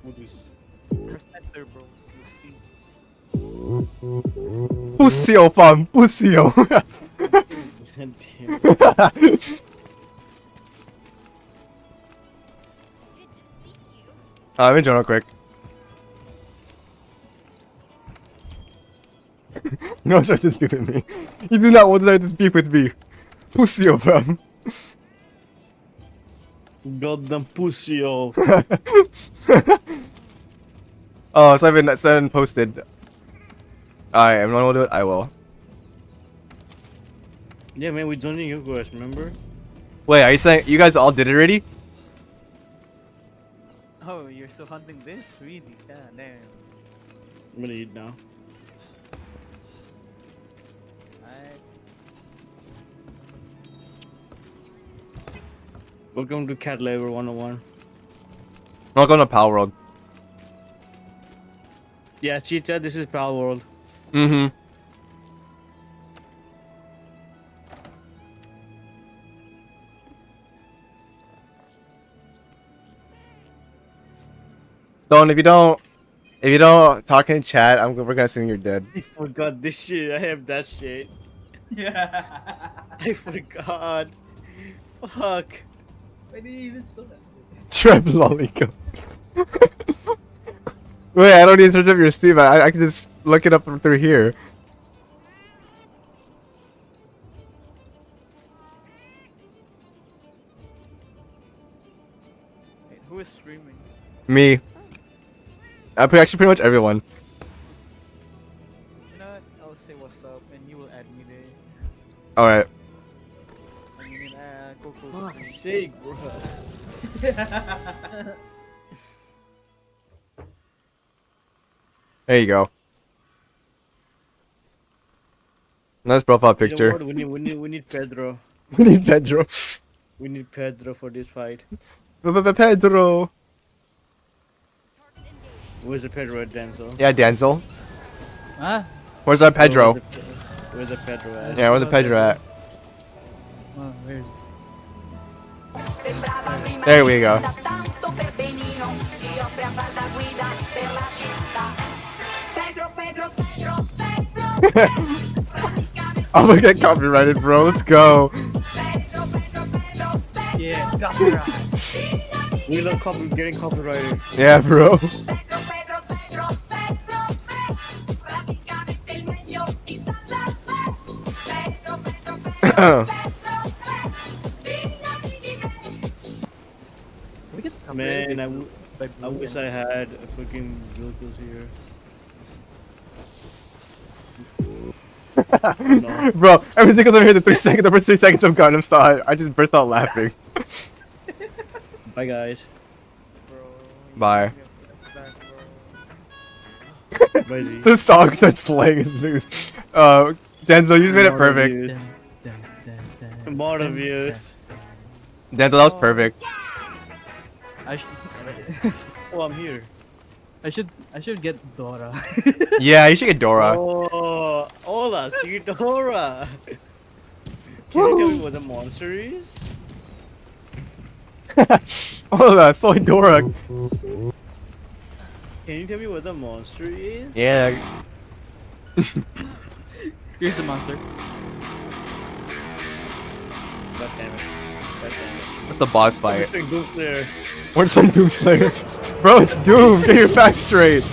What is- Press enter, bro. You'll see. Pussyo, fam. Pussyo. God damn. Let me join real quick. No, start to speak with me. You do not want to speak with me. Pussyo, fam. Goddamn pussy, yo. Oh, so I've been said and posted. Alright, everyone will do it. I will. Yeah, man, we joining you guys, remember? Wait, are you saying you guys all did it already? Oh, you're still hunting this? Really? God damn. I'm gonna eat now. Alright. Welcome to Cat Labor 101. Welcome to Power World. Yeah, Cheetah, this is Pal World. Mm-hmm. Stone, if you don't talk in chat, we're gonna assume you're dead. I forgot this shit. I have that shit. Yeah. I forgot. Fuck. Why do you even still that? Treb Lollygum. Wait, I don't need to search up your Steam. I can just look it up through here. Wait, who is streaming? Me. Actually, pretty much everyone. You know what? I'll say what's up and you will add me there. Alright. I mean, Coco. Fuck's sake, bro. There you go. Nice profile You know picture. what? We need Pedro. We need Pedro. We need Pedro for this fight. Pedro. Where's the Pedro at, Denzel? Yeah, Denzel. Ah. Where's our Pedro? Where's the Pedro at? Yeah, where's the Pedro at? Oh, where's? There we go. I'm gonna get copyrighted, bro. Let's go. Yeah, copyright. We love getting copyrighted. Yeah, bro. We get Man, copyrighted I wish I had a fucking Vilkos here. No. Bro, every single time I hear the 3 seconds, the first 3 seconds of Gundam style, I just burst out laughing. Bye, guys. Bro. you Bye. gotta get back, bro. Bye, Z. The song that's playing is Denzel, you made it perfect. More of views. Denzel, that was perfect. I should. Oh, I'm here. I should get Dora. Yeah, you should get Dora. Oh, hola, see Dora. Can you tell me what the monster is? Oh, soy Dora. Can you tell me what the monster is? Yeah. Here's the monster. God damn it. God damn it. That's the boss fight. Mr. Doomslayer. Where's from Doomslayer? Bro, it's Doom. Get your back straight.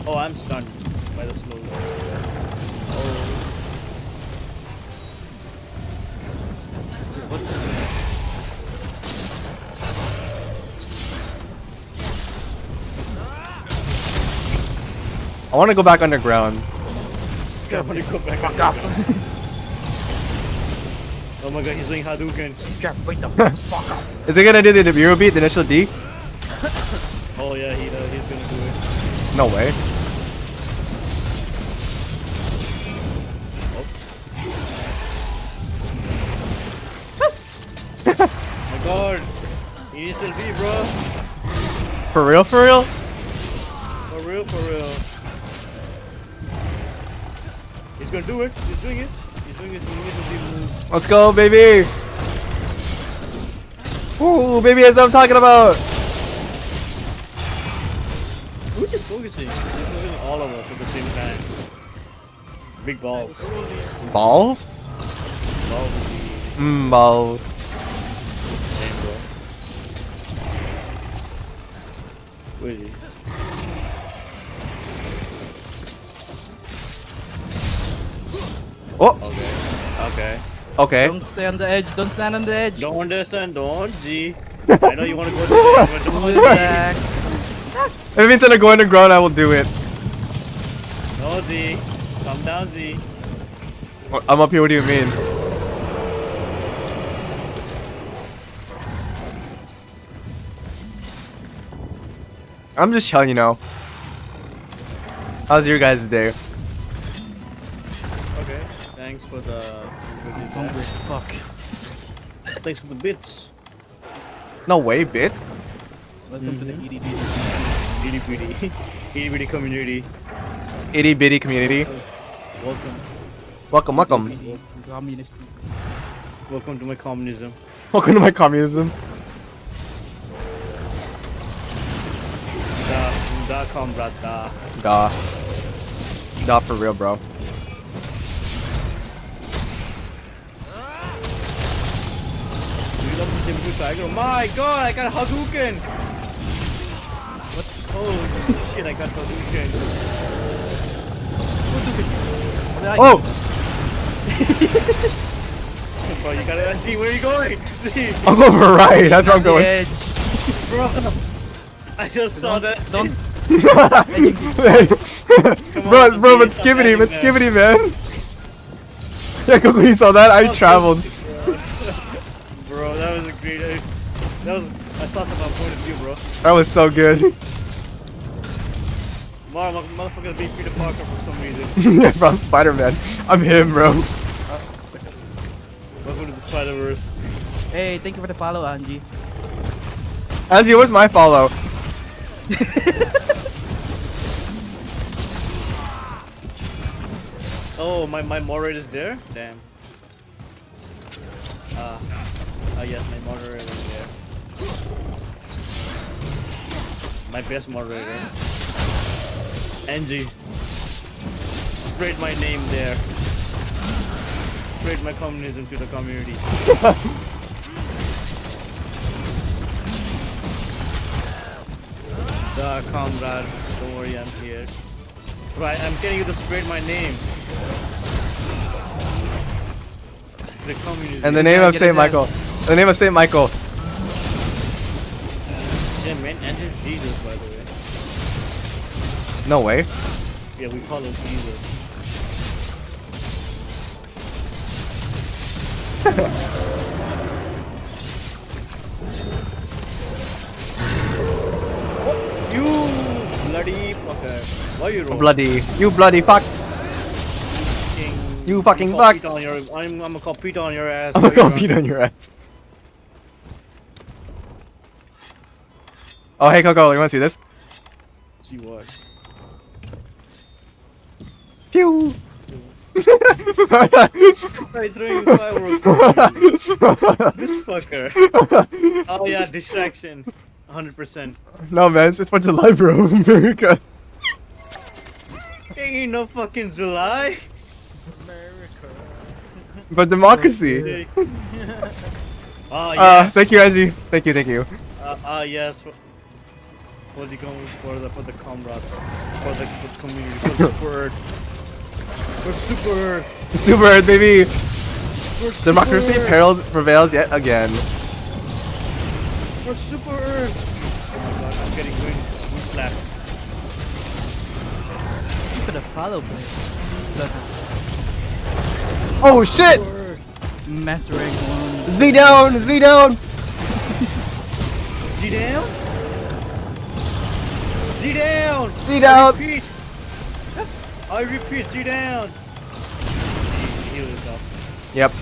Oh, I'm stunned by the slow. Oh. I want to go back underground. I'm gonna go back. Fuck up. Oh my god, he's doing Hadouken. Is it gonna do the Euro beat, the initial D? Oh yeah, he's gonna do it. No way. Oh my god. Initial V, bro. For real, for real? For real, for real. He's gonna do it. He's doing it. He's doing his move. Let's go, baby. Ooh, baby, that's what I'm talking about. Who's he focusing? He's focusing all of us at the same time. Big balls. Balls? Balls. Balls. Damn, bro. Where is he? Oh, Okay. okay. Don't stay on the edge. Don't stand on the edge. Don't understand. Don't G. I know you want to go to the edge, but Pull it don't back. If it means I'm going to ground, I will do it. No Z. Calm down, Z. I'm up here, what do you mean? I'm just telling you now. How's your guys' day? Okay. Thanks for the. Hungry as fuck. Thanks for the bits. No way, bit. Welcome to the EDD. Itty bitty. Itty bitty community. Itty bitty community. Welcome. Welcome, welcome. EDD. Communist. Welcome to my communism. Welcome to my communism. Da comrade da. Duh. Duh, for real, bro. Do you love the Simple Tiger? Oh my god, I got Hadouken! What? Oh shit, I got Hadouken. Oh! Bro, you gotta. G, where are you going? Z, I'm going for a ride, that's where I'm The going. edge. bro. I just saw that Don't. shit. bro, but skibbity, man. Yeah, Coco, you saw that? I traveled. Bro, that was a great. That was. I saw some point of view, bro. That was so good. Motherfucker beat Peter Parker for some reason. Yeah, bro, I'm Spider-Man. I'm him, bro. Welcome to the Spider-Verse. Hey, thank you for the follow, Angie. Angie, where's my follow? Oh, my moderator is there? Damn. Yes, my moderator is there. My best moderator. Angie. Spread my name there. Spread my communism to the community. The comrade, don't worry, I'm here. Right, I'm getting you to spread my name. The community. In the name of Saint Michael. In the name of Saint Michael. Yeah, man, and just Jesus, by the way. No way. Yeah, we call him Jesus. What? You bloody fucker. Why you rolling? You bloody fuck. Fucking- You fucking I'm fuck. Pete on your, I'm gonna call Pete on your ass. I'm gonna beat on your ass. Oh, hey, Coco, you wanna see this? See what? Pew! I throwing fireworks. This fucker. Oh yeah, distraction. 100%. No, man, it's just a bunch of live bro. America. Ain't no fucking July. But democracy. Oh yes. Thank you, Angie. Thank you. Yes. For the comrades, for the community, for Super Earth, for Super Earth, Super Earth, baby. for Super Democracy Earth, prevails yet again. for Super Earth. Oh my god, I'm getting wind slapped. Thank you for the follow, boy. Oh shit! Master rank 1. Z down! Z down! G down. G down. Z down! I repeat, G down. G, heal yourself. Yep.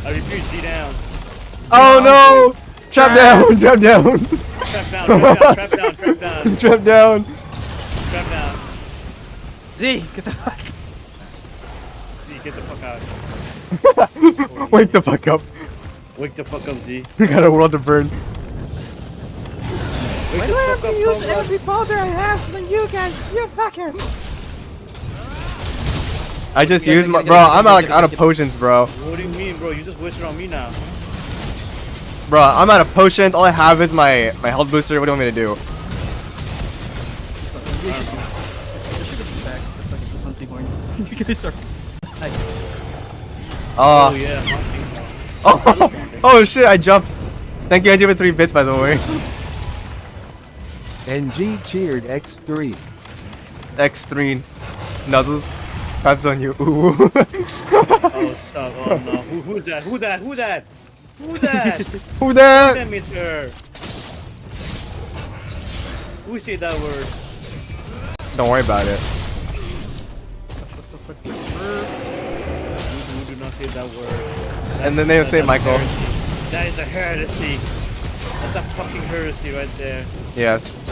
I repeat, G down. Oh no! Trap down! Trap down! Trap down, trap down, trap down, trap down, Trap down. trap down. Z, get the fuck. Z, get the fuck out. Wake the fuck up. Wake the fuck up, Z. We got a world to burn. Wake Why the do I fuck have up, to use Comrade. every powder I have than you guys? You fucker. I just Get it, used get my it, bro. get it, I'm get it, like get it, out of get it. potions, bro. What do you mean, bro? You just wasted on me now. Bro, I'm out of potions. All I have is my health booster. What do you want me to do? There should have been back. The fucking hunting horn. You guys are. Oh yeah, hunting. Oh shit! I jumped. Thank you, Angie, for 3 bits, by the way. NG cheered X3. X3 nuzzles. That's on you. Ooh. Oh, suck. Oh no. Who's that? Who that? Who that? Who that? Who that? Damn it, her. Who said that word? Don't worry about it. You do not say that word. And then they say That's Michael. heresy. That is a heresy. That's a fucking heresy right there. Yes. You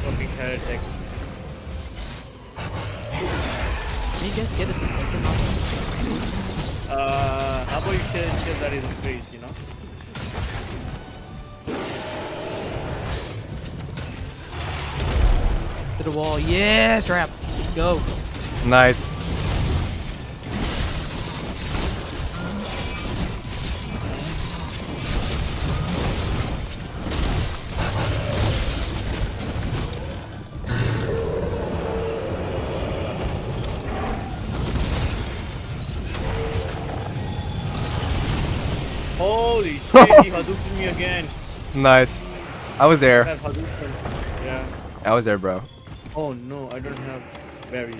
fucking heretic. You guys get it. How about you kill that in the face, you know? To the wall. Yeah, trap. Let's go. Nice. Holy shit, he Hadouken me again. Nice. I was there. That Hadouken. Yeah. I was there, bro. Oh no, I don't have berries.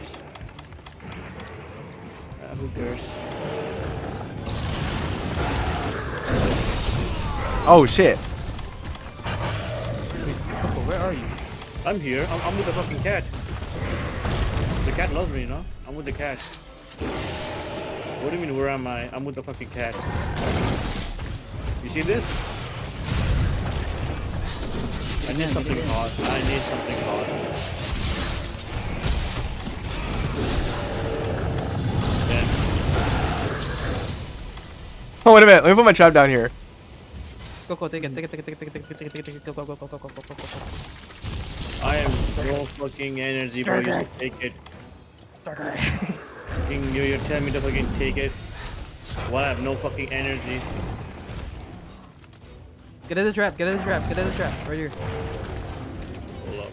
Who cares? Oh shit. Coco, where are you? I'm here. I'm with the fucking cat. The cat loves me, you know? I'm with the cat. What do you mean, where am I? I'm with the fucking cat. You see this? I need something hot. I need something hot. Then Oh wait a minute. Let me put my trap down here. Coco, take it. Take it. Take it. Take it. Take it. Take it. Take it. Go. Go. Go. Go. Go. Go. Go. Go. Go. I am no fucking energy, bro. You should take it. Fucking you're telling me to fucking take it. While I have no fucking energy. Get in the trap. Get in the trap. Get in the trap. Right here. Hold up.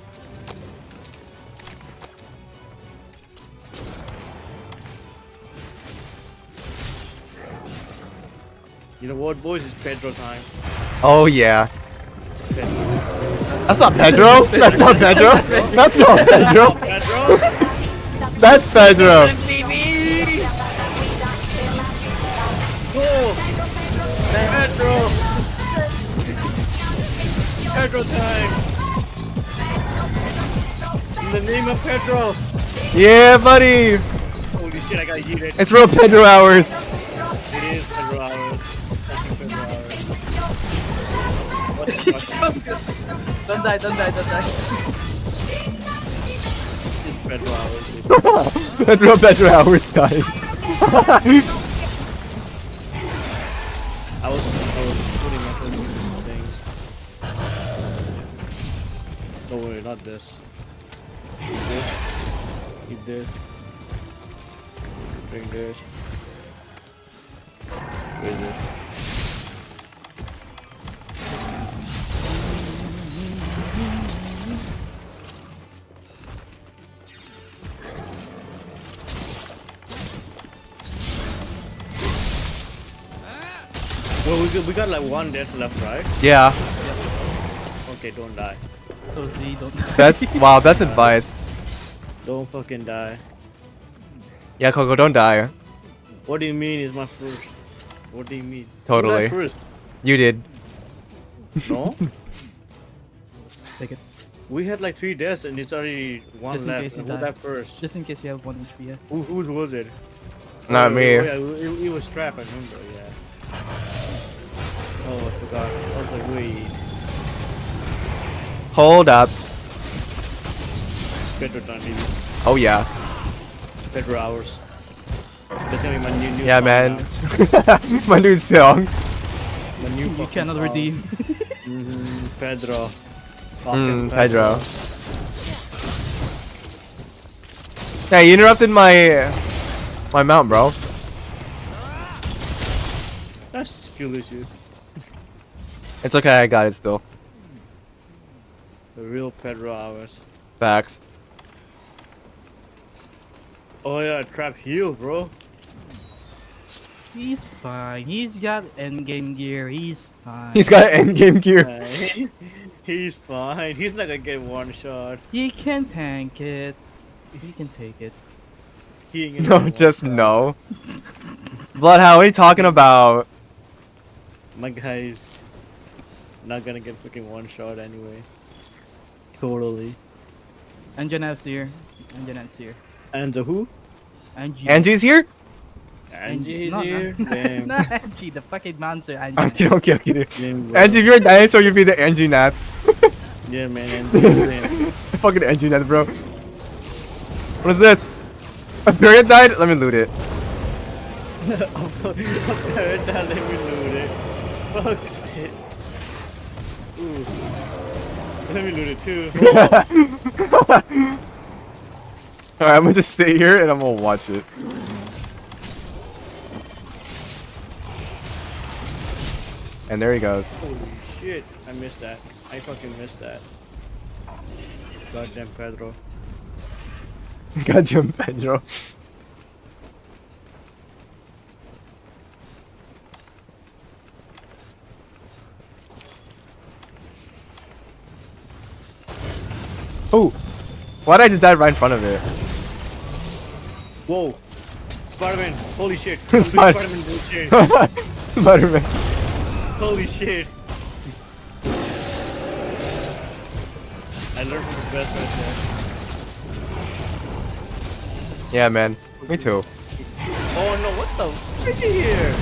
You know what, boys? It's Pedro time. Oh yeah. It's Pedro. That's not Pedro. That's not Pedro. That's not Pedro. Pedro? That's Pedro. Go! Pedro! Pedro time! In the name of Pedro! Yeah, buddy. Holy shit, I got yeeted. It's real Pedro hours. It is Pedro hours. Fucking Pedro hours. What the fuck? Don't die. Don't die. Don't die. It's Pedro hours. Dude. Pedro hours dies. I was putting my fucking things. Don't worry, not this. Eat this. Eat this. Drink this. Where is it? Well, we got like one death left, right? Yeah. Okay, don't die. So Z, don't die. That's wow. That's advice. Don't fucking die. Yeah, Coco, don't die. What do you mean is my first? What do you mean? Totally. Who died first? You did. No? Take it. We had like 3 deaths and it's already one Just in left. case you Who die. died first? Just in case you have 1 HP. Yeah. Whose was it? Not Oh, me. Oh, yeah, it was Strap, I remember, yeah. Oh, I forgot. I was like, wait. Hold up. Pedro time, baby. Oh yeah. Pedro hours. That's gonna be my new Yeah, song man. now. My new song. My new You fucking cannot song. redeem. Pedro. Pedro. Hey, you interrupted my mount, bro. That's skill issue. It's okay, I got it still. The real Pedro hours. Facts. Oh yeah, trap heal, bro. He's fine. He's got endgame gear. He's fine. He's got endgame gear. Right. He's fine. He's not gonna get one shot. He can tank it. He can take it. He ain't gonna No, get one just shot. no. Bloodhound, what are you talking about? My guy's not gonna get freaking one shot anyway. Totally. Anjanet's here. Anjanet's here. And the who? Angie. Angie's here? Angie is No, no. here. Damn. Not Angie, the fucking monster I'm Angie. kidding, okay, okay. Damn, bro. Angie, if you're a dinosaur, you'd be the Angie nap. Yeah, man. Angie. Damn. Fucking Angie nap, bro. What is this? A period died? Let me loot it. Apparently, let me loot it. Fuck shit. Ooh. Let me loot it too. Hold on. Alright, I'm gonna just sit here and I'm gonna watch it. And there he goes. Holy shit. I missed that. I fucking missed that. Goddamn Pedro. Goddamn Pedro. Oh, why did I just die right in front of it? Whoa. Spider-Man. Holy shit. Spider- Spider-Man bullshit. Spider-Man. Holy shit. I learned from the best right there. Yeah, man. Me too. Oh no, what the f is he here?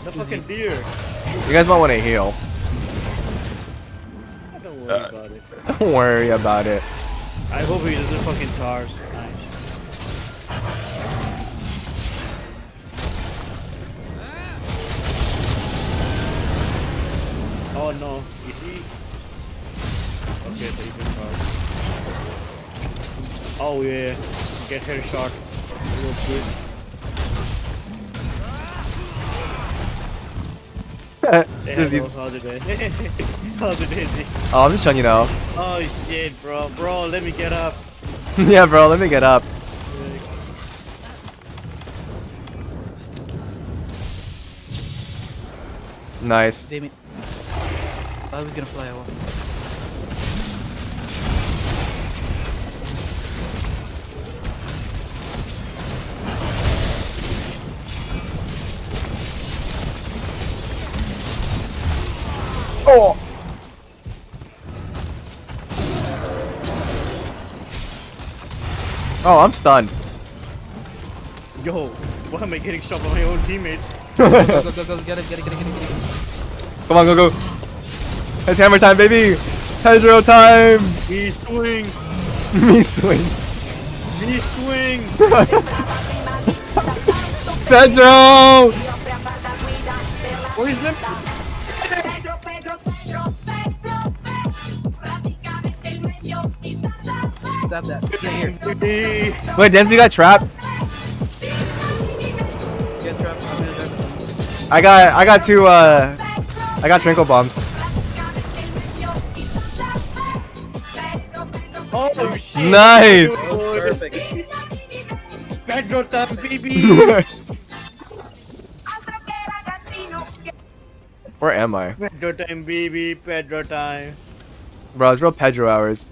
The fucking deer. You guys might want to heal. Don't worry about it. Don't worry about it. I hope he doesn't fucking tars. Nice. Oh no, is he? Okay, so he can tars. Oh yeah, get headshot. Real quick. Hey, Just bro, use- how's it day? How's it day? Oh, I'm just trying you know. Oh shit, bro. Bro, let me get up. Yeah, bro, let me get up. Nice. Damn it. I was gonna fly away. Oh! Oh, I'm stunned. Yo, why am I getting shot by my own teammates? Go, go, go, go, get it, get it, get it, get it, get it. Come on, go, go. It's hammer time, baby. Pedro time. Me swing! Me swing. Me swing! Pedro! What is them? Stop that. Stay here. Wait, Densley got trapped? Get trapped. I'm gonna trap. I got two, I got trinkle bombs. Oh shit! Nice! Oh, Perfect. Pedro time, baby! Where am I? Pedro time, baby! Pedro time! Bro, it's real Pedro hours.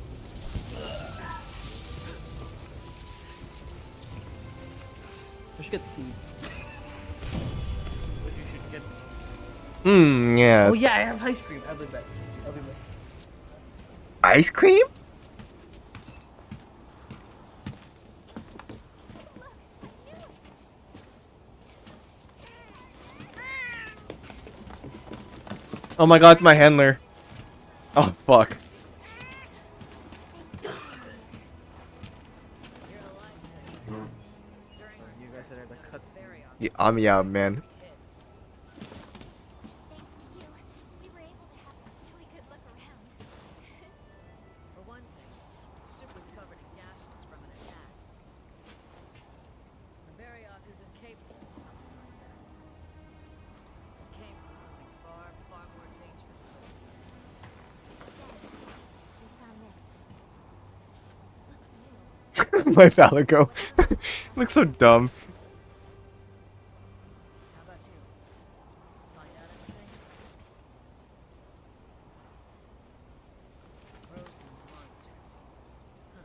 We should get food. Yes. Oh yeah, I have ice cream. I'll be back. I'll be back. Ice cream? Oh my god, it's my handler. Oh, fuck. I'm out, man. Thanks to you, we were able to have a really good look around. For one thing, the ship was covered in gashes from an attack. The Marriott isn't capable of something like that. It came from something far, far more dangerous than We found this. Looks new. My Valico. Looks so dumb. How about you? Find out anything? Frozen monsters. Huh.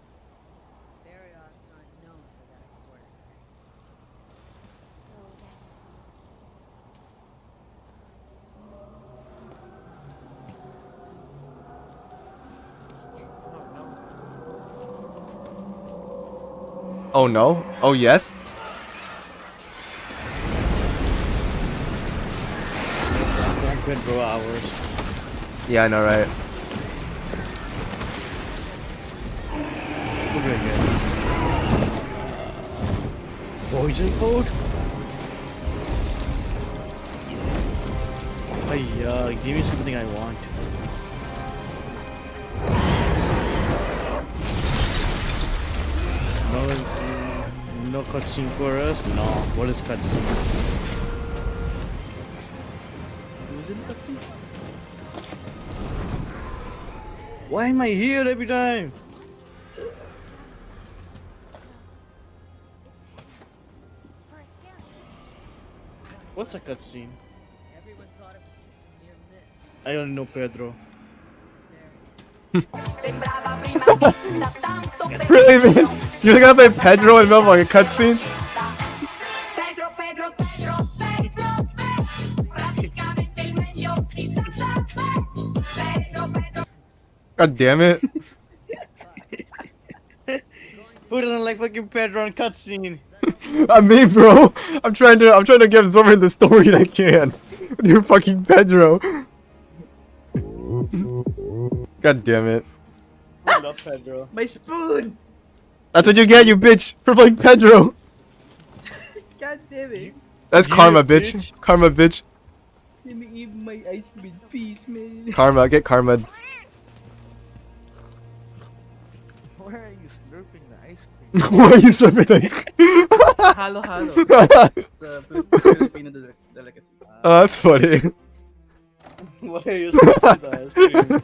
Marriotts aren't known for that sort of thing. So then, Oh no. Oh yes. Back bed bro hours. Yeah, I know, right? What do I get? Poison code? Hey, give me something I want. No cutscene for us? No. What is cutscene? Why am I here every time? for a staring. What's a cutscene? Everyone thought it was just a near miss. I don't know, Pedro. Really, man? You're gonna play Pedro in the middle of like a cutscene? God damn it. Who doesn't like fucking Pedro on cutscene? I'm me, bro. I'm trying to get absorbed in the story I can. With your fucking Pedro. God damn it. I love Pedro. My spoon! That's what you get, you bitch, for playing Pedro. God damn it. That's You karma, bitch. bitch. Let Karma, bitch. me eat my ice cream in peace, man. Karma, get karma. Why are you slurping the ice cream? Why are you serving ice cream? Halo, halo. It's a Filipino delicacy. Oh, that's funny. Why are you supposed to the ice cream?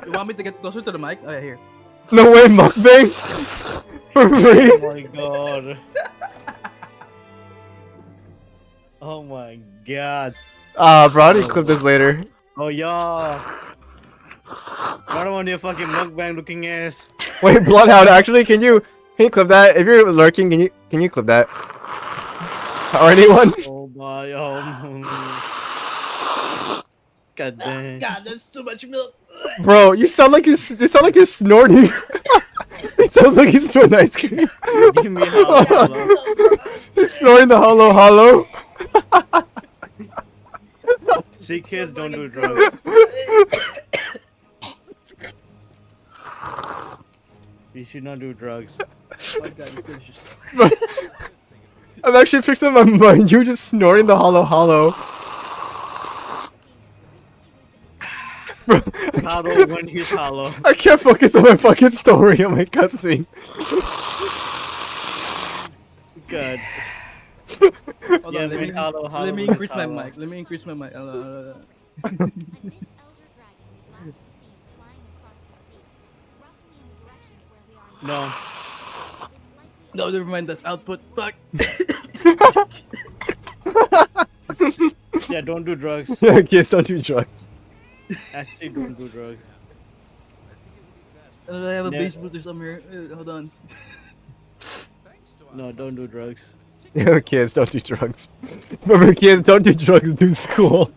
You want me to get closer to the mic? Oh, yeah, here. No way, mukbang? For free? Oh my god. Oh my god. Bro, I need to clip this later. Oh yeah. I don't want your fucking mukbang looking ass. Wait, Bloodhound, actually, can you clip that? If you're lurking, can you clip that? Or anyone? Oh my God damn. God, that's too much milk. Bro, you sound like you're snorting. It sounds like he's snorting ice cream. Give me hollow. He's snorting the hollow. See, kids don't do drugs. You should not do drugs. Oh my God, it's delicious. I'm actually fixing my mind. You just snorting the hollow. Bro, Hollow when he's hollow. I can't focus on my fucking story on my cutscene. God. Hold Yeah, on, when hollow, hollow let me is increase my hollow. mic. Let me increase my mic. And this elder dragon was last seen flying across the sea, roughly in the direction of where we are now. No. It's likely No, never mind. That's output. Fuck. Yeah, don't do drugs. Yeah, kids don't do drugs. Actually, don't do drugs. I have a Yeah. bass booster somewhere. Hold on. No, don't do drugs. Yeah, kids don't do drugs. Remember, kids don't do drugs. Do school.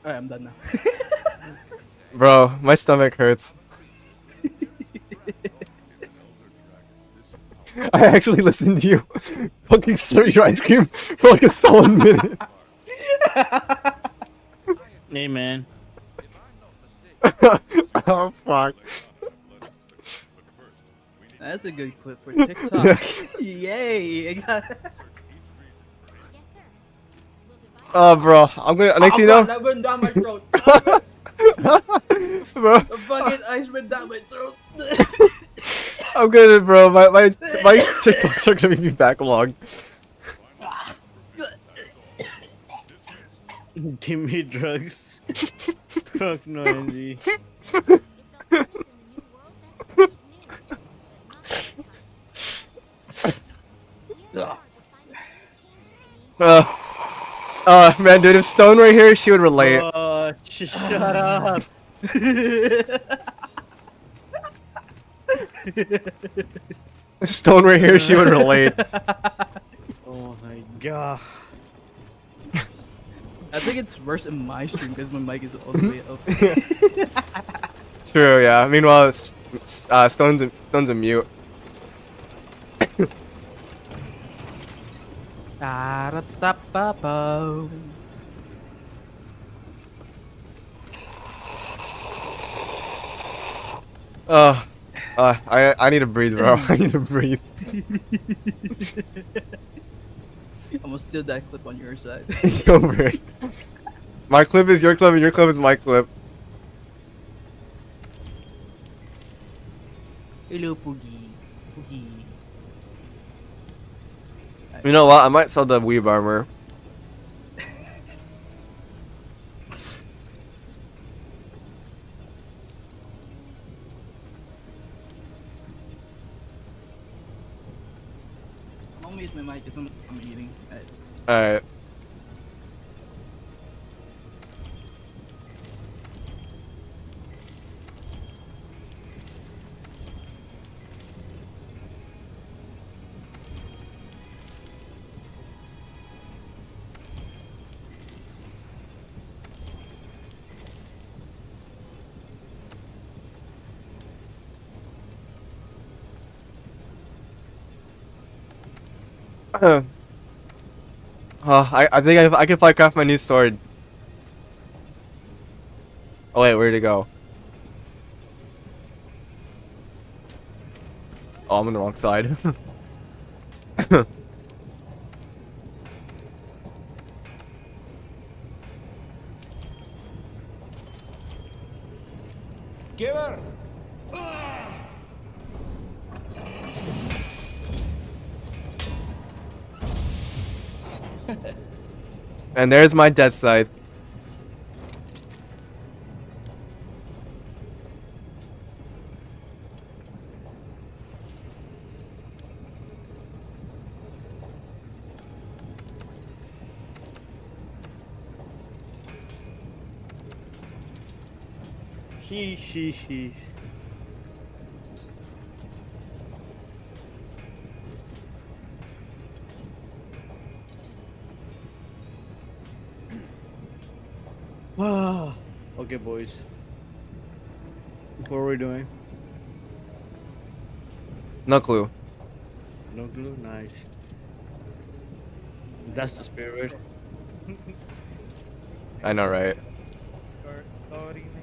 Alright, I'm done now. Bro, my stomach hurts. I actually listened to you fucking slurp your ice cream for like a solid minute. Hey, man. Oh fuck. That's a good clip for TikTok. Yay! I got Yes, sir. We'll divide Oh bro, I'm gonna next thing you know. that went down my throat. Bro, The fucking ice went down my throat. I'm gonna bro. My TikToks are gonna be backlogged. Give me drugs. Fuck no, Angie. If they'll put us in the new world, that's great news. But not this part. We are in charge of finding any changes in the Man, dude, if Stone were here, she would relate. Oh, shut up. If Stone were here, she would relate. Oh my god. I think it's worse in my stream because my mic is all the way up. True, yeah. Meanwhile, Stone's a mute. I need to breathe, bro. I need to breathe. I'm gonna steal that clip on your side. Over it. My clip is your clip, and your clip is my clip. Hello, Poogie. Poogie. You know what? I might sell the weave armor. I'm gonna use my mic because I'm eating. Alright. I think I can fly craft my new sword. Oh wait, where'd it go? Oh, I'm on the wrong side. Give her! And there's my Deathscythe. He. Wow. Okay, boys. What are we doing? No clue. No glue? Nice. That's the spirit. I know, right? Story, man.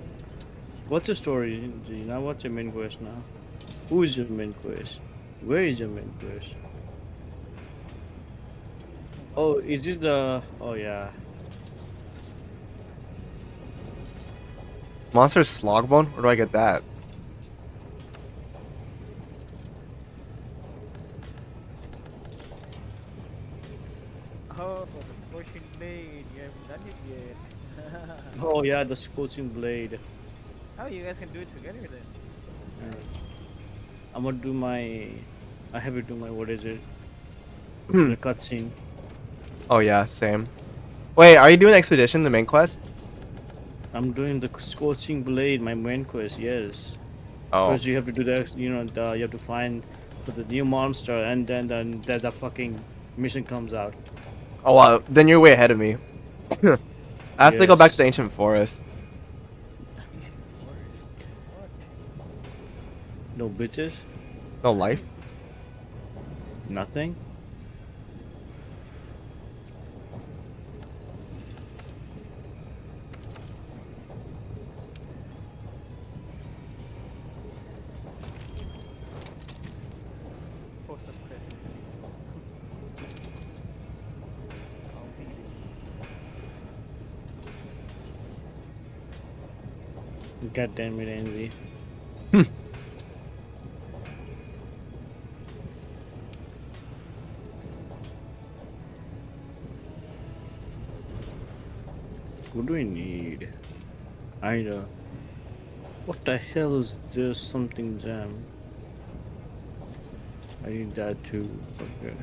What's your story, G? Now what's your main quest now? Who is your main quest? Where is your main quest? Oh, is it the... Oh, yeah. Monster Slogbone? Where do I get that? Oh, the scorching blade. You haven't done it yet. Oh, yeah, the scorching blade. Oh, you guys can do it together then. I'm gonna do my... I have to do my... What is it? The cutscene. Oh yeah, same. Wait, are you doing Expedition, the main quest? I'm doing the scorching blade, my main quest, yes. Oh. Because you have to do that, you know, you have to find for the new monster, and then the fucking mission comes out. Oh wow, then you're way ahead of me. I have to go back to the Yes. ancient forest. What? No bitches, No life? nothing. God damn it, Andy. What do we need? Ida. What the hell is this? Something jam. I need that too. Okay.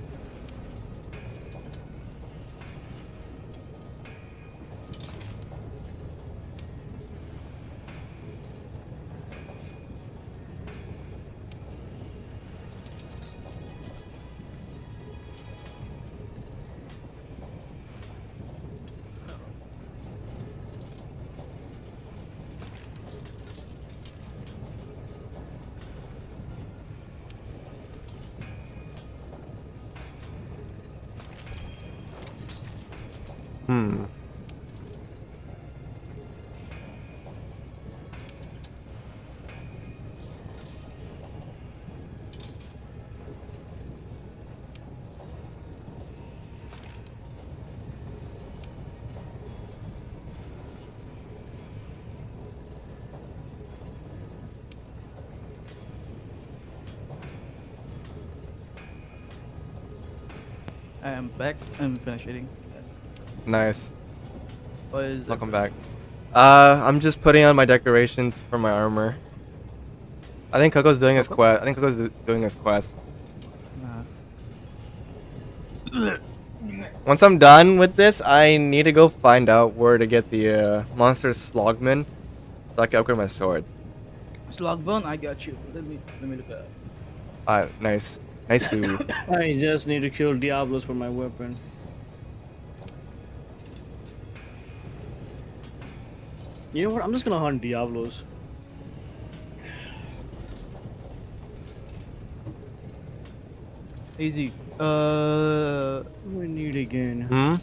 Hmm. I am back. I'm finished eating. Nice. What is Welcome it? back. I'm just putting on my decorations for my armor. I think Coco's doing his Coco? quest. I think Coco's doing his quest. Nah. Once I'm done with this, I need to go find out where to get the monster slogman, so I can upgrade my sword. Slogbone, I got you. Let me look at. Nice, nice. I just need to kill Diablos for my weapon. You know what? I'm just gonna hunt Diablos. Easy. What do we need again? Hmm.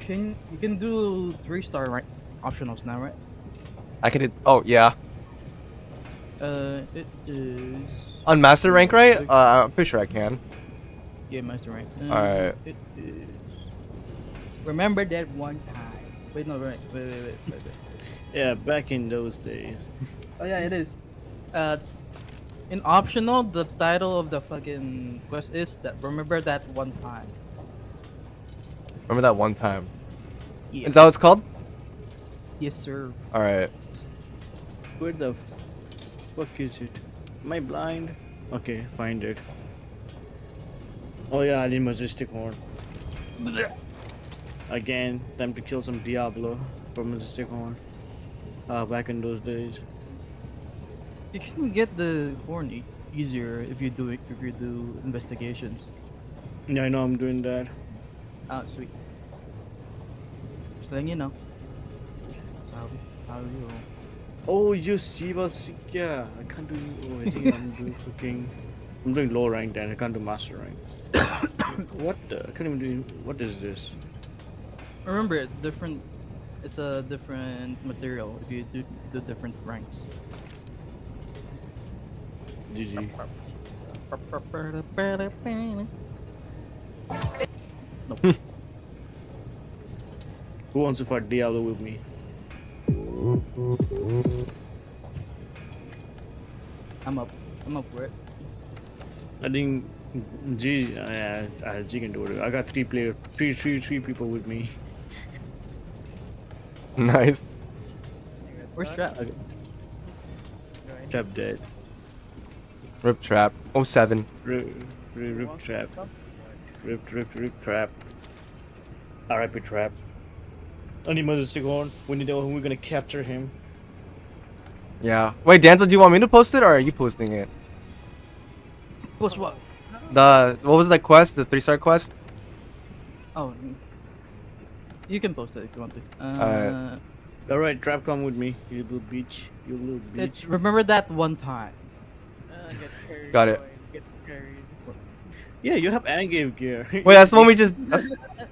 You can do 3-star right optionals now, right? I can. Oh yeah. It is On master rank, right? I'm pretty sure I can. yeah, master rank. Alright. It is. Remember that one time. Wait, no, wait. Yeah, back in those days. Oh yeah, it is. In optional, the title of the fucking quest is that. Remember that one time. Remember that one time? Yeah. Is that what it's called? Yes, sir. All right. Where the fuck is it? Am I blind? Okay, find it. Oh yeah, I need Majestic Horn. Again, time to kill some Diablo for Majestic Horn. Back in those days. You can get the horn easier if you do investigations. Yeah, I know I'm doing that. Oh, sweet. Just letting you know. So how you roll. Oh, you see what's yeah. I can't do. Oh, I think I'm doing fucking. I'm doing low rank then. I can't do master rank. What the? I can't even do. What is this? Remember, it's different. It's a different material if you do the different ranks. GG. Nope. Who wants to fight Diablo with me? I'm up for it. I think G. G can do it. I got three people with me. Nice. Where's Trap? Trap dead. Rip trap. 07. Rip trap. Rip trap. RIP trap. Only Majestic Horn. We need to. We're gonna capture him. Yeah. Wait, Danzel, do you want me to post it or are you posting it? Post what? What was that quest? The 3-star quest? Oh, you can post it if you want to. Alright. All right, trap, come with me. You little bitch. You little bitch. It's remember that one time. Get carried Got it. away, Get carried. Yeah, you have endgame gear. Wait, that's the one we just.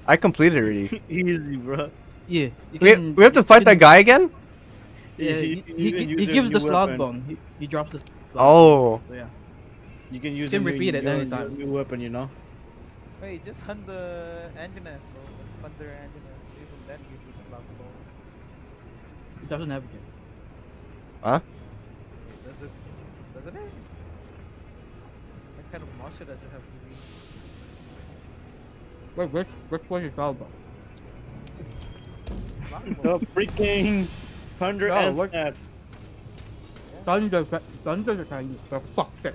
I completed already. Easy, bro. Yeah. We have to fight that guy again? Yeah, Easy. he gives the slog bone. He drops the slog Oh. bone. So yeah. You can use You can a repeat it anytime. new weapon, you know. Wait, just hunt the Anjanath, bro. Hunt their Anjanath. Even that gives you slug bone. He doesn't have it yet. Huh? Doesn't it? What kind of monster does it have to be? Wait, which one is all about? The freaking thunder No, and what- snap. Thunder the Chinese, for fuck's sake.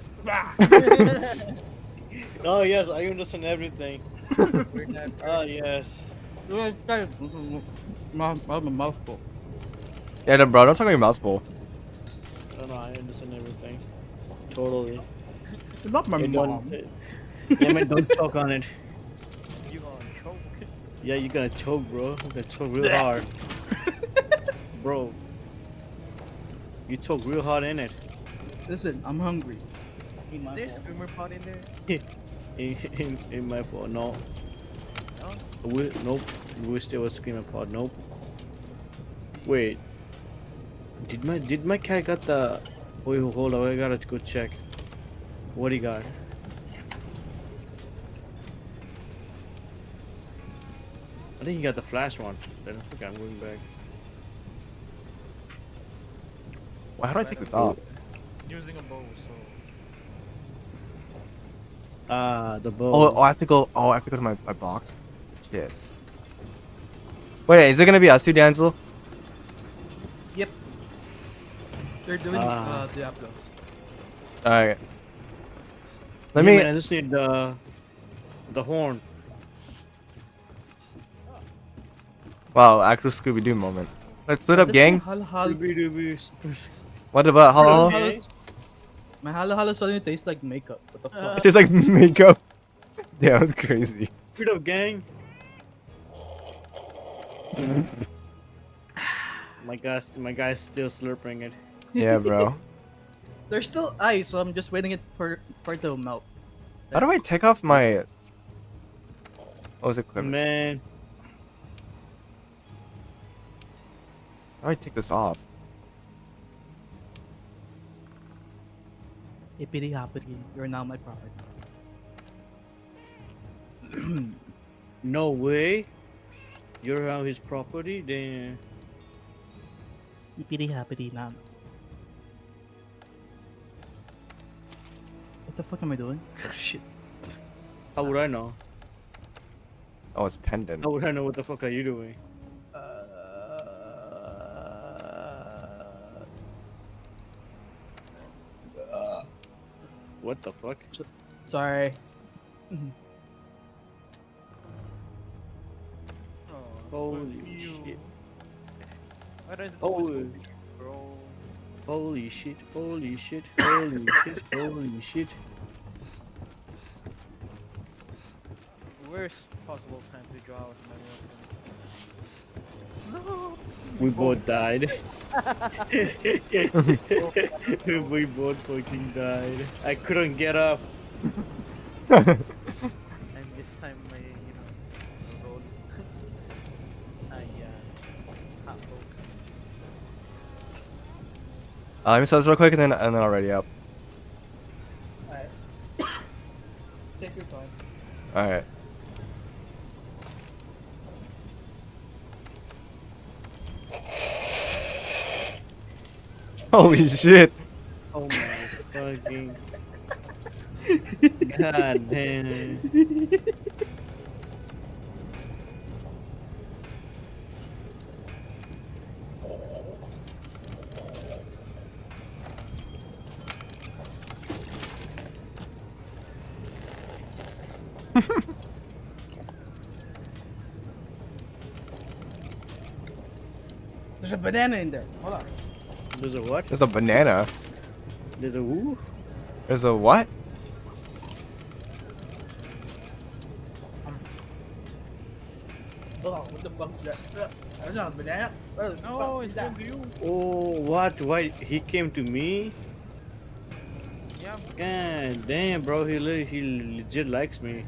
Oh yes, I understand everything. We're not Oh yes. I'm a mouthful. Yeah, no, bro, don't talk about your mouthful. Oh no, I understand everything. Totally. It's not my Hey, mom. Yeah, man, don't choke on it. you gonna choke. Yeah, you're gonna choke, bro. You're gonna choke real hard. Bro. You choke real hard in it. Listen, I'm hungry. Eat Is my there a fault. screamer pod in there? In my fault, no. No? Nope. We still a screaming pod, nope. Wait. Did my cat got the wait, hold on, I gotta go check. What he got? I think he got the flash one. Then okay, I'm going back. Well, how do I take this off? Using a bow, so The bow. Oh, I have to go. Oh, I have to go to my box. Shit. Wait, is it gonna be us two, Danzel? Yep. They're doing Ah. Diablos. Alright. Let Yeah, me. man, I just need the horn. Wow, actual Scooby Doo moment. Let's split up, gang. Doobie-doobie. What about Halo? Okay. My halo halo suddenly tastes like makeup. What the fuck? It tastes like makeup. Yeah, that's crazy. Speed up, gang. my guy's still slurping it. Yeah, bro. There's still ice, so I'm just waiting for it to melt. How do I take off my? What was it? Equipment? Man, How do I take this off? Hippity hoppity, you're now my property. no way. You're around his property, then. Hippity hoppity, now. What the fuck am I doing? Shit. How would I know? Oh, it's pendant. How would I know what the fuck are you doing? What the fuck? Sorry. oh, Holy you. shit. Why does it Oh. always go big, bro? Holy shit, holy shit, holy shit, holy shit. Worst possible time to draw out my weapon. No. We both died. We both fucking died. I couldn't get up. And this time my roll. Hot poke. Let me set this real quick, and then I'll ready up. Alright. Take your time. All right. Holy shit! Oh my fucking. God damn. There's a banana in there. Hold on. There's a what? There's a banana. There's a who? There's a what? Hold on. What the fuck is that? That's not a banana. What the No, fuck it's is that? going to you. Oh, what? Why? He came to me? Yeah. God damn, bro. He legit likes me.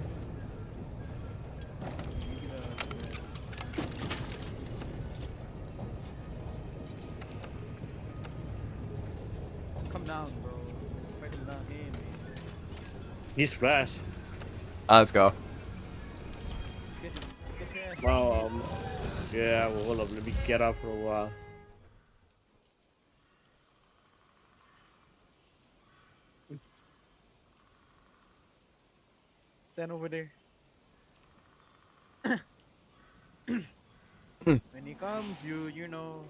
Come down, bro. Fight him down here. He's flash. Let's go. Get your ass Wow. Yeah. Well, hold up. Let me get up for a while. stand over there. When he comes, you know.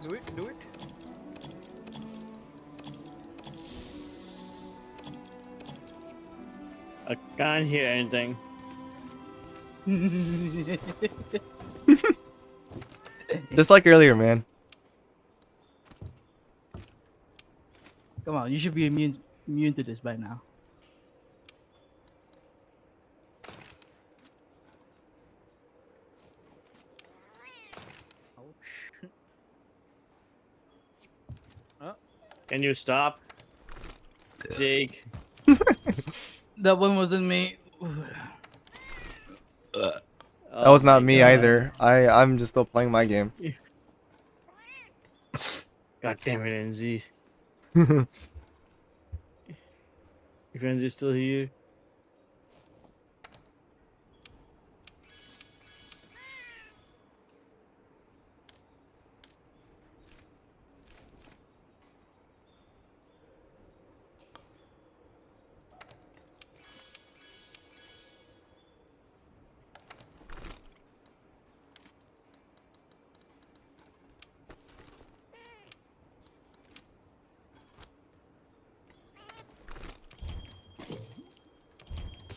Do it, do it. I can't hear anything. Just like earlier, man. Come on, you should be immune to this by now. Ouch. Can you stop? Jake. That one wasn't me. That Oh was not my me God. either. I'm just still playing my game. God damn it, NZ. If NZ's still here.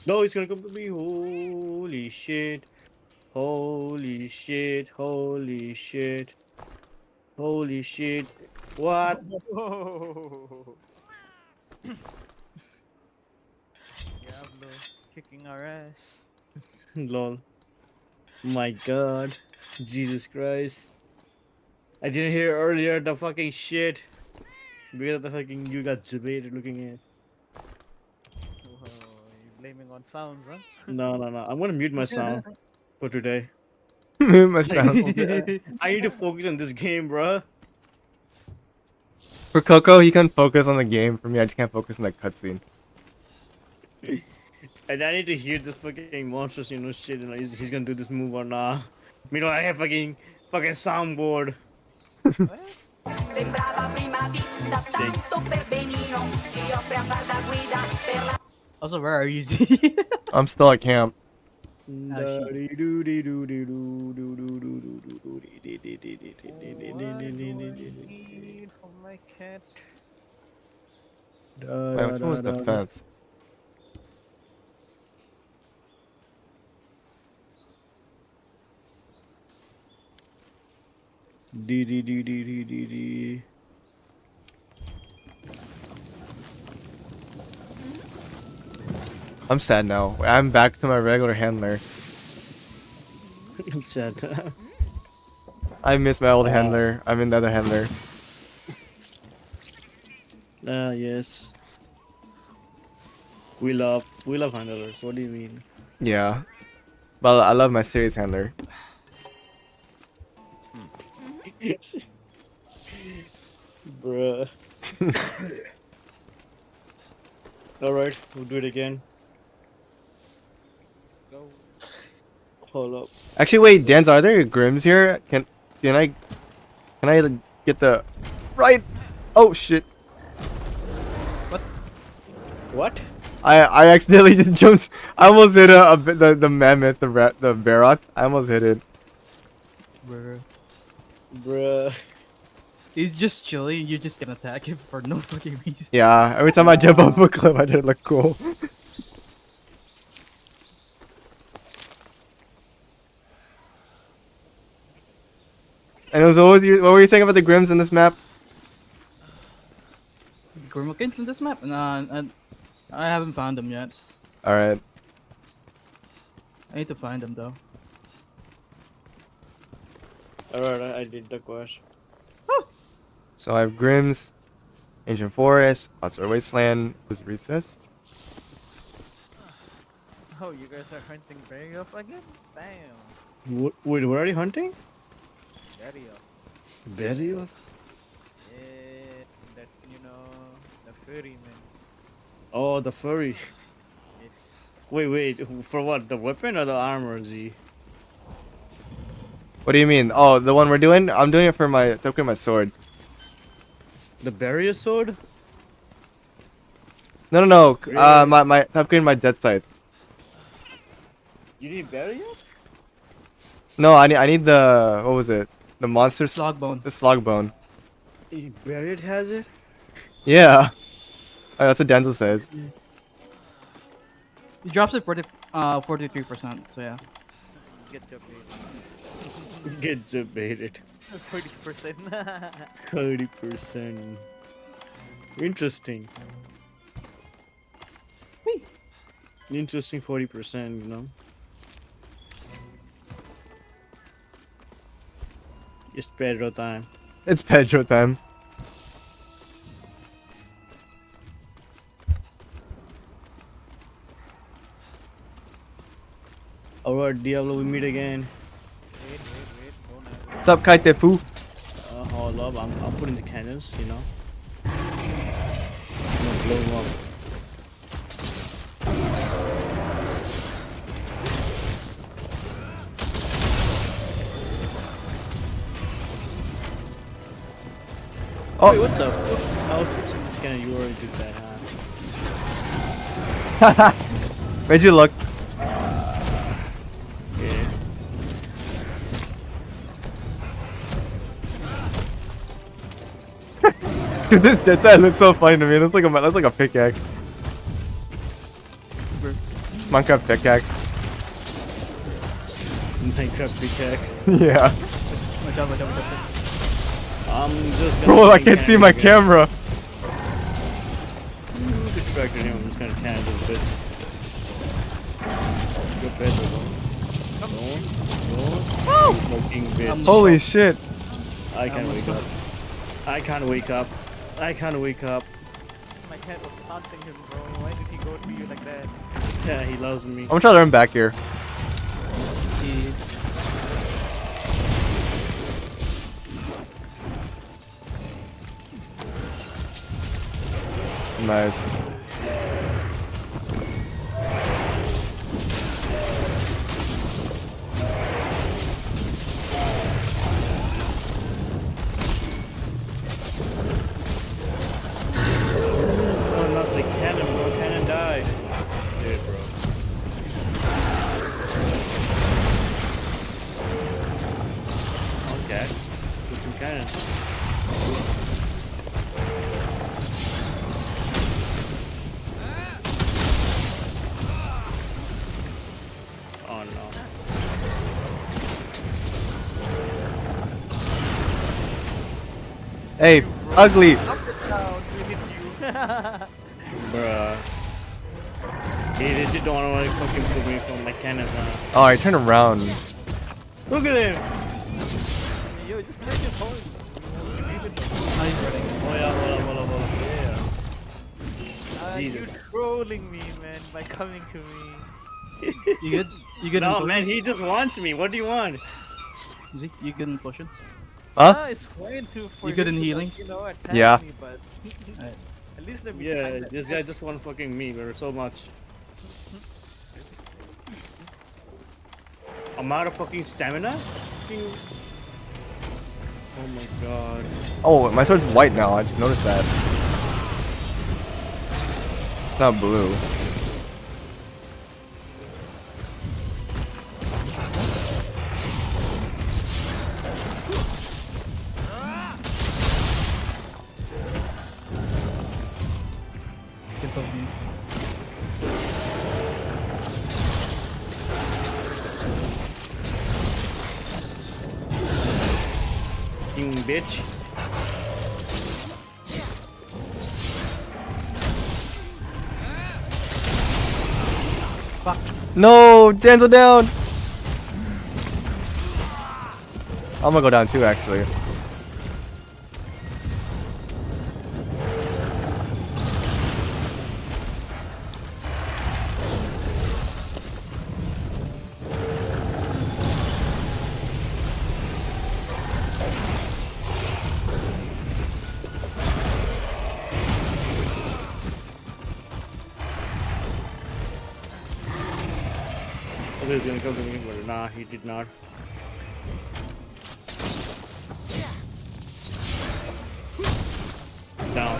No, it's gonna come to me. Holy shit. Holy shit. Holy shit. Holy shit. What? Whoa. Diablo kicking our ass. Lol. My god. Jesus Christ. I didn't hear earlier the fucking shit. Because of the fucking you got debated looking at. Whoa, you blaming on sounds, huh? No. I'm gonna mute my sound for today. My I sound. need to focus on this game, bruh. For Coco, he can focus on the game. For me, I just can't focus on the cutscene. And I need to hear this fucking monstrous, shit. And he's gonna do this move or not. Meanwhile, I have fucking soundboard. Sembrava a prima vista tanto per benino, si offre a far da guida per la Also, where are you, Z? I'm still at camp. Need for my cat. Wait, which one was defense? I'm sad now. I'm back to my regular handler. I'm sad. I miss my old handler. I'm in the other handler. Yes. We love handlers. What do you mean? Yeah. But I love my series handler. Bruh. Alright, we'll do it again. Go. Hold up. Actually, wait, Dan's, are there Grims here? Can I get the right? Oh shit! What? I accidentally just jumped. I almost hit the mammoth, the Baroth. I almost hit it. Bruh. He's just chilling. You just can attack him for no fucking reason. Yeah, every time I jump up a cliff, I did look cool. And what were you saying about the Grims in this map? Grimokins in this map? Nah, I haven't found them yet. Alright. I need to find them though. Alright, I did the quest. So I have Grims, Ancient Forest, Oxford Wasteland, was Recess. Oh, you guys are hunting very up again? Damn. Wait, we're already hunting? Very up. Very? Yeah, that, the furry man. Oh, the furry. Yes. Wait. For what? The weapon or the armor, Z? What do you mean? Oh, the one we're doing? I'm doing it for my my sword. The barrier sword? No, no, no. Really? My upgrading my Deathscythe. You didn't bury it? No, I need the what was it? The monster Slog bone. the slog bone. You bury it has it? Yeah. That's what Denzel says. It drops it 43%. So yeah. Get your bait. Get debated. 40%. 30%. Interesting. Interesting 40%, you know. It's Pedro time. It's Pedro time. Alright, Diablo, we meet again. Wait, don't have What's up, Kaite Fu? Hold up, I'm putting the cannons, you know. I'm gonna blow them up. Oh. Wait, what the fuck? I was fixing this cannon, you already did that, huh? Made you look. Yeah. Dude, this Deathscythe looks so funny to me. That's like a pickaxe. Minecraft pickaxe. Minecraft pickaxe. Yeah. Watch out, watch out, watch out. I'm just gonna Bro, I make can't see cannon my again. camera. Distracted him, I'm just gonna can this bitch. Go Pedro, go. You fucking bitch. Holy shit. I can't wake up. I can't wake up. I can't wake up. My cat was taunting him, bro. Why did he go to you like that? Yeah, he loves me. I'm gonna try to run back here. Nice. Oh, not the cannon, bro. Cannon died. Dude, bro. Okay. Put some cannon. Oh no. Hey, ugly. Up and down to hit you. Bruh. He legit don't want to fucking put me from my cannons on. Oh, I turned around. Look at him! Yo, just break his horn. Now he's running. Oh yeah, hold up. Yeah. You're Jesus. trolling me, man, by coming to me. You good? You good? No, in man, he just wants me. What do you want? Zeke, you good in potions? Huh? Ah, it's fine to for You good him in to, healings? You know, attack Yeah. me, but Alright. at least let me Yeah, find that this guy just want fucking me, bro, so much. I'm out of fucking stamina? Fucking... Oh my god. Oh, my sword's white now. I just noticed that. It's not blue. Get above me. Fucking bitch. No, Denzel down. I'm gonna go down too, actually. I thought he was gonna come to me, but nah, he did not. Down.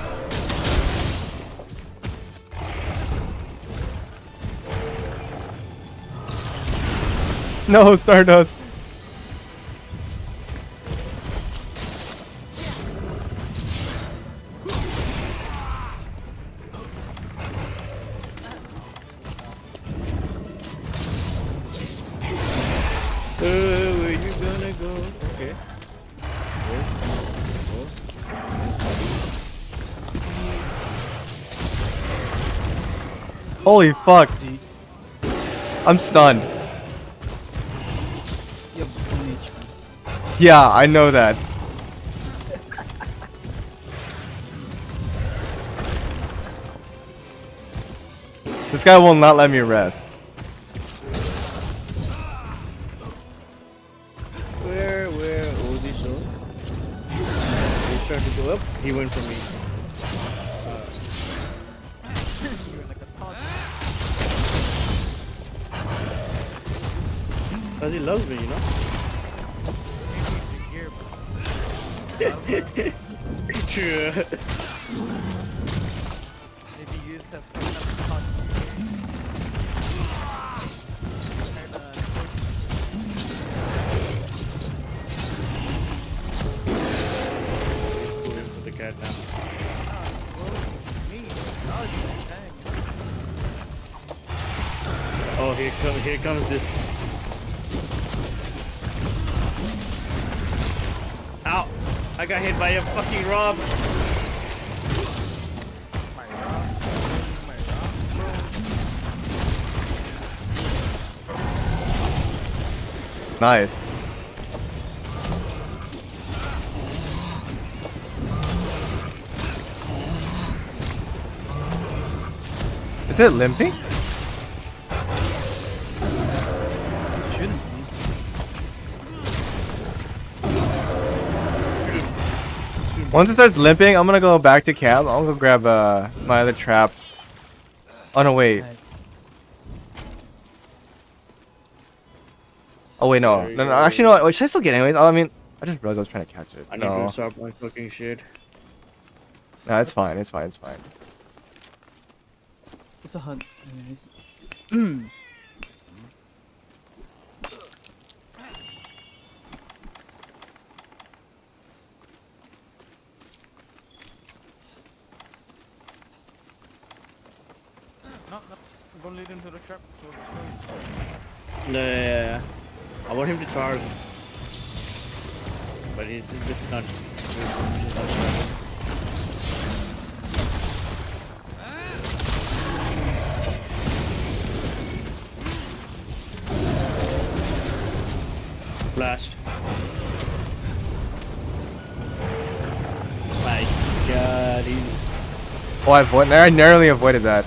No, Stardust. Where you gonna go? Okay. Holy fuck. Z. I'm stunned. You have 1 HP. Yeah, I know that. This guy will not let me rest. Where? Oh, this one. He's trying to go up. He went for me. You're like a taunt. Cause he loves me, you know. Maybe True. you just have some kind of taunt. Going for the cat now. Oh, here comes this. Ow! I got hit by a fucking rob. Nice. Is it limping? Shouldn't be. Once it starts limping, I'm gonna go back to camp. I'll go grab my other trap. Oh no, wait. Alright. Oh wait, no. No, actually, no. Wait, should I still get it anyways? Oh, I mean, I just realized I was trying to catch it. I need No, to stop my fucking shit. no, it's fine. It's fine. It's fine. It's a hunt. Anyways. No, don't lead him to the trap. So No, yeah. I want him to charge. But he's just not. Blast. My god, Oh, I narrowly avoided that.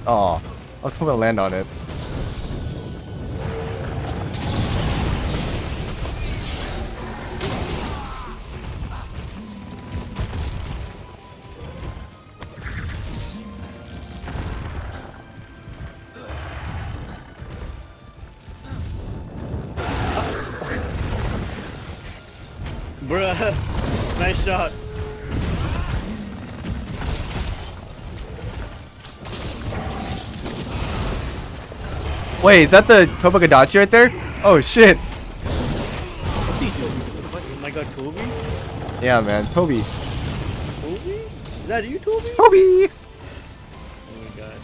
Oh, I was hoping to land on it. bruh. Nice shot. Wait, is that the Tobagadachi right there? Oh shit. Oh my god, Toby? Yeah, man, Toby. Toby? Is that you, Toby? Toby. Oh my god.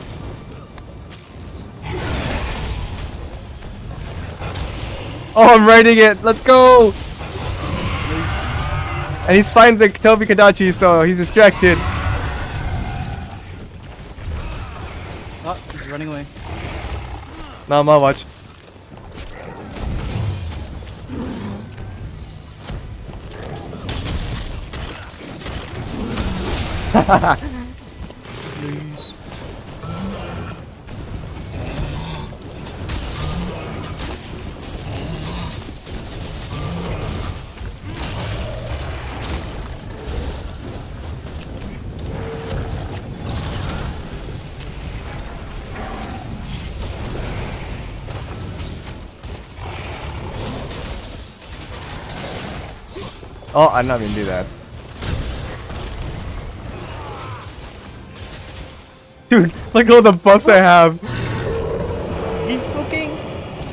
Oh, I'm riding it. Let's go. And he's fighting the Toby Kadachi, so he's distracted. Oh, he's running away. Not much. Oh, I'm not gonna do that. Dude, look at all the buffs I have. He fucking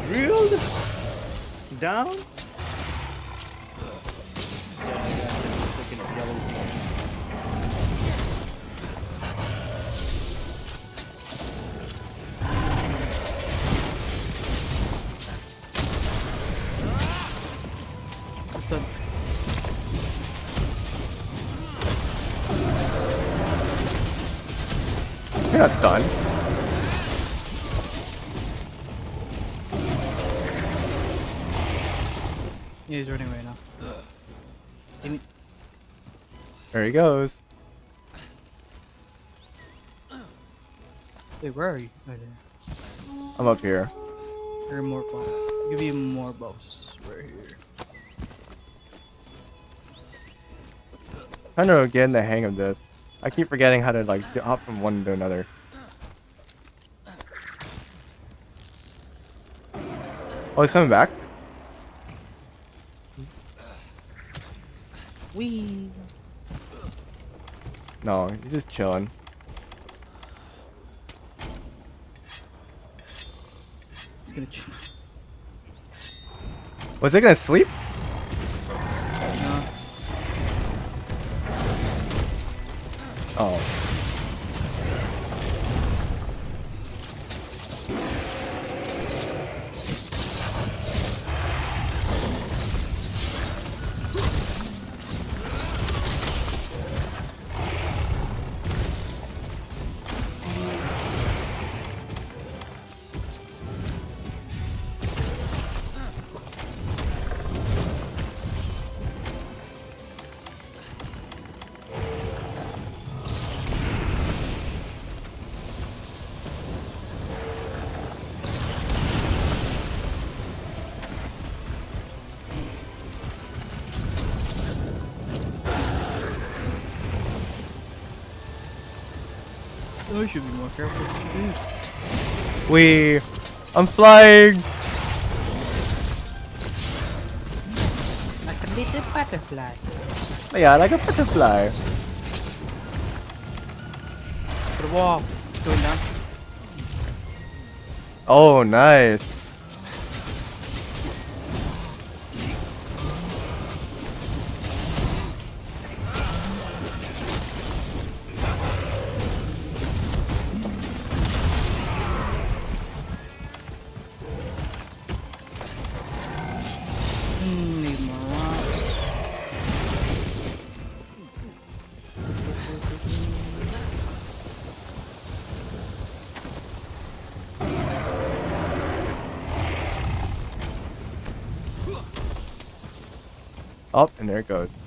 drilled down. Stun. You're not stunned. Yeah, he's running right now. There he goes. Wait, where are you? Right there. I'm up here. There are more buffs. I'll give you more buffs right here. Trying to get in the hang of this. I keep forgetting how to like hop from one to another. Oh, he's coming back? Wee. No, he's just chilling. He's gonna cheat. Was it gonna sleep? No. Oh. Oh, you should be more careful. I'm flying. Like a little butterfly. Yeah, like a butterfly. To the wall. It's going down. Oh, nice. Need more rocks. Oh, and there it goes.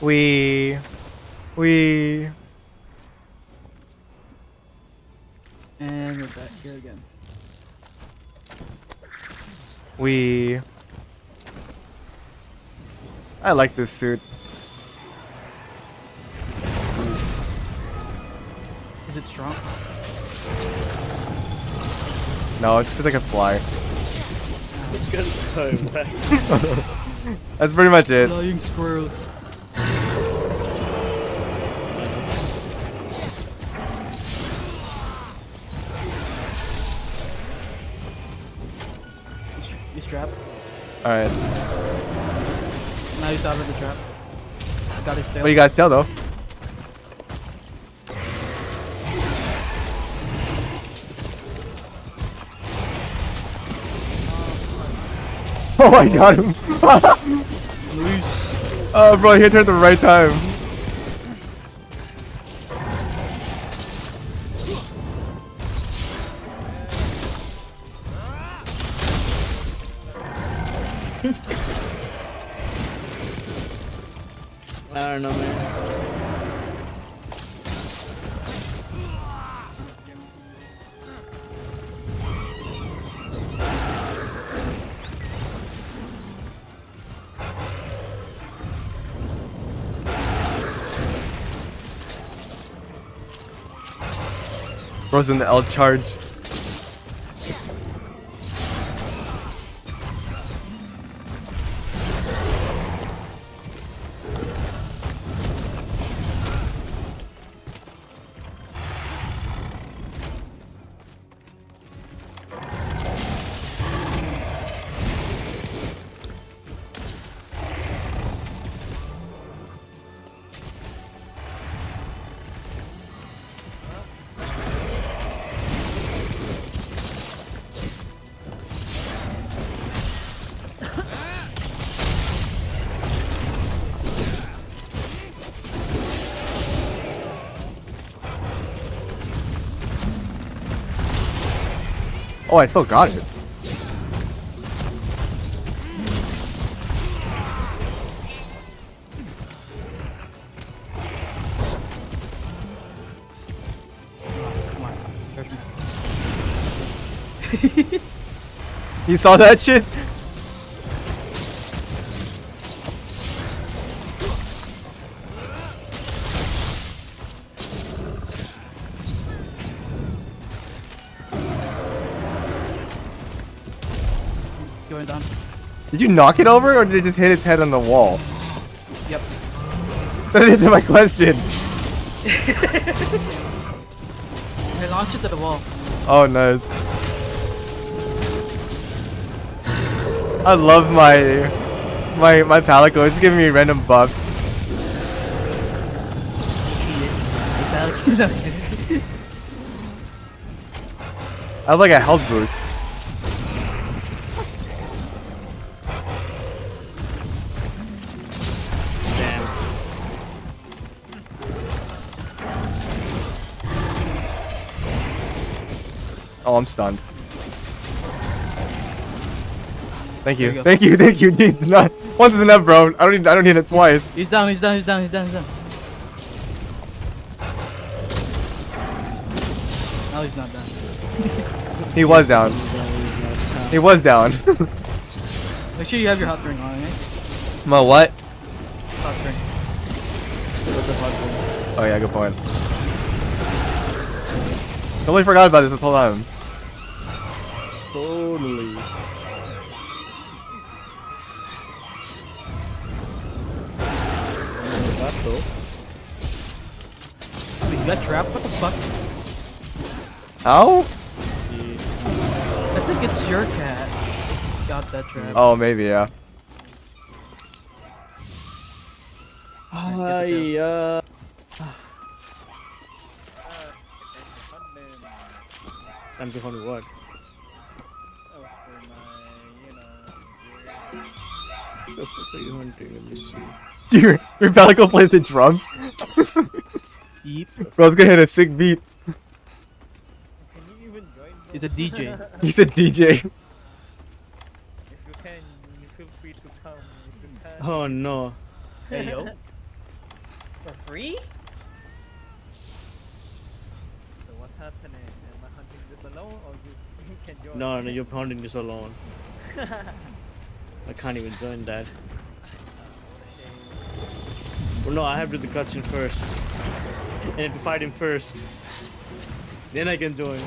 We. And we're back here again. I like this suit. Is it strong? No, it's because I can fly. That's pretty much it. Flying squirrels. He's trapped. Alright. Now he's out of the trap. Got his tail. What do you guys tell though? Oh, I got him. Loose. Oh, bro, he hit her at the right time. I don't know, man. Bro's in the L charge. Oh, I still got it. Come on. You saw that shit? It's going down. Did you knock it over or did it just hit its head on the wall? Yep. That didn't answer my question. I launched it to the wall. Oh, nice. I love my Palico. It's giving me random buffs. I have like a health boost. Damn. Oh, I'm stunned. Thank There you. you go. Thank you. Thank you. Jeez, not once is enough, bro. I don't need it twice. He's down, he's down, he's down, he's down, he's down. No, he's not down. He was down. He was down. Make sure you have your hot drink on, eh? My what? Hot drink. What's a hot one? Oh yeah, good point. Totally forgot about this the whole time. Totally. That though. Wait, you got trapped? What the fuck? How? I think it's your cat. Got that trap. Oh, maybe yeah. Time to hunt what? Oh, for my, The fuck are you hunting? Let me see. Your Palico plays the drums. Eep. Bro's gonna hit a sick beat. Can you even join? Bro? He's a DJ. He's a DJ. If you can, you feel free to come. If you can. Oh no. Hey yo. For free? So what's happening? Am I hunting this alone or you can join? No, no, you're hunting this alone. I can't even join that. Well, no, I have to do the cutscene first. I have to fight him first. Then I can join.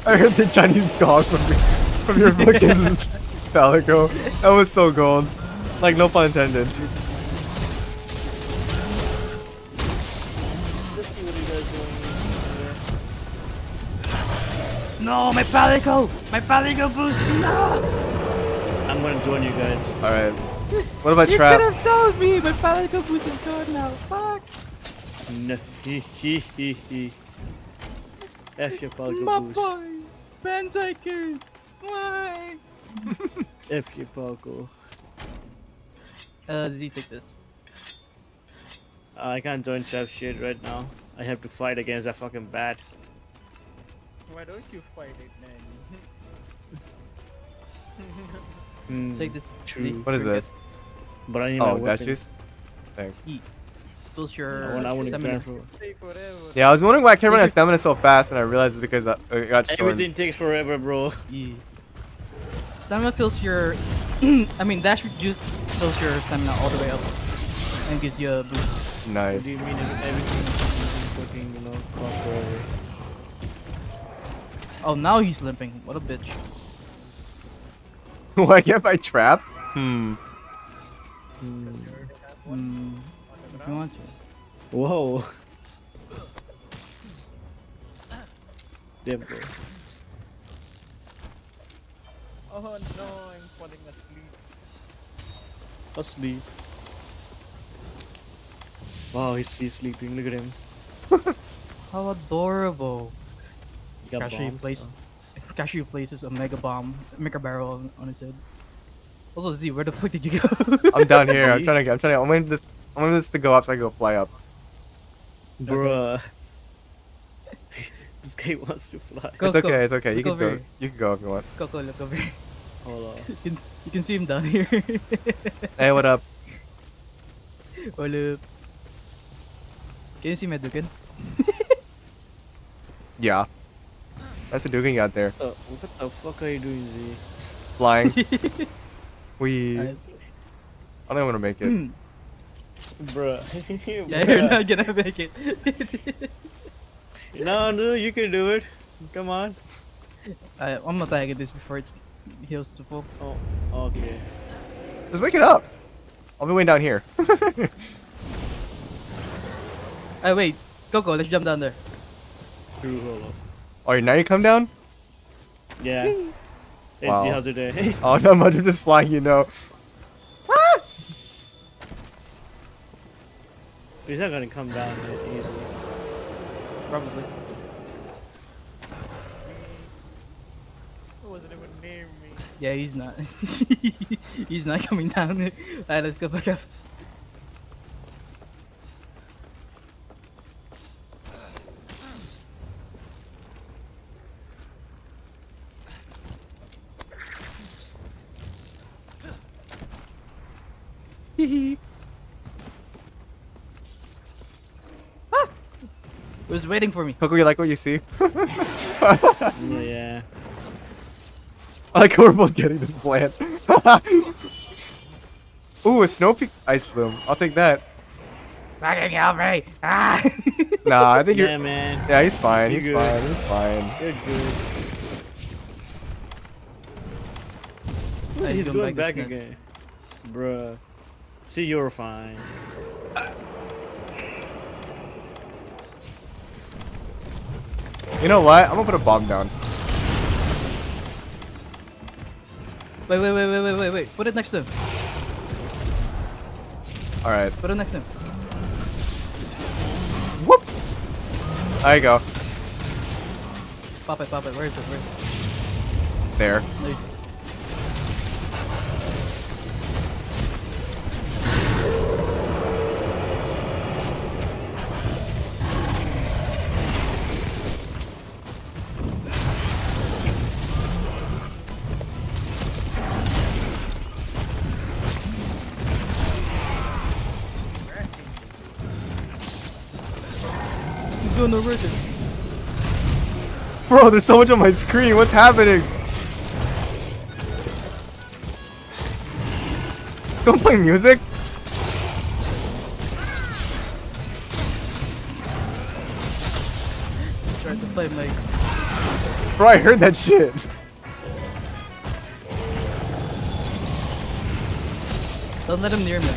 I heard the Chinese gong from your fucking Palico. That was so gold. Like, no pun intended. Let's see what you guys doing. No, my Palico! My Palico boost! No! I'm gonna join you guys. Alright. What about You Trap? could have told me! My Palico boost is gone now. Fuck! No, he. F your Palico My boost. boy! Panzyker! Why? F your Palico. Z, take this. I can't join trap shit right now. I have to fight against that fucking bat. Why don't you fight it, man? Hmm, Take this. true. Z. What is this? But I need my Oh, weapon. dash juice? Thanks. Eat. Fills I your want to stamina. plan for. Take forever. Yeah, I was wondering why I can't run out of stamina so fast, and I realized it's because it got shortened. Everything takes forever, bro. Yeah. Stamina fills your. I mean, dash juice fills your stamina all the way up and gives you a boost. What Nice. do you mean everything fucking, costs forever? Oh, now he's limping. What a bitch. Why can't I trap? Hmm. If you want to. Whoa. Damn, bro. Oh no, I'm falling asleep. Asleep. Wow, he's sleeping. Look at him. How adorable. He got Kashi bombed. places a mega barrel on his head. Also, Z, where the fuck did you go? I'm down here. See? I'm waiting this to go up so I can go fly up. Bruh. This guy wants to fly. Go, It's okay. It's okay. Look You can over go. here. You can go if you want. Coco, look over here. Hold on. You can see him down here. Hey, what up? Hold up. Can you see Meducan? Yeah. That's a Dugan out there. What the fuck are you doing, Z? Flying. We. Uh, I don't think I'm gonna make it. Bruh. Yeah, you're not gonna make it. No, you can do it. Come on. I'm gonna tag this before it heals to full. Oh, okay. Just wake it up. I'll be waiting down here. Hey, wait. Coco, let's jump down there. Hold on. Oh, now you come down? Yeah. Hey, Wow. Z, how's your day? Oh, not much. I'm just flying, you know. He's not gonna come down that easily. Probably. It wasn't even near me. Yeah, he's not. He's not coming down there. Alright, let's go back up. He was waiting for me. Coco, you like what you see? Yeah. I like how we're both getting this plant. Ooh, a snow peak ice bloom. I'll take that. Fucking help me! Ah! Nah, I think Yeah, you're. man. Yeah, he's fine. You He's good. fine. He's fine. You're good. Alright, He's going back to SNES. again. Bruh. See, you're fine. You know what? I'm gonna put a bomb down. Wait. Put it next to him. All right. Put it next to him. Whoop. There you go. Pop it. Where is it? There. Nice. He's doing the version. Bro, there's so much on my screen. What's happening? Someone playing music? Tried to play like. Bro, I heard that shit. Don't let him near me.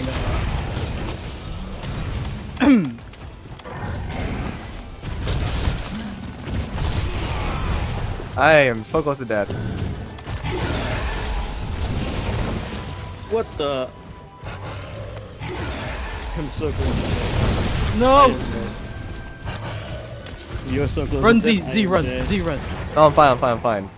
I am so close to death. What the? I'm so close. No! You're so close. Run, to Z, death, I Z, am run, dead. Z, run. No, I'm fine.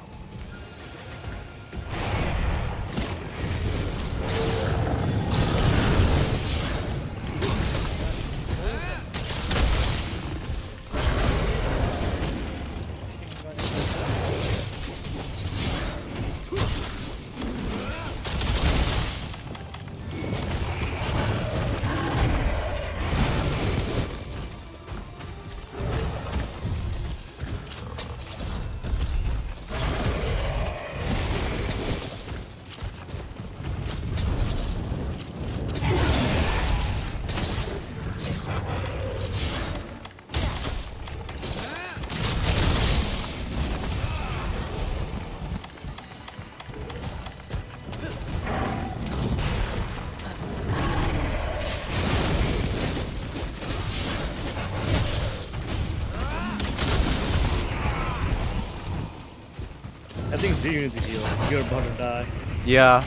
I think Z, you need to heal. You're about to die. Yeah.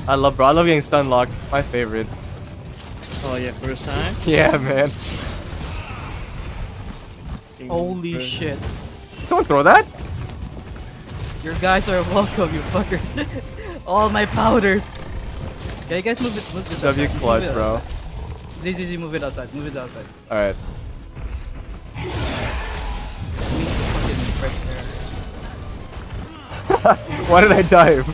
I love getting stun locked. My favorite. Oh yeah, first time. Yeah, man. Holy shit. Someone throw that? Your guys are welcome, you fuckers. All my powders. Yeah, you guys move it. Move this W outside. clutch, Move it bro. outside. ZZZ, move it outside. Move it outside. All right. We need fucking fresh air. Why did I dive?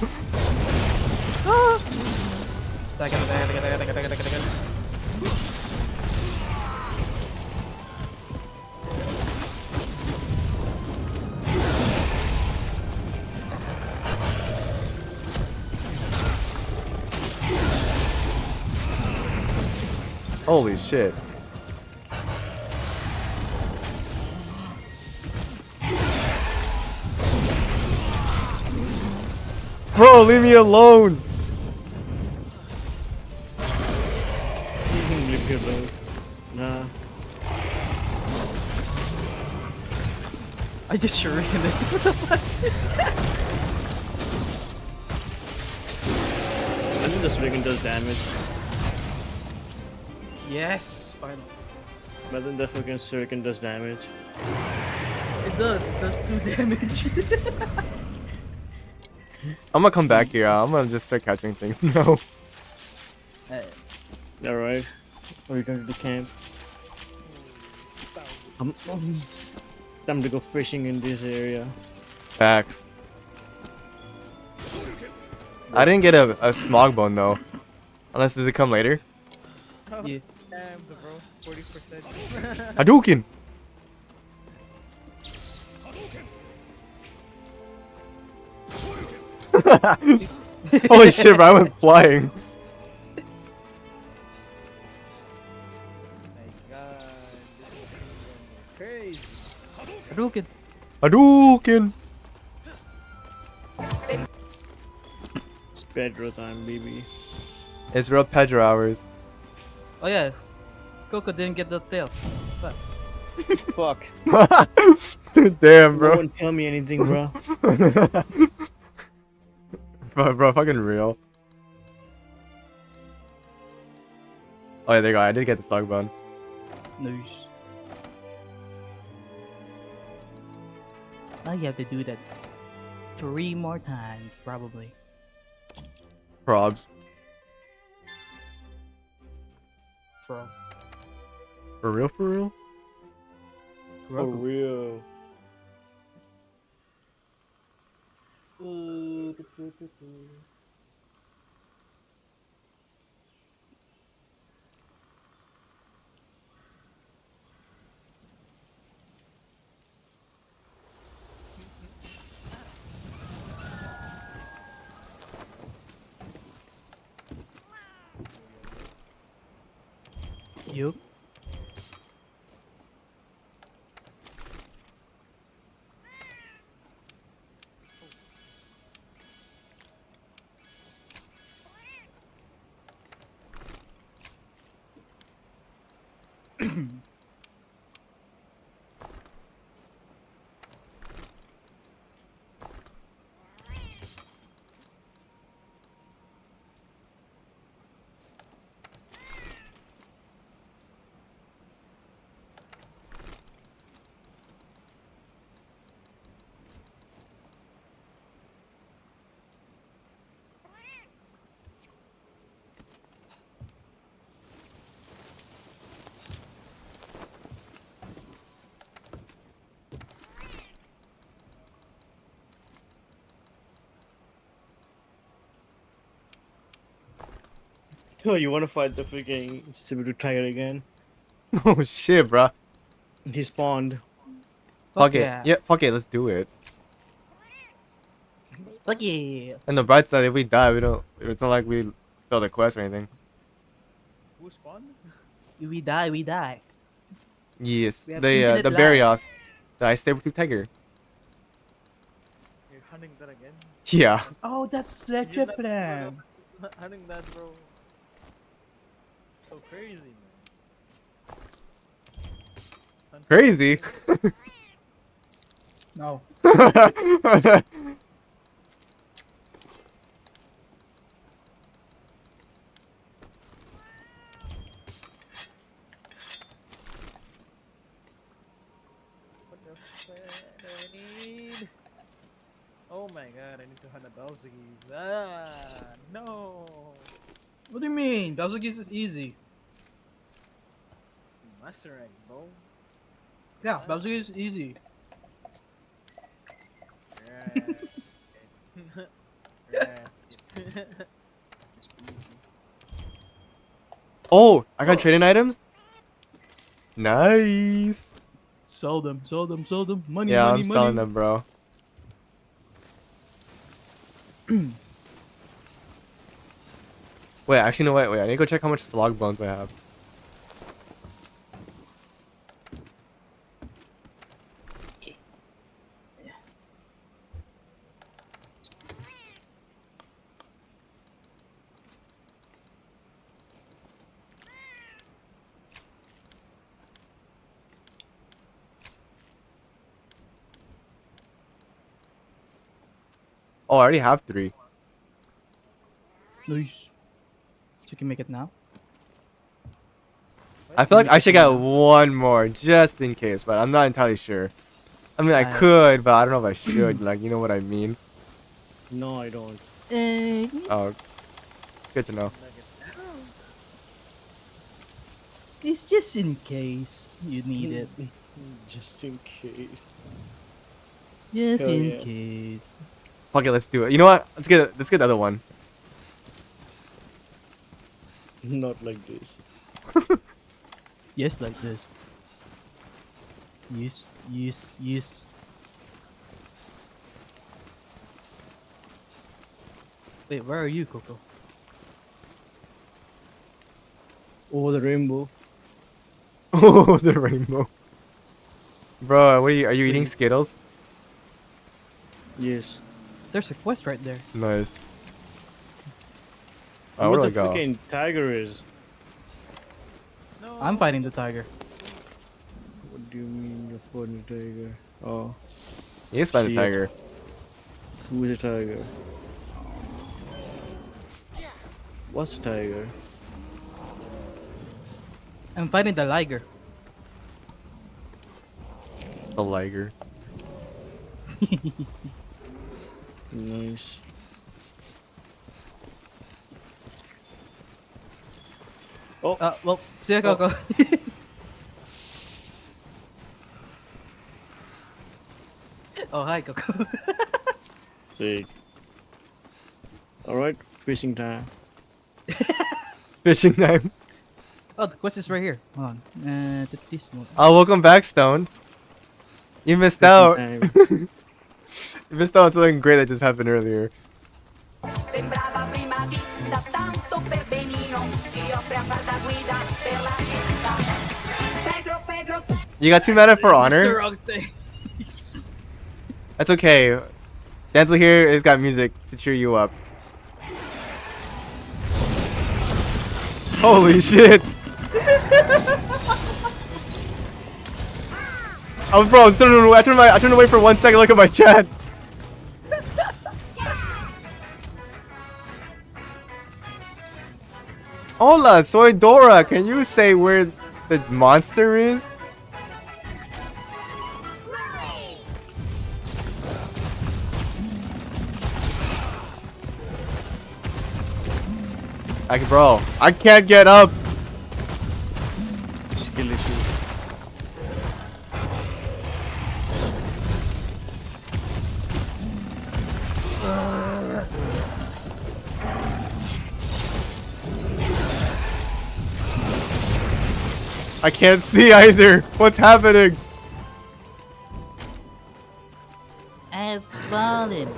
Holy shit. Bro, leave me alone. Leave me alone. Nah. I just shuriken it. I think the shuriken does damage. Yes, finally. But then the fucking shuriken does damage. It does. It does 2 damage. I'm gonna come back here. I'm gonna just start catching things. No. Alright. Are we going to the camp? Time to go fishing in this area. Facts. I didn't get a smog bone though. Unless does it come later? Yeah. Damn, bro. 40%. Hadouken! Holy shit, bro, I went flying. My god. This is crazy. Hadouken. Hadouken! It's Pedro time, baby. It's real Pedro hours. Oh yeah. Coco didn't get the tail. Fuck. Fuck. Damn, No bro. one tell me anything, bro. bro, fucking real. Oh yeah, there you go. I did get the stock bone. Nice. Now you have to do that 3 more times, probably. Probs. For For real, for real? For real. you. Oh, you wanna fight the freaking Sibiru tiger again? Oh shit, bro. He spawned. Fuck it. yeah. Yeah, fuck it. Let's do it. Fuck yeah. And the bright side, if we die, we don't. It's not like we failed the quest or anything. Who spawned? We die, we die. Yes. We have The infinite the life. Barrios. The Ice Saber-tooth Tiger. You're hunting that again? Yeah. Oh, that's the You're not- plan. Not hunting that, bro. So crazy, man. Crazy. No. I need? Oh my god, I need to hunt a Deathscythe. Ah, no. What do you mean? Dazuki's is easy. Master rank, bro. Yeah, Dazuki is easy. Right. Right. It's easy. Oh, I got trading items. Nice. Sell them, sell them, sell them. Money, Yeah, money, I'm money. selling them, bro. Wait, actually, no, wait. I need to go check how much slog bones I have. Oh, I already have 3. Nice. So you can make it now? I feel like Make I it should get now. 1 more just in case, but I'm not entirely sure. I mean, I I- could, but I don't know if I should. Like, you know what I mean? No, I don't. Oh, good to know. It's just in case you need it. Just in case. Just Hell in yeah. case. Fuck it, let's do it. You know what? Let's get the other one. Not like this. Yes, like this. Yes, yes, yes. Wait, where are you, Coco? Over the rainbow. Oh, the rainbow. Bro, what are you eating Skittles? Yes. There's a quest right there. Nice. Oh, What where do the I go? freaking tiger is? No. I'm fighting the tiger. What do you mean you're fighting the tiger? Oh, You just find the Shit. tiger. who is the tiger? What's the tiger? I'm fighting the liger. The liger. Nice. Well, see ya, Coco. Oh, hi, Coco. Sick. Alright, fishing time. Fishing time. Oh, the quest is right here. Hold on. This one. Oh, welcome back, Stone. You missed Fishing out. time. You missed out on something great that just happened earlier. Sembrava prima vista tanto per benino, si offre a far da guida per la città. Pedro, Pedro, You got 2 mana for honor? Mr. Octane. That's okay. Denzel here has got music to cheer you up. Holy shit! Oh, bro, I turned away for 1 second. Look at my chat. Hola, soy Dora. Can you say where the monster is? Bro, I can't get up. Skill issue. I can't see either. What's happening? I've fallen,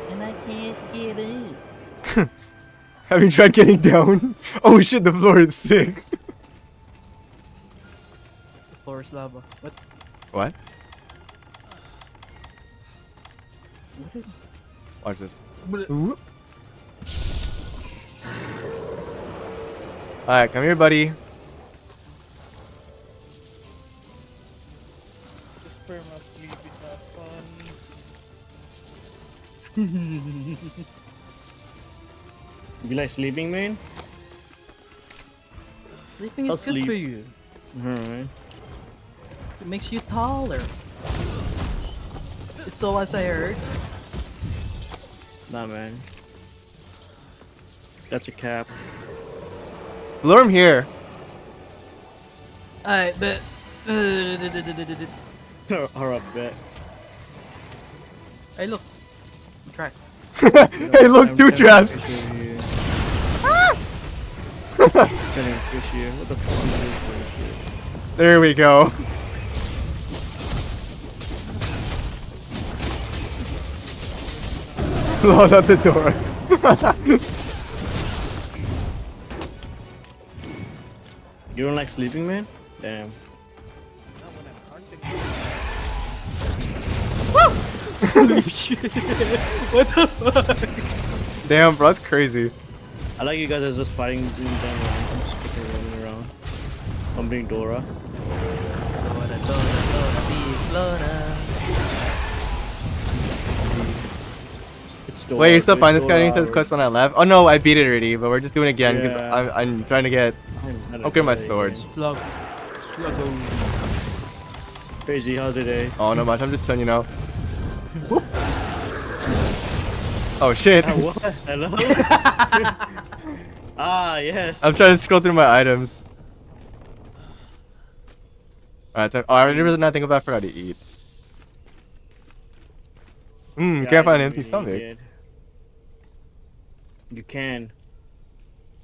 and I can't get up. Have you tried getting down? Oh shit, the floor is sick. The floor is lava. What? What? Watch this. Oop. Alright, come here, buddy. The sperma sleep is not fun. You like sleeping, man? Sleeping I'll is good sleep. for you. Alright. It makes you taller. So as I heard. Nah, man. That's a cap. Lure him here. Alright, but. Or a bet. Hey, look. Try. Hey, look, two traps. Getting fish here. What the fuck is this? There we go. Load out the door. You don't like sleeping, man? Damn. Not when I'm hunting. Holy shit. What the fuck? Damn, bro, that's crazy. I like you guys are just fighting doing damn randoms, fucking running around. I'm being Dora. It's Dora. Wait, you still it's find this guy? Dora. He says quest when I left. Oh no, I beat it already, but we're just doing it again because Yeah. I'm trying to get upgrade my sword. Slug. Sluggo. Crazy, how's your day? Oh, no much. I'm just telling you now. Oh shit! What? Hello? Ah, yes. I'm trying to scroll through my items. Alright, oh, I really not think about. I forgot to eat. Yeah, Can't find an you empty really stomach. did. You can.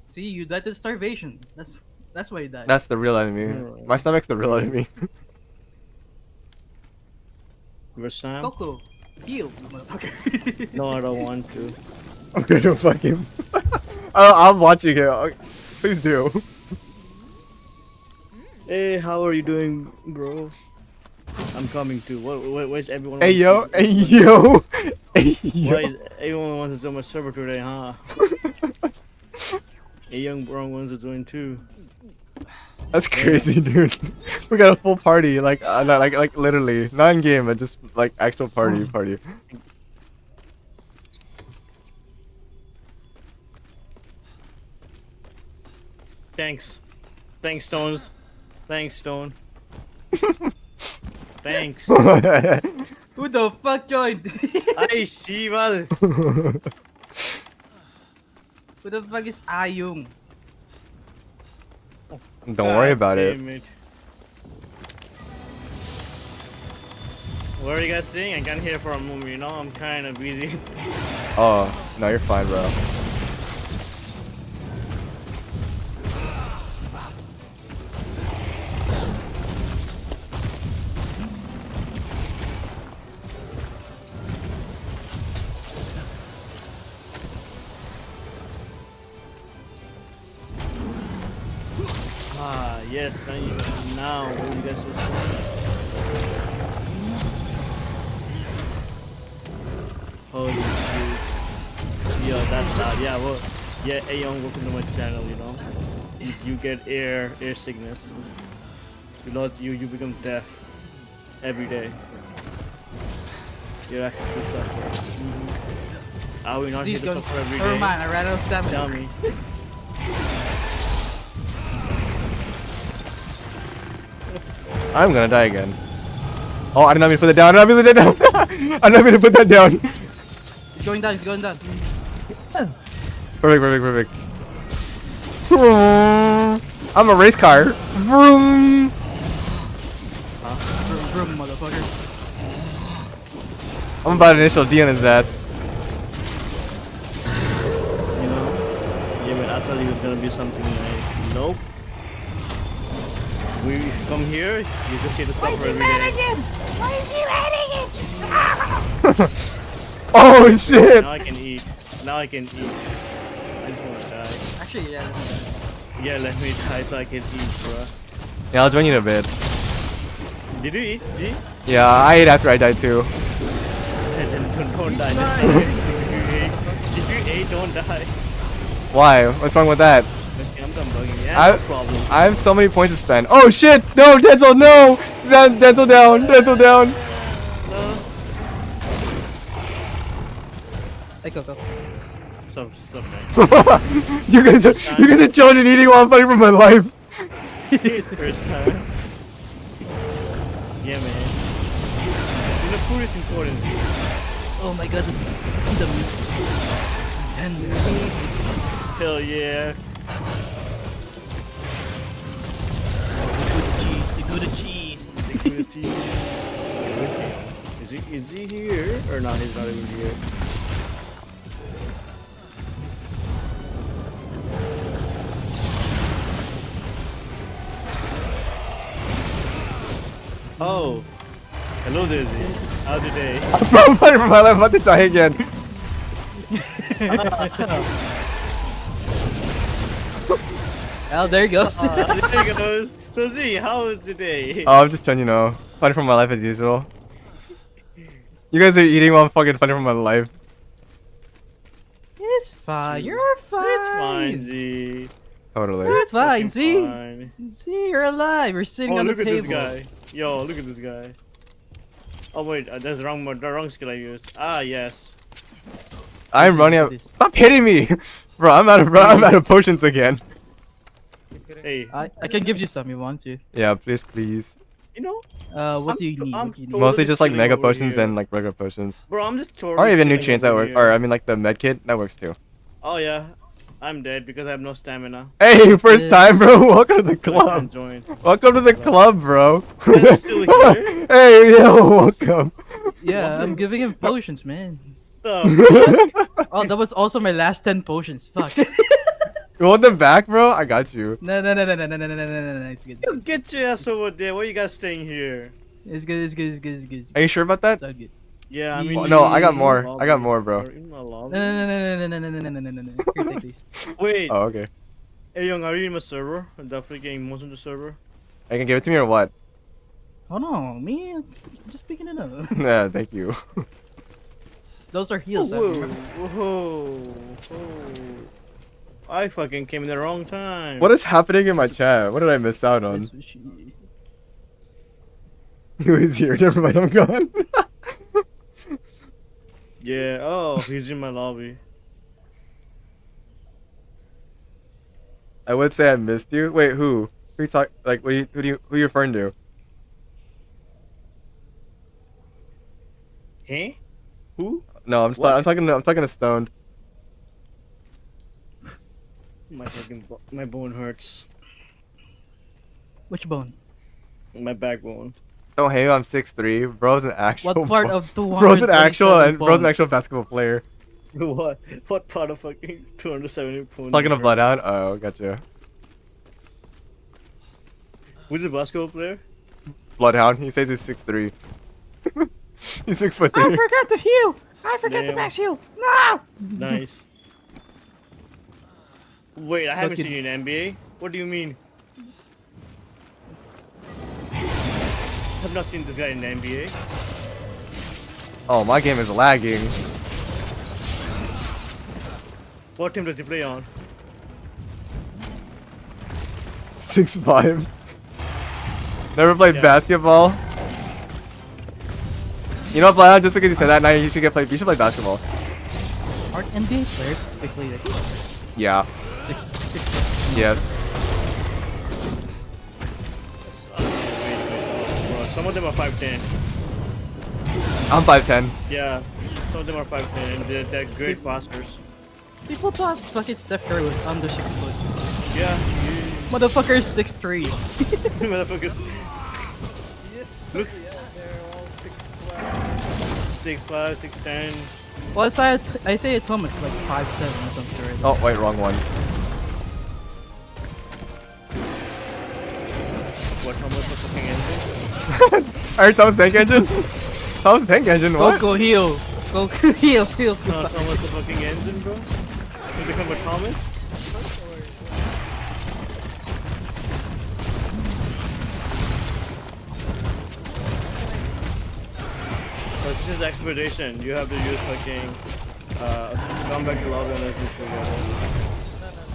See, you died to starvation. That's why you died. That's the real enemy. My stomach's the real enemy. Where's Sam? Coco, heal, you motherfucker. No, I don't want to. Okay, don't fuck him. I'm watching it. Please do. Hey, how are you doing, bro? I'm coming too. Where's everyone? Hey yo, wants to- hey yo, hey Why yo. is everyone wants to join my server today, huh? Hey, young bro wants to join too. That's crazy, dude. We got a full party, like like literally, not in game, but just like actual party. Thanks, Stones. Thanks, Stone. Thanks. Who the fuck joined? Ay, Shival. Who the fuck is Ayung? Don't worry about it. Damn it. What are you guys saying? I can't hear for a moment, you know? I'm kind of busy. Oh, no, you're fine, bro. Ah, yes, now you guys will see. Holy shit. Yeah, that's loud. Yeah, well, yeah, hey, young, welcome to my channel, you know? You get air sickness. You become deaf every day. You actually suffer. Are we not here Please to go. suffer every Never day? mind, I ran out of stamina. Tell me. I'm gonna die again. Oh, I did not mean to put that down. I did not mean to put that down. I did not mean to put that down. He's going down, he's going down. Perfect. I'm a race car. Vroom. Vroom, vroom, motherfucker. I'm about to initial D on his ass. You know? Yeah, but I thought it was gonna be something nice. Nope. We come here, you just here to suffer every day. Why is he running it? Oh shit. Now I can eat. I just wanna die. Actually, yeah. Yeah, let me die so I can eat, bro. Yeah, I'll join you in a bit. Did you eat, G? Yeah, I ate after I died too. And then don't die. Just if you ate, don't die. Why? What's wrong with that? Okay, I'm done bugging. Yeah, no problem. I have so many points to spend. Oh shit! No, Denzel, no! Denzel down. No. Hey, Coco. Stop, man. You're gonna join in eating while I'm fighting for my life. First time. Yeah, man. food is important. Oh my god, the meat is so soft, tender. Hell yeah. The good cheese. Is he here? Or not, he's not even here. Oh. Hello, Daisy. How's your day? I'm fighting for my life. I'm about to die again. Oh, there he goes. There he goes. So Z, how was your day? Oh, I'm just trying, you know, fighting for my life as usual. You guys are eating while I'm fucking fighting for my life. It's fine. You're fine. It's fine, Z. Totally. It's fine. Fucking See, fine. see, you're alive. You're sitting Oh, on the look at table. this guy. Yo, look at this guy. Oh wait, that's the wrong skill I used. Ah, yes. I'm Listen, running look out. at this. Stop hitting me, bro. I'm out of potions again. Hey, I can give you some. You want to? Yeah, please. you know, What do you need? I'm What do you need? totally Mostly just like chilling mega over potions here. and like regular potions. Bro, I'm just totally Or even chilling nutrients that over work. here. Or I mean like the med kit that works too. Oh yeah, I'm dead because I have no stamina. Hey, first Yeah. time, bro. Welcome to the I club. can't join. Welcome to the club, bro. I'm still here. Hey, yo, welcome. Yeah, I'm giving him potions, man. The Oh, that was also my last 10 potions. Fuck. You want them back, bro? I got you. No. It's good. fuck? Get your ass over there. Why you guys staying here? It's good. It's good. It's good. It's good. Are you sure about that? It's all good. Yeah, I mean. Well, no, I got in more. my I got lobby. more, bro. Or in my lobby. No. Here, take these. Wait, Oh, okay. hey Young, are you in my server? I'm definitely getting most of the server. I can give it to me or what? Oh no, me. I'm just picking it up. Yeah, thank you. Those are heals. I remember. Whoa. I fucking came in the wrong time. What is happening in my chat? What did I miss out on? This was she- Who is here? Never mind, I'm gone. Yeah, oh, he's in my lobby. I would say I missed you. Wait, who? Who you talk? Like, who you referring to? Huh? Who? No, I'm What? talking to Stoned. My bone hurts. Which bone? My backbone. Oh, hey, I'm 6'3". Bro's an actual. What part of 200? Bro's an actual basketball player. What? What part of fucking 270 points? Talking to Bloodhound. Oh, gotcha. Who's the basketball player? Bloodhound. He says he's 6'3". He's 6'3". I forgot to heal. I forgot to Damn. max heal. No. Nice. Wait, I haven't Look at- seen you in NBA. What do you mean? I've not seen this guy in the NBA. Oh, my game is lagging. What team does he play on? 6'5". Never played Yeah. basketball. You know, Bloodhound, just because you said that, now you should play basketball. Aren't NBA players typically like Yeah. six? Yes. Bro, some of them are 5'10". I'm 5'10". Yeah, some of them are 5'10", and they're great passers. People thought fucking Steph Curry was under 6 foot. Yeah, Motherfucker is 6'3". motherfuckers. Yes, Looks- yeah, they're all 6'5", 6'5". 6'10". Well, I say Thomas like 5'7" or something. Right? Oh, wait, wrong one. What, how much the fucking engine? I heard Thomas Tank Engine. Thomas Tank Engine, what? Go heal. Go heal. How much the fucking engine, bro? You become a Thomas? Oh, this is expedition. You have to use fucking come back to lobby and let's do together.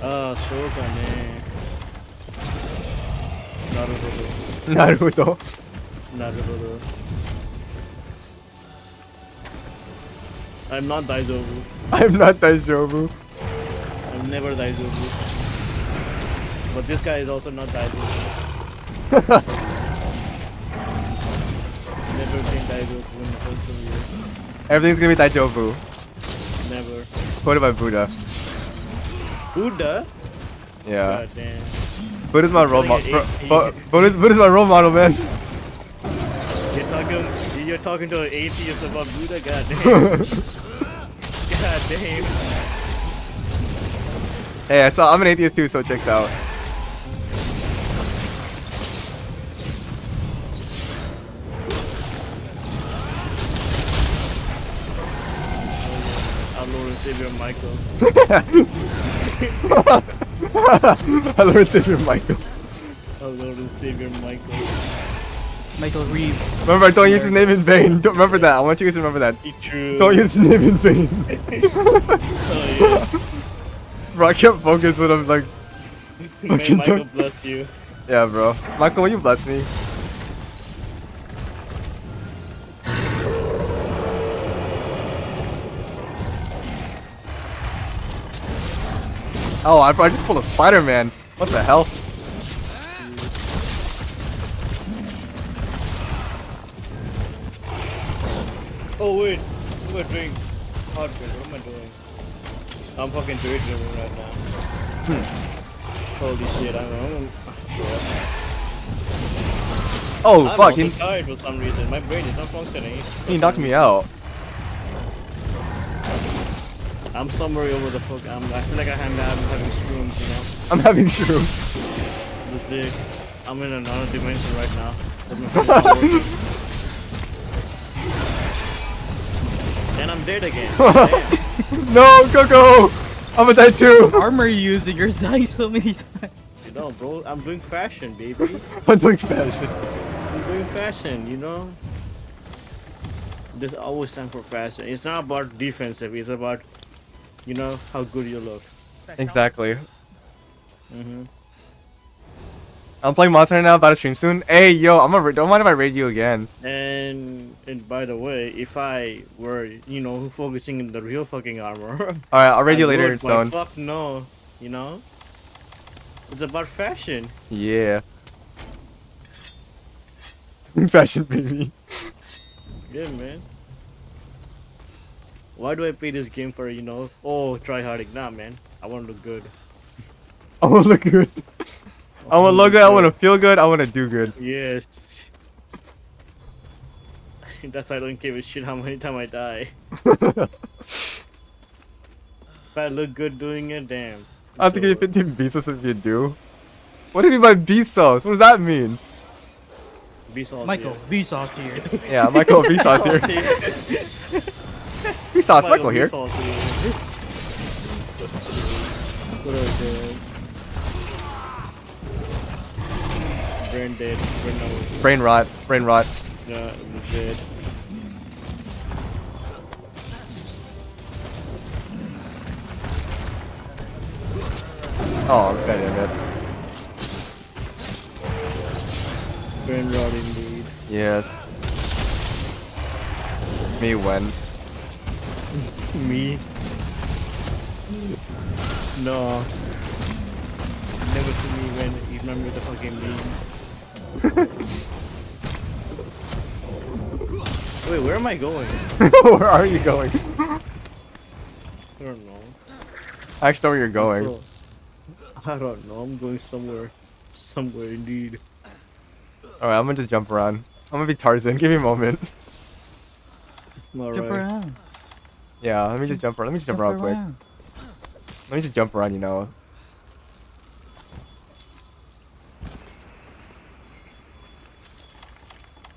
Ah, so funny. Naruto. Naruto. Naruto. I'm not Daizobu. I'm not Daijoubu. I'm never Daizobu. But this guy is also not Daizobu. Never been Daizobu in the whole career. Everything's gonna be Daijoubu. Never. Quoted by Buddha. Buddha? Yeah. God damn. Buddha's my role Telling model. it- Buddha's my role model, man. You're talking to an atheist about Buddha? God damn. God damn. Hey, I'm an atheist too, so it checks out. Our Lord and Savior Michael. Hello, it's Savior Michael. Our Lord and Savior Michael. Michael Reeves. Remember, don't use his name in vain. Don't remember that. I want you guys to remember that. It's true. Don't use his name in vain. Oh, yes. Bro, I can't focus when I'm like. May fucking Michael talk- bless you. Yeah, bro. Michael, will you bless me? Oh, I just pulled a Spider-Man. What the hell? Oh wait, what am I doing? Hardware, what am I doing? I'm fucking daydreaming right now. Holy shit, I'm Oh, I'm fuck. also tired for some reason. My brain is not functioning. He knocked me out. I'm somewhere over the fuck. I feel like I'm having shrooms, you know? I'm having shrooms. That's it. I'm in another dimension right now. But my brain's not working. And I'm dead again. Damn. No, Coco! I'm gonna die too. Armor using your dice so many times. You know, bro, I'm doing fashion, baby. I'm doing fashion. I'm doing fashion, you know? There's always time for fashion. It's not about defensive, it's about, you know, how good you look. Exactly. Mm-hmm. I'm playing Monster Hunter now, about to stream soon. Hey, yo, don't mind if I raid you again. And by the way, if I were, you know, focusing on the real fucking armor, Alright, I'll raid you I later would, in but Stone. fuck no, you know? It's about fashion. Yeah. Fashion, baby. Yeah, man. Why do I play this game for, you know, oh, try harding? Nah, man. I want to look good. I wanna look good. I wanna look good, I wanna feel good, I wanna do good. Yes. That's why I don't give a shit how many times I die. If I look good doing it, damn. I have to give you 15 Vsauce if you do. What do you mean by Vsauce? What does that mean? Vsauce Michael, Vsauce here. Yeah, Michael Vsauce here. Vsauce, Michael here. Vsauce here. What are we doing? Brain dead. Brain no. Brain rot, brain rot. Yeah, we're dead. Oh, god damn it. Brain rot indeed. Yes. Me when? Me? No. Never see me when you remember the fucking meme. Wait, where am I going? Where are you going? I don't know. I actually know where you're going. So, I don't know. I'm going somewhere. Somewhere indeed. Alright, I'm gonna just jump around. I'm gonna be Tarzan. Give me a moment. Alright. Jump around. Yeah, let me just jump around. Let me just jump around quick. Let me just jump around, you know.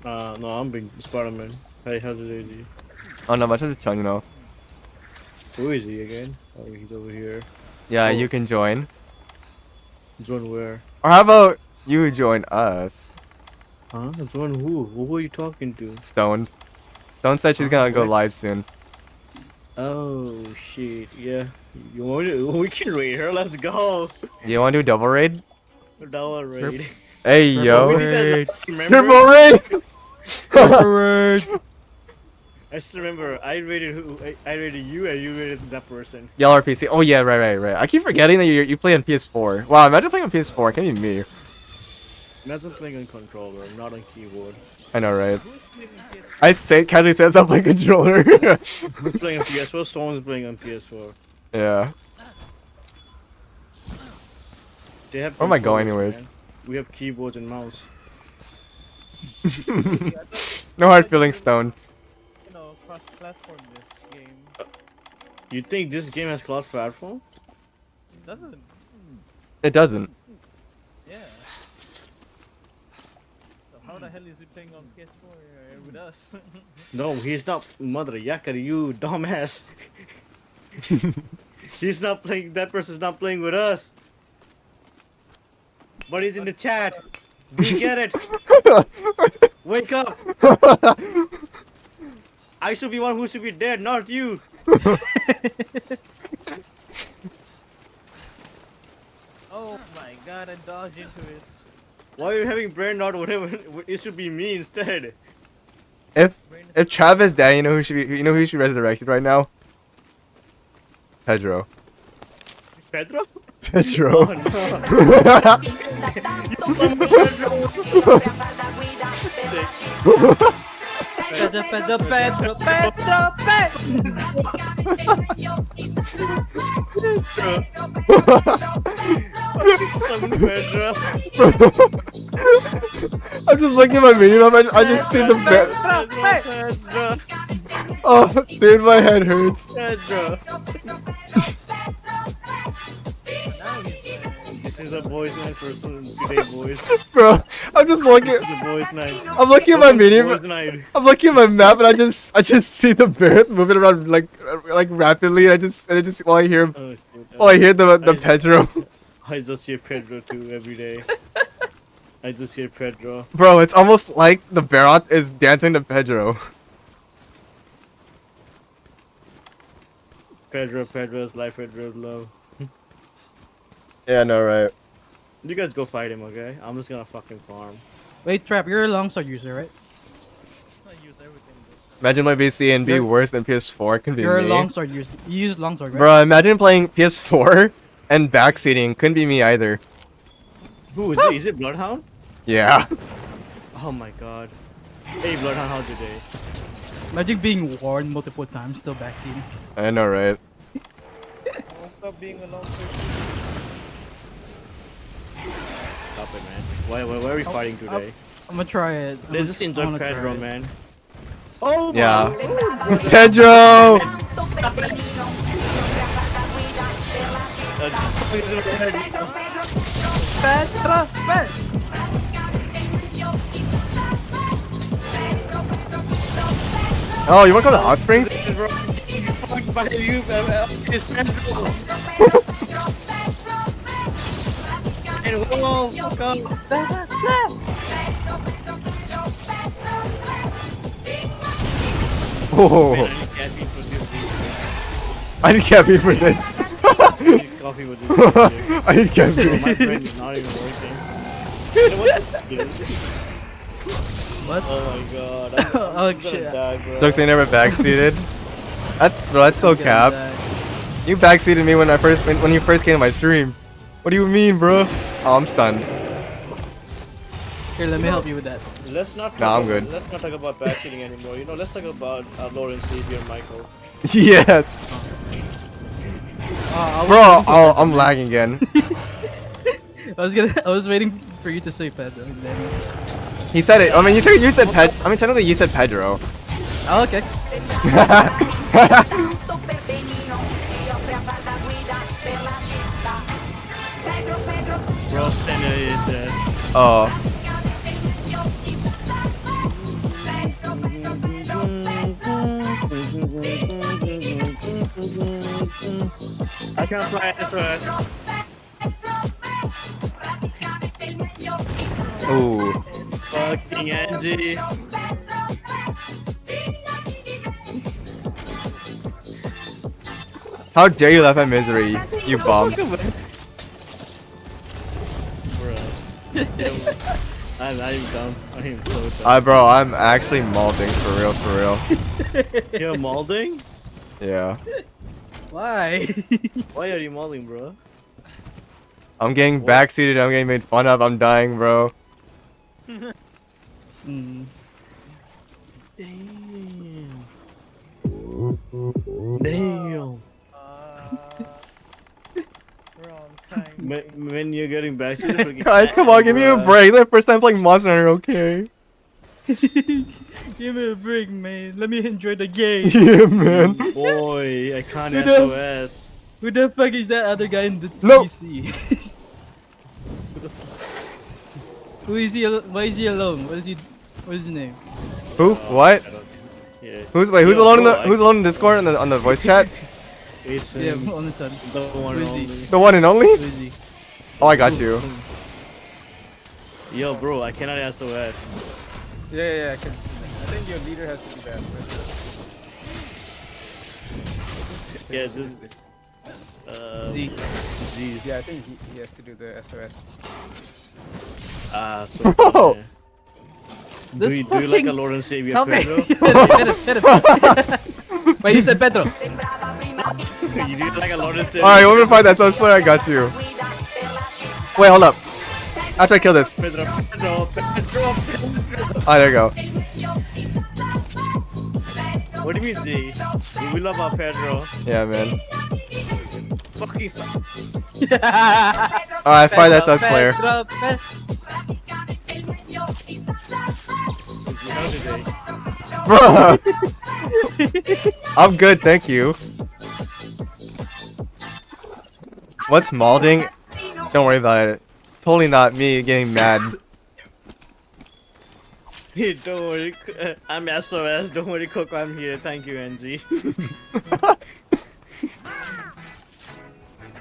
No, I'm being Spider-Man. Hey, how's it lady? Oh no, I'm just chilling, you know. Who is he again? Oh, he's over here. Yeah, Oh. you can join. Join where? Or how about you join us? Huh? Join who? Who are you talking to? Stoned. Stone said she's gonna go what? live soon. Oh shit! Yeah, you want to? We can raid her. Let's go. You wanna do double raid? Double raid. Hey We yo. did that last, remember? Triple raid! Triple raid. I still remember I rated I rated you and you rated that person. Y'all are PC. Oh yeah, right. I keep forgetting that you play on PS4. Wow, imagine playing on PS4. Can't be me. Imagine playing on controller, not on keyboard. I know, right? I say casually says I'm playing controller. Who's playing on PS4? Someone's playing on PS4. Yeah. They have. Where am I going controllers, anyways? man. We have keyboards and mouse. No hard feelings, Stone. You know, cross-platform this game. You think this game has cross-platform? Doesn't. It doesn't. Yeah. So how the hell is he playing on PS4 with us? No, he's not. Mother yakar, you dumbass. He's not playing. That person's not playing with us. But he's in the chat. Do you get it? Wake up! I should be one who should be dead, not you. Oh my god, I dodged into his. Why are you having brain rot? Whatever. It should be me instead. If Travis died, you know who should be resurrected right now? Pedro. Pedro? Pedro. Oh no. Pedro. I'm just looking at my menu. I just see the bed. Oh, dude, my head hurts. Pedro. This is a boys' night for today, boys. Bro, I'm just looking. This is the boys' night. I'm looking at my menu. Boys' night. I'm looking at my map, and I just see the bird moving around like rapidly. And I just while I hear Oh, shit. the Pedro. I just hear Pedro too every day. I just hear Pedro. Bro, it's almost like the Barot is dancing to Pedro. Pedro's life, Pedro's love. Yeah, no, right. You guys go fight him, okay? I'm just gonna fucking farm. Wait, Trap, you're a longsword user, right? I use everything. Imagine my BC and be You're- worse than PS4 can be You're a me. longsword user. You use longsword, right? Bro, imagine playing PS4 and backseating. Couldn't be me either. Who is it? Is it Bloodhound? Yeah. Oh my god. Hey Bloodhound, how's your day? Imagine being warned multiple times, still backseating. I know, right? Stop being alone. Stop it, man. Why are we fighting today? I'm gonna try it. Let's just enjoy Pedro, man. Oh Yeah. Pedro! This song is in my head. Petra, Oh, you wanna come to Hot Springs? Bro, fucked by you, it's Pedro. And whoa, fuck up. Oh, Man, I need caffeine for this. I need caffeine for this. I need coffee with this. I need My caffeine. brain is not even working. You know what? What? Oh my god. Oh, I'm shit. gonna die, bro. Looks like you never backseated. That's so cap. You backseated me when you first came to my stream. What do you mean, bro? Oh, I'm stunned. Here, let me help you with that. Let's not. Nah, I'm good. Let's not talk about backseating anymore. You know, let's talk about our Lord and Savior Michael. Yes, bro. Oh, I'm lagging again. I was waiting for you to say Pedro. and then- He said it. I mean, you said Ped. I mean, technically you said Pedro. Oh, okay. Bro, Senna is this. Oh. I can't fly this first. Ooh. Fucking Angie. How dare you laugh at misery, you bum. Bro. I'm dumb. I'm so dumb. Bro, I'm actually malding for real, for real. You're molding? Yeah. Why? Why are you molding, bro? I'm getting What? backseated, I'm getting made fun of, I'm dying, bro. Mm. Damn. Damn. Wrong time. When you're getting back to the Guys, come on, give me a break. This is my first time playing Monster Hunter, okay? Give me a break, man. Let me enjoy the game. Yeah, man. Boy, I can't Who the- SOS. Who the fuck is that other guy in the No. PC? Who is he? Why is he alone? What is he? What is his name? Who? What? Yeah. Who's Yo, alone in bro, the who's alone in Discord on the voice chat? It's Yeah, on the sun. the one Who and is he? only. The one and only? Who is he? Oh, I got you. Yo, bro, I cannot SOS. Yeah, I can see that. I think your leader has to be that. Yeah, this. Z. Z's. Yeah, I think he has to do the SOS. So. Bro. Yeah. This Do you like fucking- a Lord and Savior, Help me! Pedro? Hit him. Wait, you said Pedro. You do like a Lord and Savior? Alright, you want me to find that, so I swear I got you. Wait, hold up. After I kill this. Pedro. Ah, there you go. What do you mean, Z? We love our Pedro. Yeah, man. Fucking son. Alright, find that SS player. How today? Bruh. I'm good, thank you. What's malding? Don't worry about it. It's totally not me getting mad. Hey, don't worry. I'm SOS. Don't worry, Coco. I'm here. Thank you, NG.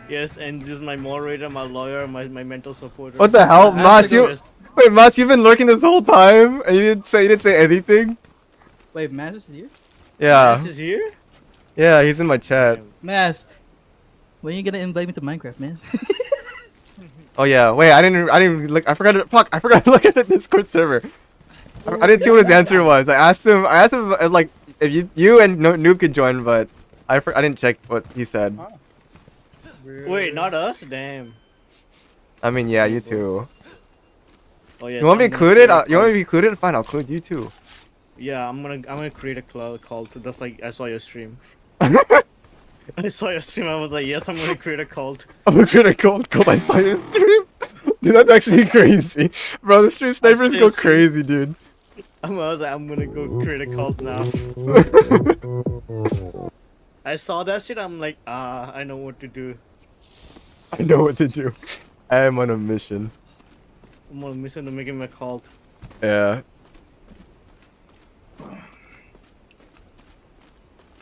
Yes, and this is my moderator, my lawyer, my mental supporter. What the hell, Mas? you- Wait, Mas, you've been lurking this whole time, and you didn't say anything. Wait, Mass is here? Yeah, This is here? yeah, he's in my chat. Mass, when you gonna invite me to Minecraft, man? Oh yeah, wait, I didn't look. I forgot to look at the Discord server. I didn't see what his answer was. I asked him if, like if you and Noob could join, but I didn't check what he said. Wait, not us? Damn. I mean, yeah, you too. Oh, yes, You want me I'm gonna included? create a You want me to cult. be included? Fine, I'll include you too. Yeah, I'm gonna create a cult. That's like I saw your stream. I saw your stream. I was like, yes, I'm gonna create a cult. I'm gonna create a cult I saw your stream. Dude, that's actually crazy, bro. The stream snipers go seriously- crazy, dude. I was like, I'm gonna go create a cult now. I saw that shit. I'm like, I know what to do. I know what to do. I am on a mission. I'm on a mission to make him a cult. Yeah.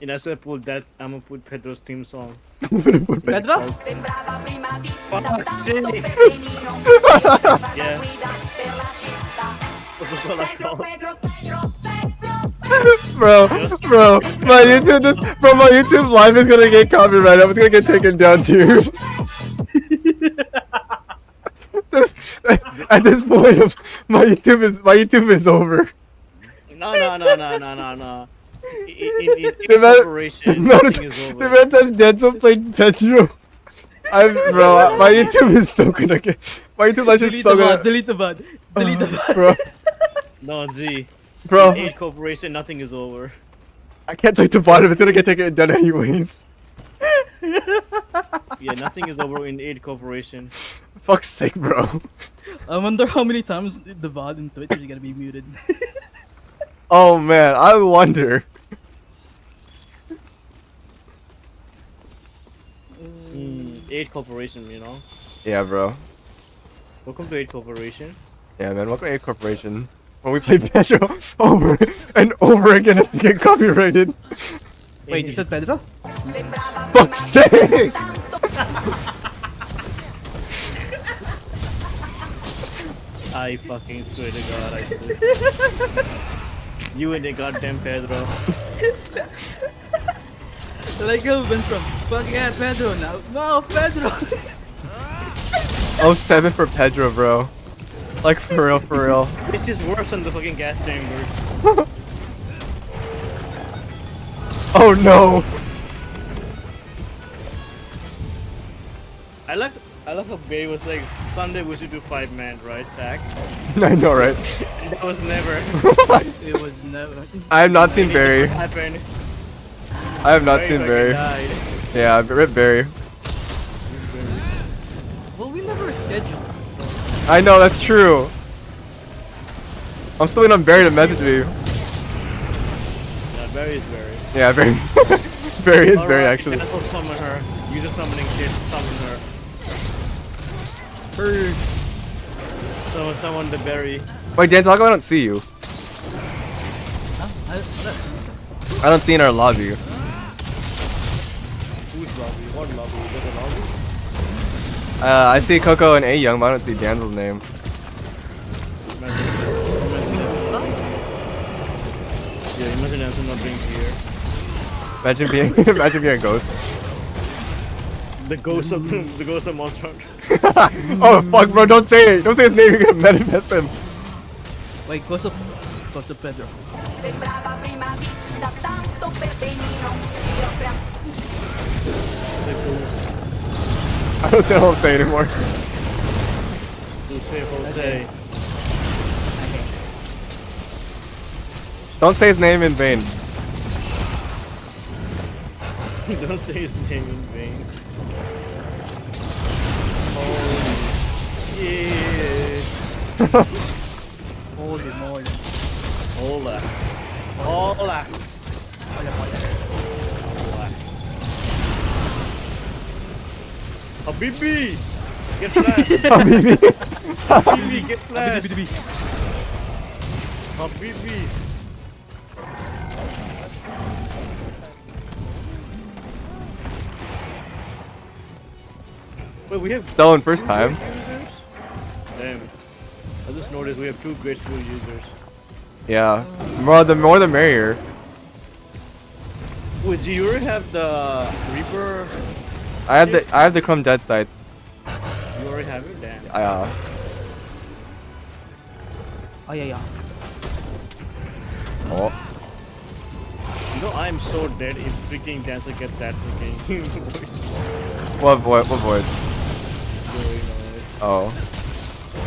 And as I put that, I'm gonna put Pedro's theme song. Pedro? Fuck sake! Yeah. Coca-Cola cult. Bro, my YouTube live is gonna get copyrighted. It's gonna get taken down, dude. At this point, my YouTube is over. No. In The amount- corporation, the nothing is the over. amount of times Denzel played Petro. Bro, my YouTube is so gonna get. My YouTube live is Delete so the bot, gonna. delete the bot. Delete the bot. Bro, No, Z. bro, In 8 corporation, nothing is over. I can't take the bottom. It's gonna get taken down anyways. Yeah, nothing is over in 8 corporation. Fuck's sake, bro. I wonder how many times the bot in Twitch is gonna be muted. Oh man, I wonder. 8 corporation, you know. Yeah, bro. Welcome to 8 corporation. Yeah, man. Welcome to A Corporation. When we play Petro over and over again, to get copyrighted. Wait, you said Pedro? Fuck's sake! I fucking swear to God, I swear. You and the goddamn Pedro. Like how we went from fuck yeah Pedro now. No Pedro. Oh, 7 for Pedro, bro. Like for real, for real. This is worse than the fucking gas chamber. Oh no! I like how Bay was like, Sunday we should do 5-man, right? Stack. I know, right? And that was never. It was never. I have not seen Barry. Barry. Happened. I have not seen Barry. Died. Yeah, rip Barry. Well, we never scheduled it, so. I know, that's true. I'm still waiting on Barry to message me. Yeah, Barry is Barry. Yeah, Barry. Barry is Barry, Alright, actually. That's what summon her. Use a summoning kit, summon her. So summon the Barry. Wait, Dan, talk. I don't see you. I don't see in our lobby. Who's lobby? What lobby? There's a lobby? I see Coco and A Young, but I don't see Dan's name. Yeah, imagine Ansel not being here. Imagine being, imagine being a ghost. The ghost of Monster Hunter. Oh fuck, bro! Don't say it. Don't say his name. You're gonna manifest him. Wait, close up Pedro. Sembrava a prima vista tanto per benino. Si offre a The ghost. I don't know what I'm saying anymore. Jose. Don't say his name in vain. Don't say his name in vain. Oh, yeah. Holy moly. Hola. Hola. Habibi! Get flash! Habibi, get flash! Habibi! Wait, we have Stolen first time. users? Damn. I just noticed we have 2 Greatsword users. Yeah. More the merrier. Wait, do you already have the Reaper? I have the Chrome Deathscythe. You already have it? Damn. Oh yeah. Oh. You know, I'm so dead if freaking Dancer gets that freaking voice. What voice? Oh.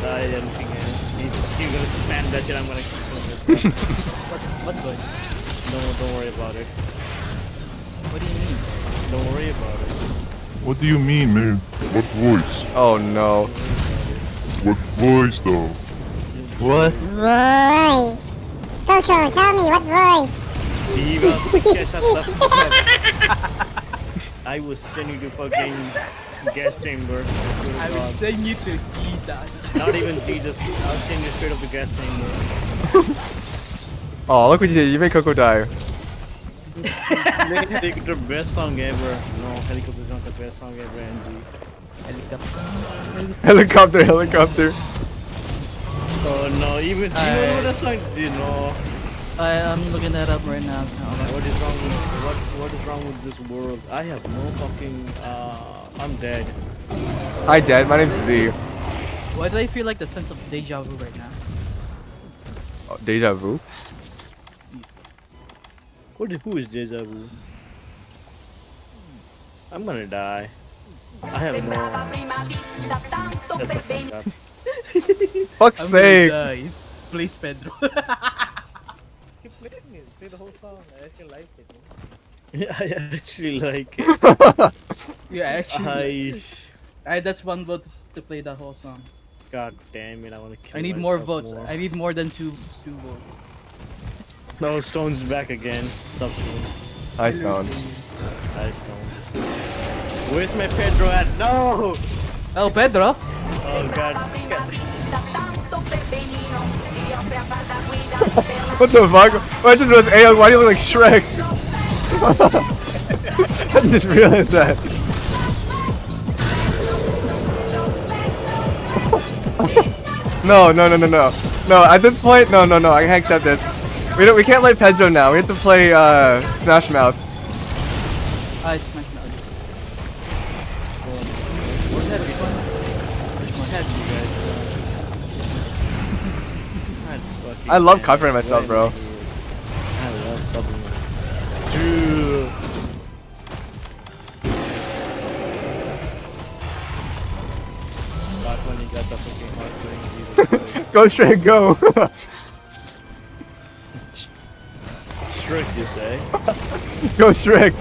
Die anything else. He's gonna spam that shit. I'm gonna kill this. What voice? Don't worry about it. What do you mean? Don't worry about it. What do you mean, man? What voice? Oh no. What voice, though? What? voice. Coco, tell me what voice. See, you guys, shut the fuck up. I was sending you to fucking gas chamber. I swear to I God. will send you to Jesus. Not even Jesus. I'll send you straight up the gas chamber. Oh, look what you did. You made Coco die. Helicopter best song ever. No, Helicopter is not the best song ever, NG. Helicopter. Oh no, even you know that song? You know. I'm looking that up right now. What is wrong with this world? I have no fucking I'm dead. Hi, Dad. My name's Z. Why do I feel like the sense of deja vu right now? Oh, deja vu. Who is Deja Vu? I'm gonna die. I have Sembrava a no. prima vista tanto Shut the per fuck benino. up. Fuck's I'm sake. gonna die. Please, Pedro. Keep playing it. Play the whole song. I actually like it. Man. Yeah, I actually like it. Yeah, actually. That's one vote to play that whole song. God damn it! I wanna kill. I need more myself votes. more. I need more than two votes. No, Stone's back again. Substitute. Hi, Stone. Hi, Stones. Where's my Pedro at? No! Oh, Pedro. Oh God. Sembrava a prima vista tanto per benino. Si offre a far da guida per la What the fuck? I just realized, Aeon, why do you look like Shrek? I just realized that. No. No, at this point, no. I can't accept this. We can't play Pedro now. We have to play Smash Mouth. It's Smash Mouth. What's that one? Where's my head, you guys? I love man. covering myself, bro. I love covering myself. Dude. Back when you got the fucking heart playing Jesus. Go Shrek, go. Shrek, you say? Go Shrek.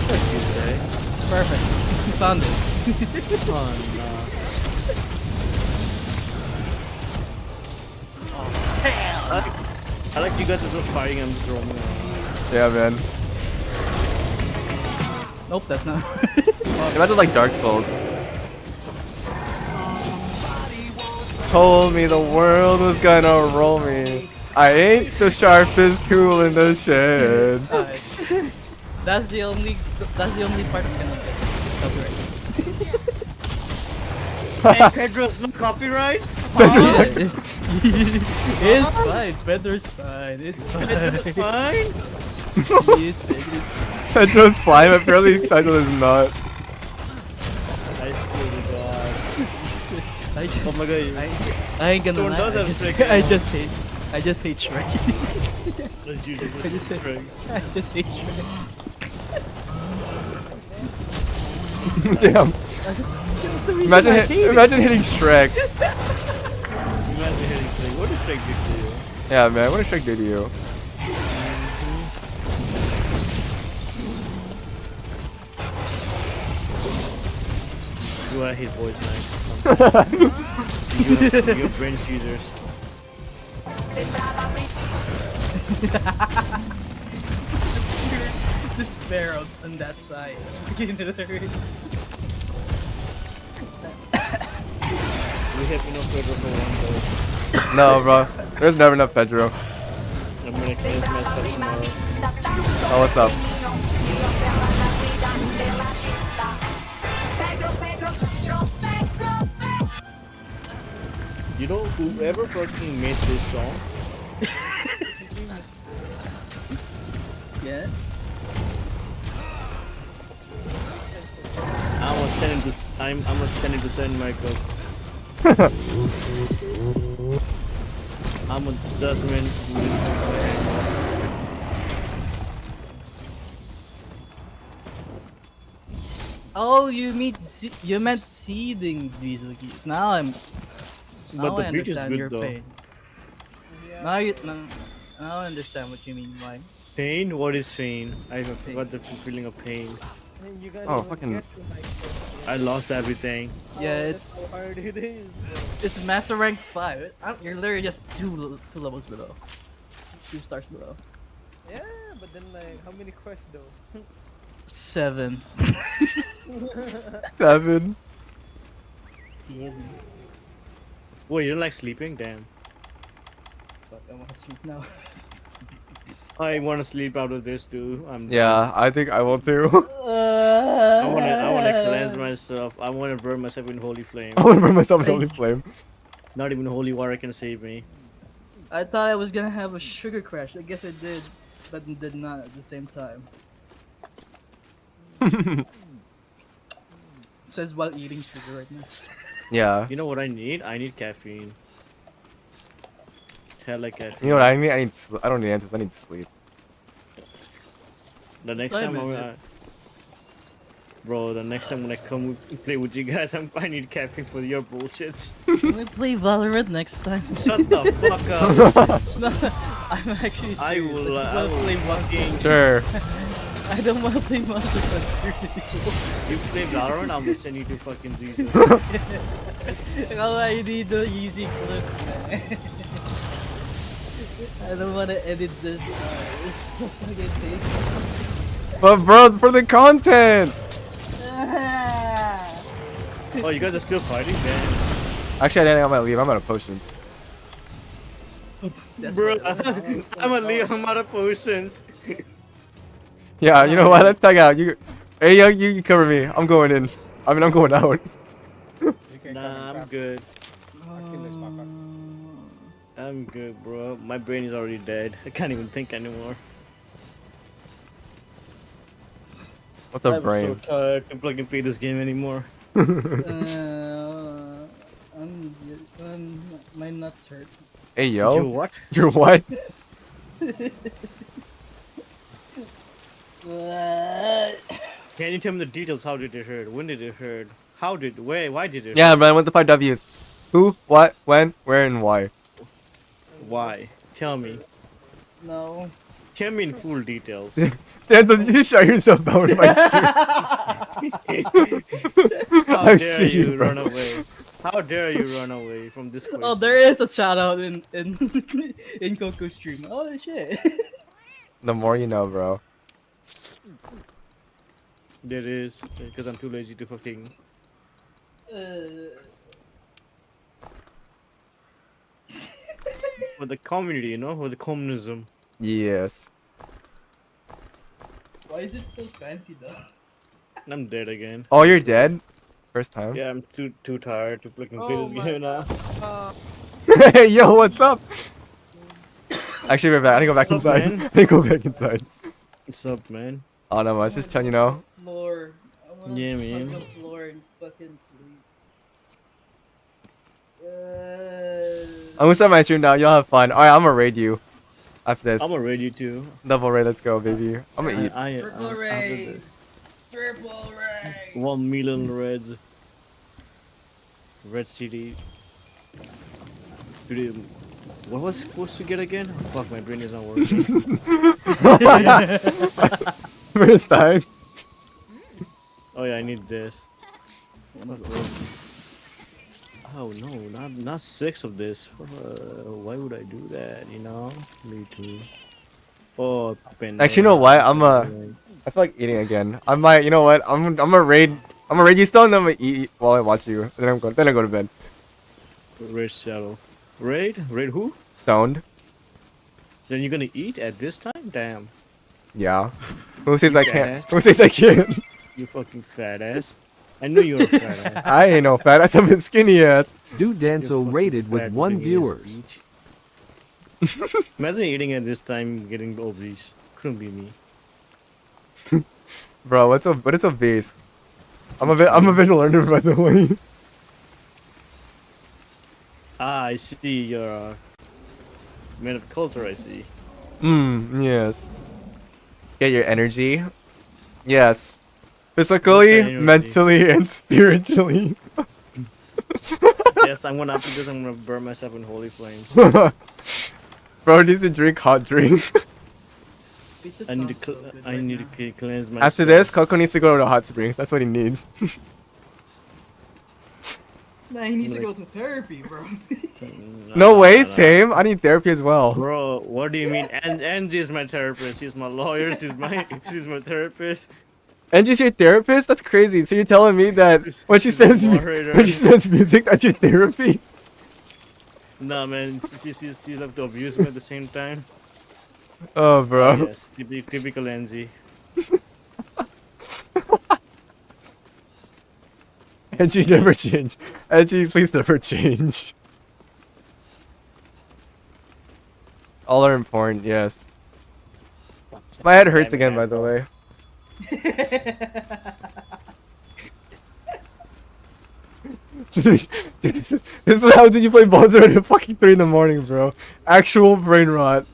Shrek, you say? Perfect. You found it. Oh no. I like you guys are just fighting and just roaming around. Yeah, man. Nope, that's not. Imagine like Dark Souls. Told me the world was gonna roll me. I ain't the sharpest tool in the shed. That's the only part I'm gonna get. Copyright. Hey, Pedro's no copyright? Yeah, it's fine. Pedro's fine. It's fine. Pedro's fine? Yes, Pedro's fine. Pedro's fine, but fairly excited is not. I swear to God. Oh my God. I ain't gonna Stone lie. does have Shrek, I just hate Shrek. That's usually I just hate Shrek. Shrek. Damn. Imagine hitting Shrek. Imagine hitting Shrek. What did Shrek do to you? Yeah, man. What did Shrek do to you? This is why I hate voice lines. You have brain users. This barrel on that side is fucking hilarious. We have enough Pedro for one though. No, bro. There's never enough Pedro. I'm gonna cleanse myself tomorrow. Oh, what's up? You know, whoever fucking made this song, Yeah. I'm gonna send it to San Michael. I'm a judgment. Oh, you meant seeding these wikis. Now I But the beat is understand good your though. pain. Now I understand what you mean, Mike. Pain? What is pain? I forgot the feeling of pain. You guys Oh, don't fucking- get to my stuff yet. I lost everything. Yeah, That's how hard it is, bro. it's Master Rank 5. You're literally just two levels below. 2 stars below. Yeah, but then like, how many quests though? 7. 7. Wait, you don't like sleeping? Damn. But I wanna sleep now. I want to sleep out of this too. Yeah, I think I will too. I wanna cleanse myself. I wanna burn myself in holy flame. I want to burn myself with holy flame. Not even holy water can save me. I thought I was gonna have a sugar crash. I guess I did, but did not at the same time. Says while eating sugar right now. Yeah. You know what I need? I need caffeine. Hell like caffeine. You know what I need? I don't need answers. I need sleep. The next What time time I'm is gonna... Bro, the next time when I come play with you guys, I need caffeine for your bullshits. Can we play Valorant next time? Shut the fuck up. No, I'm actually serious. I will wanna play fucking... Sure. I don't want to play Monster Hunter. You play Valorant, I'm gonna send you to fucking Jesus. All I need the easy clips, man. I don't want to edit this. It's so fucking painful. But bro, for the content. Oh, you guys are still fighting? Damn. Actually, I think I might leave. I'm out of potions. That's Bro, what- I'm a Leo, I'm out of potions. Yeah, you know what? Let's tag out. Hey, yo, you cover me. I'm going in. I mean, I'm going out. Nah, I'm good. I'm good, bro. My brain is already dead. I can't even think anymore. What's a I'm brain? so tired. I can't plug and play this game anymore. My nuts just hurt. Hey yo. You what? You're what? Can you tell me the details? How did it hurt? When did it hurt? How did? Where? Why did it? Yeah, hurt? but I want the 5 W's. Who, what, when, where, and why. Why? Tell me. No. Tell me in full details. Denzel, did you shut yourself out with my screen? How I dare see you you, bro. run away? How dare you run away from this question? Oh, there is a shout out in in Coco's stream. Oh shit. The more you know, bro. There is, because I'm too lazy to fucking. For the community, you know, for the communism. Yes. Why is it so fancy though? I'm dead again. Oh, you're dead? First time? Yeah, I'm too tired to fucking play Oh this my game now. Hey, yo, what's up? Actually, we're back. I need to go back What's up, inside. man? I need to go back inside. What's up, man? Oh, no, it's just chilling, you know? Floor. I wanna Yeah, hug man. the floor and fucking sleep. I'm gonna start my stream now. Y'all have fun. Alright, I'm gonna raid you. After this. I'm already ready too. Double raid, let's go, baby. I'm gonna eat. Triple after raid. this. Triple raid. 1 million reds. Red CD. Dude, what was I supposed to get again? Oh, fuck, my brain is not working. First time. Oh yeah, I need this. Oh no, not 6 of this. Why would I do that? You know, me too. Oh, Actually, you know what? I feel like eating again. I might. You know what? I'm gonna raid. I'm gonna raid you still, and then I'm gonna eat while I watch you. Then I go to bed. Raid Shadow. Raid who? Stoned. Then you're gonna eat at this time? Damn. Yeah. Who says You I fat can't? ass. Who says I can't? You fucking fat ass. I knew you were a fat ass. I ain't no fat ass. I'm a skinny ass. Dude Denzel rated with Fat 1 big ass viewers. bitch. Imagine eating at this time, getting obese. Couldn't be me. Bro, what is obese? I'm a visual learner, by the way. Ah, I see. You're a man of culture. I see. Yes. Get your energy. Yes. Physically, Okay, energy. mentally, and spiritually. Yes, I'm gonna after this. I'm gonna burn myself in holy flames. Bro needs to drink hot drink. Pizza I need to sounds so good I right need now. to cleanse myself. After this, Coco needs to go to the hot springs. That's what he needs. Nah, he needs to go to therapy, bro. No way, same. I need therapy as well. Bro, what do you mean? And Angie is my therapist. She's my lawyer. She's my therapist. And just your therapist? That's crazy. So you're telling me that when she She's the spends moderator. when she spends music, that's your therapy? Nah, man. She love to abuse me at the same time. Oh, bro. Yes, typical Angie. And she never changed. And she please never change. All are important, yes. My head hurts again, by the way. Dude, this is how did you play Bonzo at fucking 3 in the morning, bro? Actual brain rot.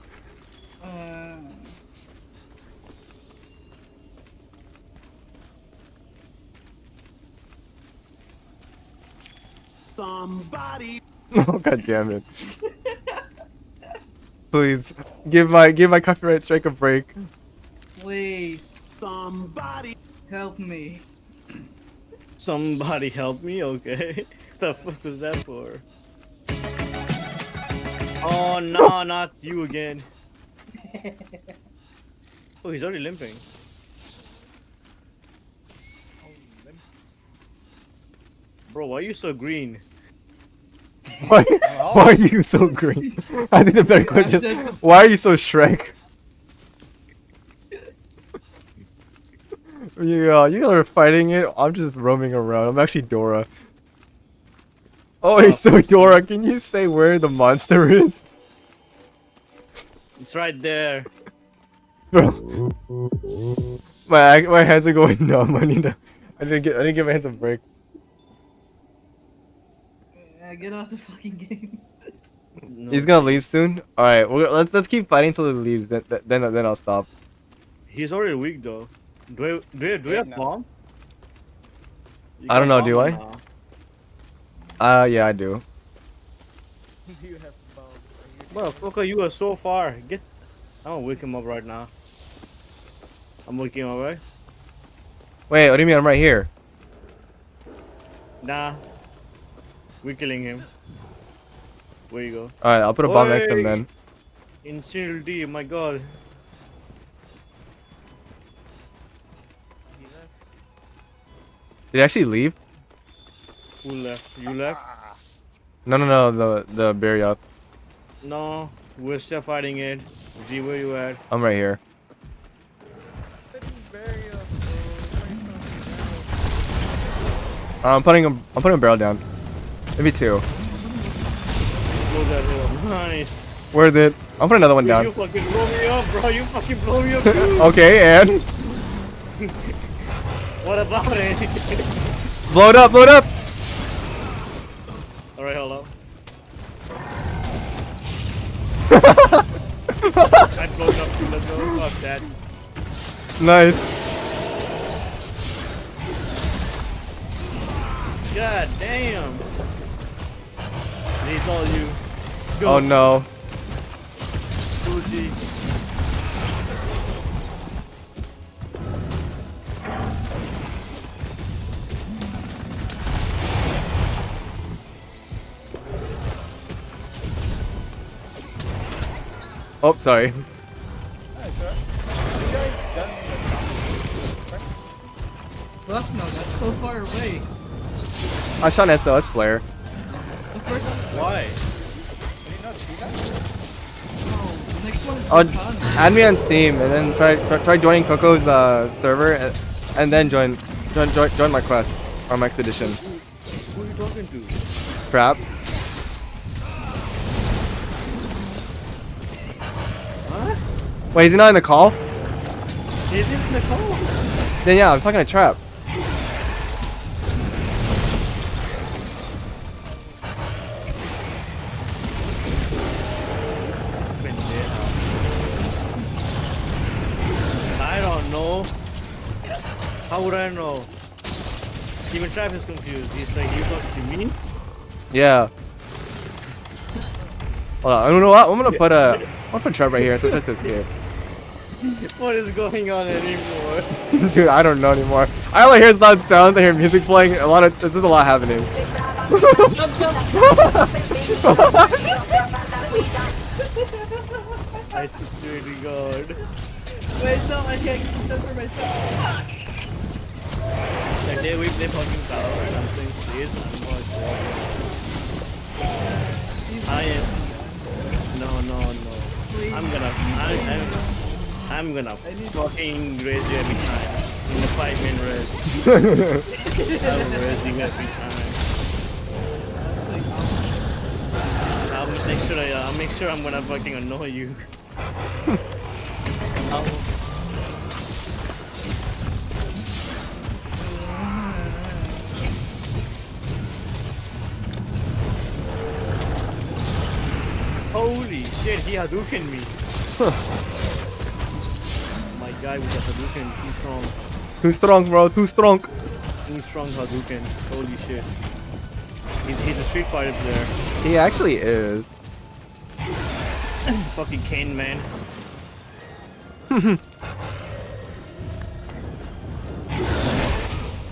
Somebody. Oh, god damn it. Please give my copyright strike a break. Please, Somebody. help me. Somebody help me, okay? The fuck was that for? Oh no, not you again. Oh, he's already limping. Bro, why are you so green? Why are you so green? I think the better question is, why are you so Shrek? Yeah, you guys are fighting it. I'm just roaming around. I'm actually Dora. Oh, hey, so Dora, can you say where the monster is? It's right there. Bro, my hands are going numb. I need to give my hands a break. Get off the fucking game. He's gonna leave soon. All right, let's keep fighting until he leaves. Then I'll stop. He's already weak though. Do we have bomb? You I don't got know. Do bomb or I? no? Yeah, I do. You have bomb. Motherfucker, you are so far. I'm gonna wake him up right now. I'm waking him up, right? Wait, what do you mean? I'm right here. Nah. We're killing him. Where you go? All right, I'll put a bomb next to him Oi! then. Insanity, my god. He left. Did he actually leave? Who left? You left? No. The Barioth. No. We're still fighting it. G, where you at? I'm right here. I'm putting a barrel down. Maybe 2. Blow that hill. Nice. Worth it. I'll put another one Dude, down. you fucking blow me up, bro. You fucking blow me up too. Okay, and What about it? blow it up, blow it up. Alright, hold up. I blow it up too. Let's go. Fuck that. Nice. God damn. Needs all you. Go. Oh no. Lucy. Oh, sorry. Fuck no, that's so far away. I shot an SOS flare. The first Why? the next one is Oh, Katana. add me on Steam and then try joining Coco's server and then join my quest or my expedition. Who are you talking to? Trap. Huh? Wait, is he not in the call? Is it in the call? Then yeah, I'm talking to Trap. I don't know. How would I know? Even Trav is confused. He's like, you talking to me? Yeah. Hold on, I don't know what. I'm gonna put Trap right here so just escape. What is going on anymore? Dude, I don't know anymore. I only hear loud sounds. I hear music playing. There's a lot happening. I swear to God. Wait, no, I can't keep that for myself. That day we play fucking Power and I'm playing Slays. I am. No. I'm gonna fucking raise you every time. In the 5-man raise. I'm raising every time. I'll make sure I'm gonna fucking annoy you. Holy shit, he Hadouken me. My guy with the Hadouken, too strong. Too strong, bro. Too strong. Too strong Hadouken. Holy shit. He's a Street Fighter player. He actually is. Fucking Kane, man.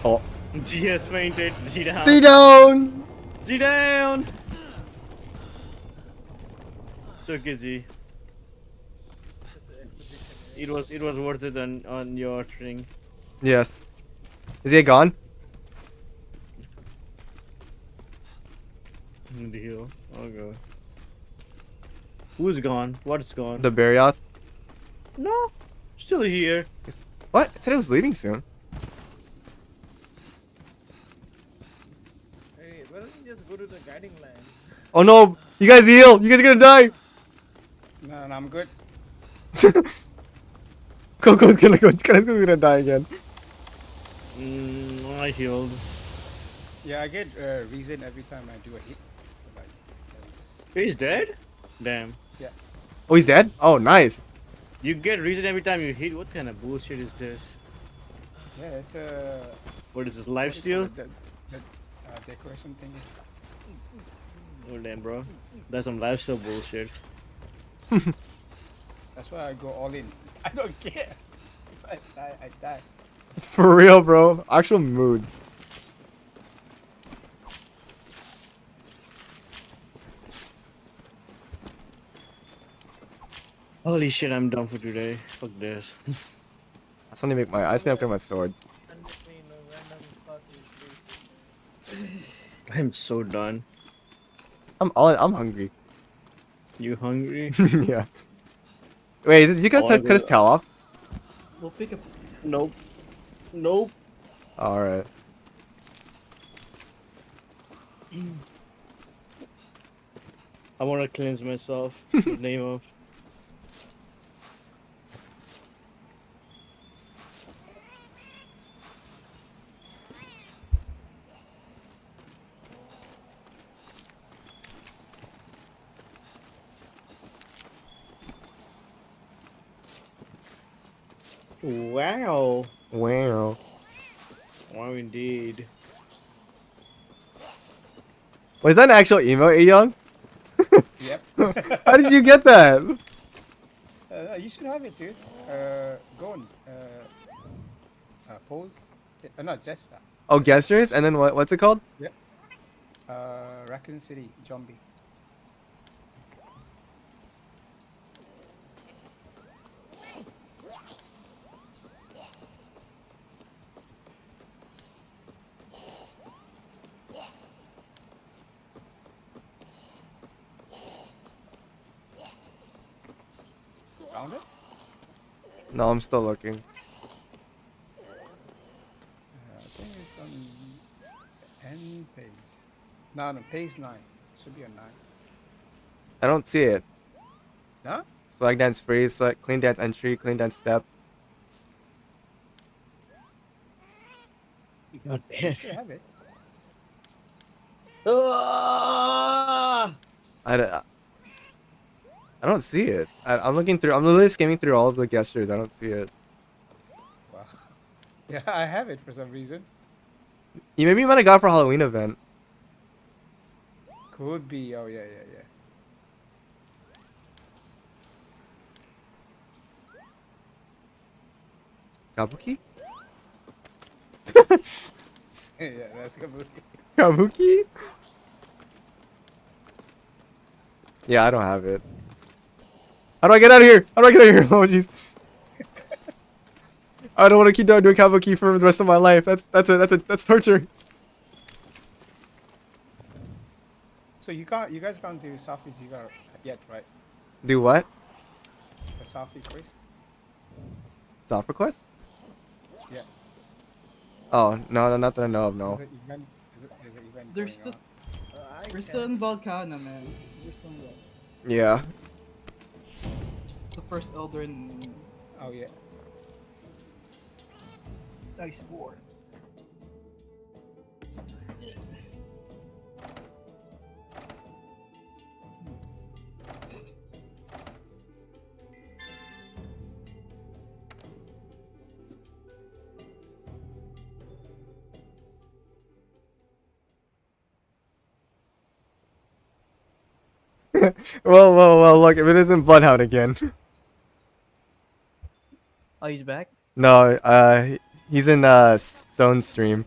Oh. G has fainted. G down. Sit down. G down. It's okay, G. It was worth it on your string. Yes. Is he gone? Deal. Okay. Who's gone? What's gone? The Barioth. No, still here. What? I said he was leaving soon. Hey, why don't you just go to the guiding lands? Oh no! You guys heal! You guys are gonna die! No, I'm good. Coco's gonna die again. I healed. Yeah, I get reason every time I do a hit. So, like, He's dead? Damn. Oh, he's dead? Oh, nice. You get reason every time you hit. What kind of bullshit is this? Yeah, it's a What is this, what life do you steal? call it? The decoration thing. Oh damn, bro. That's some lifestyle bullshit. That's why I go all in. I don't care. If I die, I die. For real, bro. Actual mood. Holy shit, I'm done for today. Fuck this. I still need to make my. I still need to upgrade my sword. I'm so done. I'm hungry. You hungry? Yeah. Wait, did you guys Oh, I cut his tail off? We'll pick up. Nope. Nope. All right. I want to cleanse myself. In the name of. Wow. Wow. Wow, indeed. Was that an actual emo, Young? Yep. How did you get that? You should have it, dude. Go on. Pose. Not gesture. Oh, gestures, and then what's it called? Yep. Raccoon City zombie. Found it? No, I'm still looking. I think it's on N page. No, page 9. Should be on 9. I don't see it. Huh? Swag dance freeze, select clean dance entry, clean dance step. God You damn. should have it. I don't see it. I'm looking through. I'm literally skimming through all of the gestures. I don't see it. Wow. Yeah, I have it for some reason. Maybe you might have got it for Halloween event. Could be. Oh, yeah. Kabuki? Yeah, that's good. Kabuki? Yeah, I don't have it. How do I get out of here? How do I get out of here? Oh jeez. I don't want to keep doing Kabuki for the rest of my life. That's torture. So you guys can't do Safi Zigar yet, right? Do what? The Safi quest? Soft request? Yeah. Oh, no, not that I know of, no. There's an event. There's an event They're going still. on. We're still in Volcana, man. We're still in Volcana. Yeah. The first Elder in Oh, yeah. Iceborne. Well, look, if it isn't Bloodhound again. Oh, he's back? No, he's in, Stone Stream.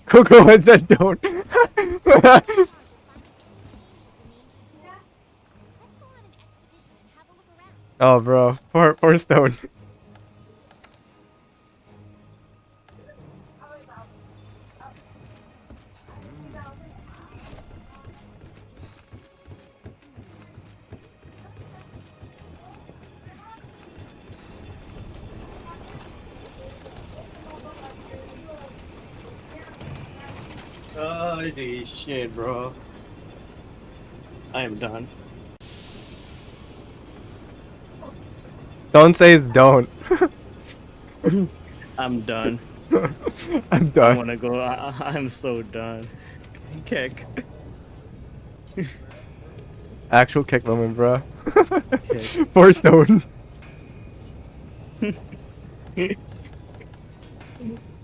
Coco, what's that don't? Oh, bro. Poor Stone. Holy shit, bro. I am done. Don't say it's don't. I'm done. I'm I done. wanna go. I'm so done. Kick. Actual kick moment, bro. 4 stone.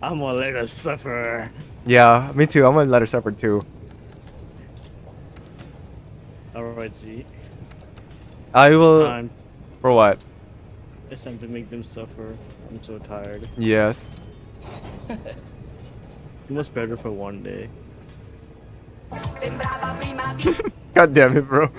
I'm gonna let her suffer. Yeah, me too. I'm gonna let her suffer too. Alright, G. I It's will. time. For what? It's time to make them suffer. I'm so tired. Yes. Too much better for one day. God damn it, bro.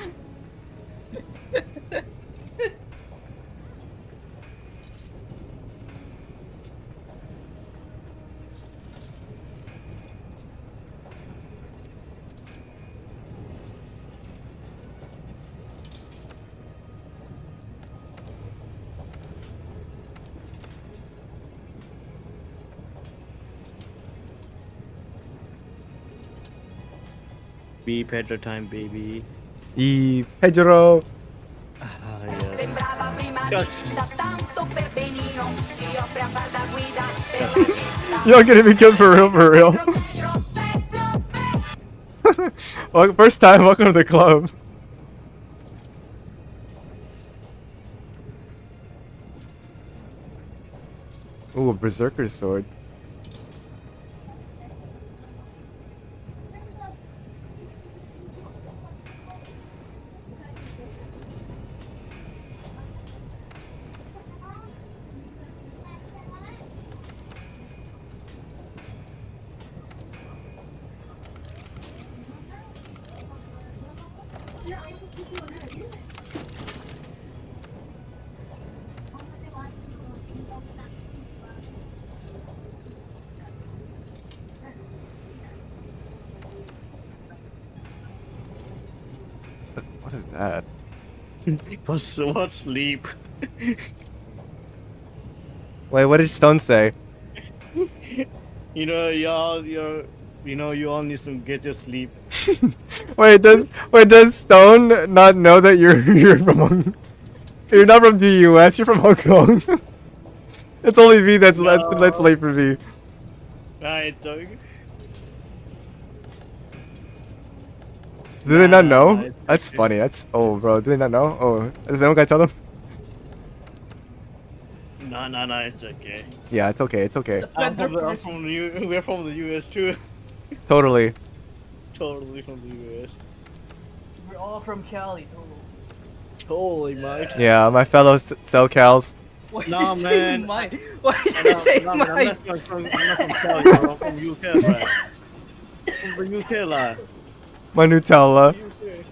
Be Pedro time, baby. Pedro. Ah, yes. You're gonna be killed for real, for real. Well, first time, welcome to the club. Ooh, a berserker sword. What is that? What sleep? Wait, what did Stone say? You know, you all need some get your sleep. Does Stone not know that you're from you're not from the US, you're from Hong Kong. It's only V that's late for V. Right, so Do they not know? it's That's funny. That's bro. Do they not know? Oh, is anyone gonna tell them? no, it's okay. Yeah, it's okay. It's okay. We're from the US too. Totally. Totally from the US. We're all from Cali. Holy mate. Yeah, my fellow cell cows. Why did Nah, you say man. mine? Why did you say I'm mine? not from Cali, bro. I'm from UK, bro. From the UK, lad. My Nutella. UK.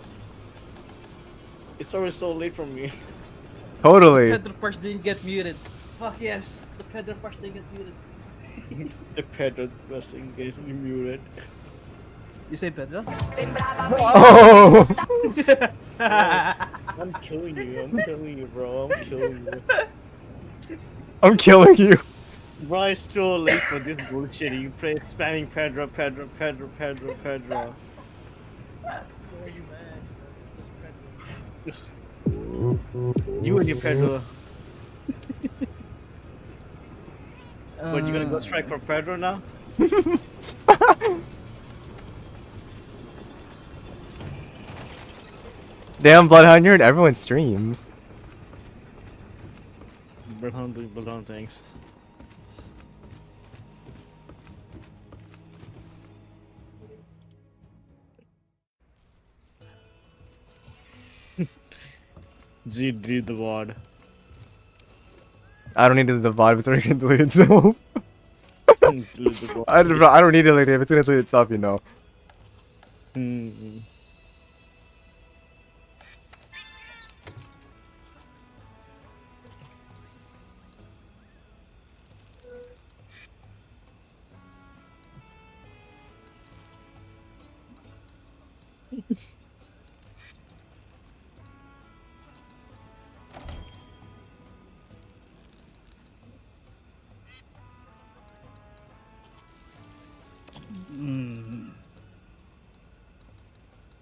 It's always so late for me. Totally. Pedro parts didn't get muted. Fuck yes, the Pedro parts didn't get muted. The Pedro wrestling gets muted. You say Pedro? Oh. I'm killing you, bro. I'm killing you. I'm killing you. Bro, it's too late for this bullshit. You play spamming Pedro. You and your Pedro. What, you gonna go strike for Pedro now? Damn, Bloodhound, you're in everyone's streams. Bloodhound, thanks. Z, delete the VOD. I don't need to delete the VOD, it's already gonna delete itself. Delete the VOD. I don't need to delete it, if it's gonna delete itself, you know.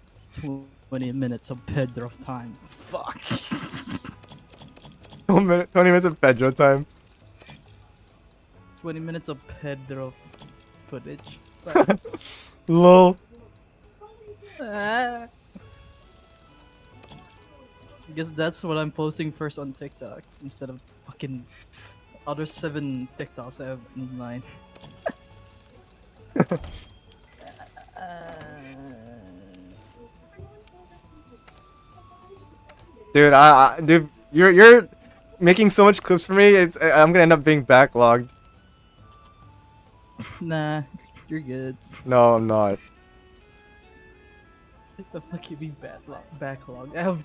It's 20 minutes of Pedro time. Fuck. 20 minutes of Pedro time. 20 minutes of Pedro footage. Lol. Ah. Guess that's what I'm posting first on TikTok instead of fucking other 7 TikToks I have in line. Dude, dude, you're making so much clips for me. I'm gonna end up being backlogged. Nah, you're good. No, I'm not. What the fuck you mean backlog? I have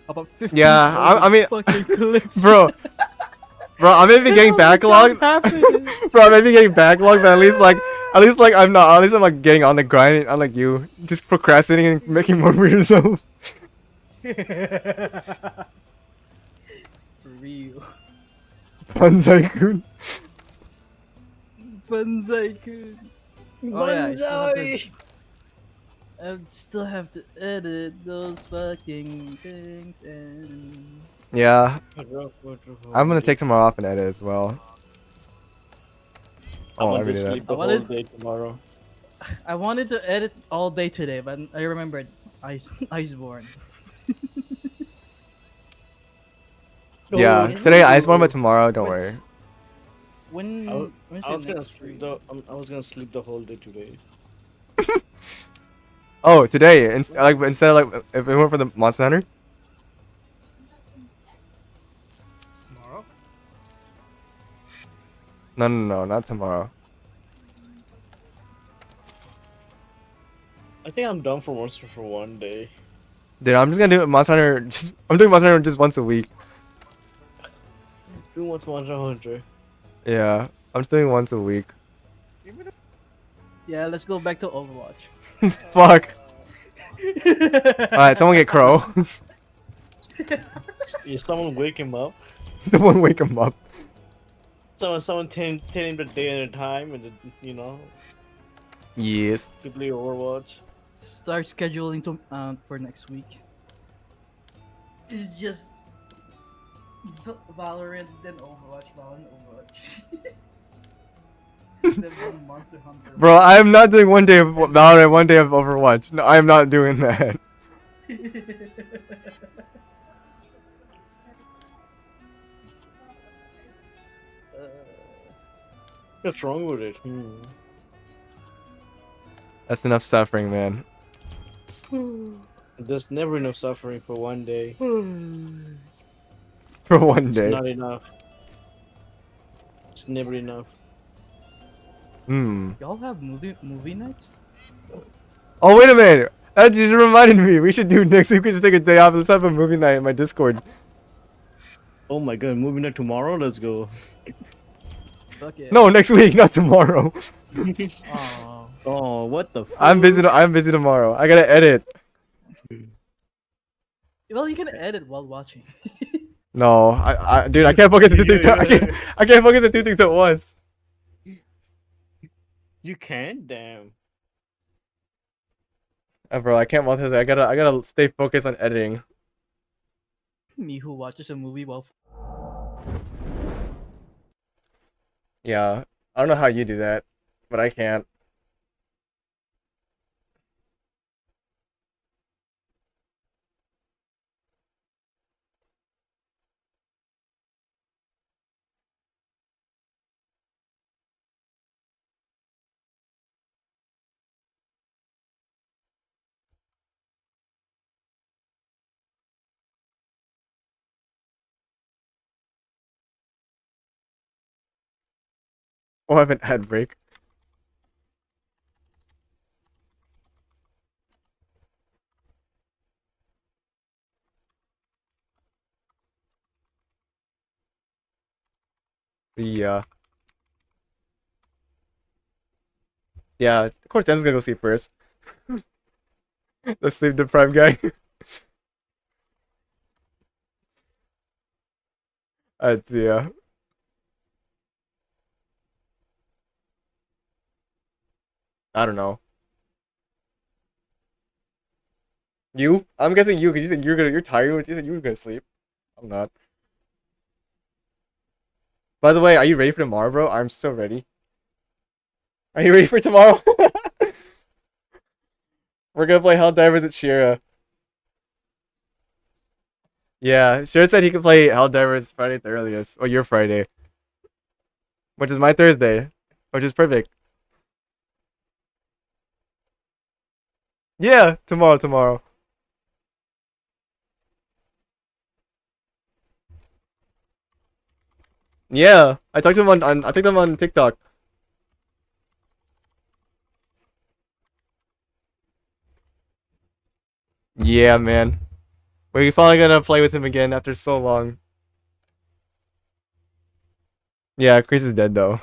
about 15 Yeah, I mean, fucking clips. bro, I may be getting backlogged. Bro, I may be getting backlogged, but at least like I'm not. At least I'm like getting on the grind, unlike you, just procrastinating and making more for yourself. For real. Banzai-kun. Banzai-kun. Oh yeah, I still have to edit those fucking things and... Yeah, I'm gonna take tomorrow off and edit as well. I Oh, I want to already did that. sleep the whole day tomorrow. I wanted to edit all day today, but I remembered Iceborne. Yeah, today Iceborne, but tomorrow, don't worry. When I was gonna sleep I was gonna sleep the whole day today. Oh, today, instead of like if it went for the Monster Hunter. Tomorrow? No, not tomorrow. I think I'm done for Monster for one day. Dude, I'm just gonna do Monster Hunter. I'm doing Monster Hunter just once a week. Who wants Monster Hunter? Yeah, I'm just doing once a week. Yeah, let's go back to Overwatch. Fuck. Alright, someone get Crow. Yeah, someone wake him up. Someone wake him up. Someone tell him the day and the time and Yes. to play Overwatch. Start scheduling for next week. It's just Valorant, then Overwatch, Valorant, Overwatch. Then one Monster Hunter. Bro, I am not doing one day of Valorant, one day of Overwatch. No, I am not doing that. What's wrong with it? That's enough suffering, man. There's never enough suffering for one day. For one It's day. not enough. It's never enough. Y'all have movie nights? Oh, wait a minute. That just reminded me. We should do next week. We should take a day off. Let's have a movie night in my Discord. Oh my god, moving to tomorrow? Let's go. Fuck it. No, next week, not tomorrow. Oh, what the fuck? I'm busy tomorrow. I gotta edit. Well, you can edit while watching. No, dude, I can't focus on two things. I can't focus on two things at once. You can? Damn. Bro, I can't multitask. I gotta stay focused on editing. Me who watches a movie while... Yeah, I don't know how you do that, but I can't. Oh, I have an ad break. Yeah. Yeah, of course Dan's gonna go sleep first. The sleep deprived guy. Yeah. I don't know. You? I'm guessing you because you said you're tired. You said you were gonna sleep. I'm not. By the way, are you ready for tomorrow, bro? I'm so ready. Are you ready for tomorrow? We're gonna play Helldivers at Shira. Yeah, sure said he could play Helldivers Friday at the earliest, or your Friday, which is my Thursday, which is perfect. Yeah, tomorrow. Yeah, I talked to him on I talked to him on TikTok. Yeah, man. We're finally gonna play with him again after so long. Yeah, Chris is dead though.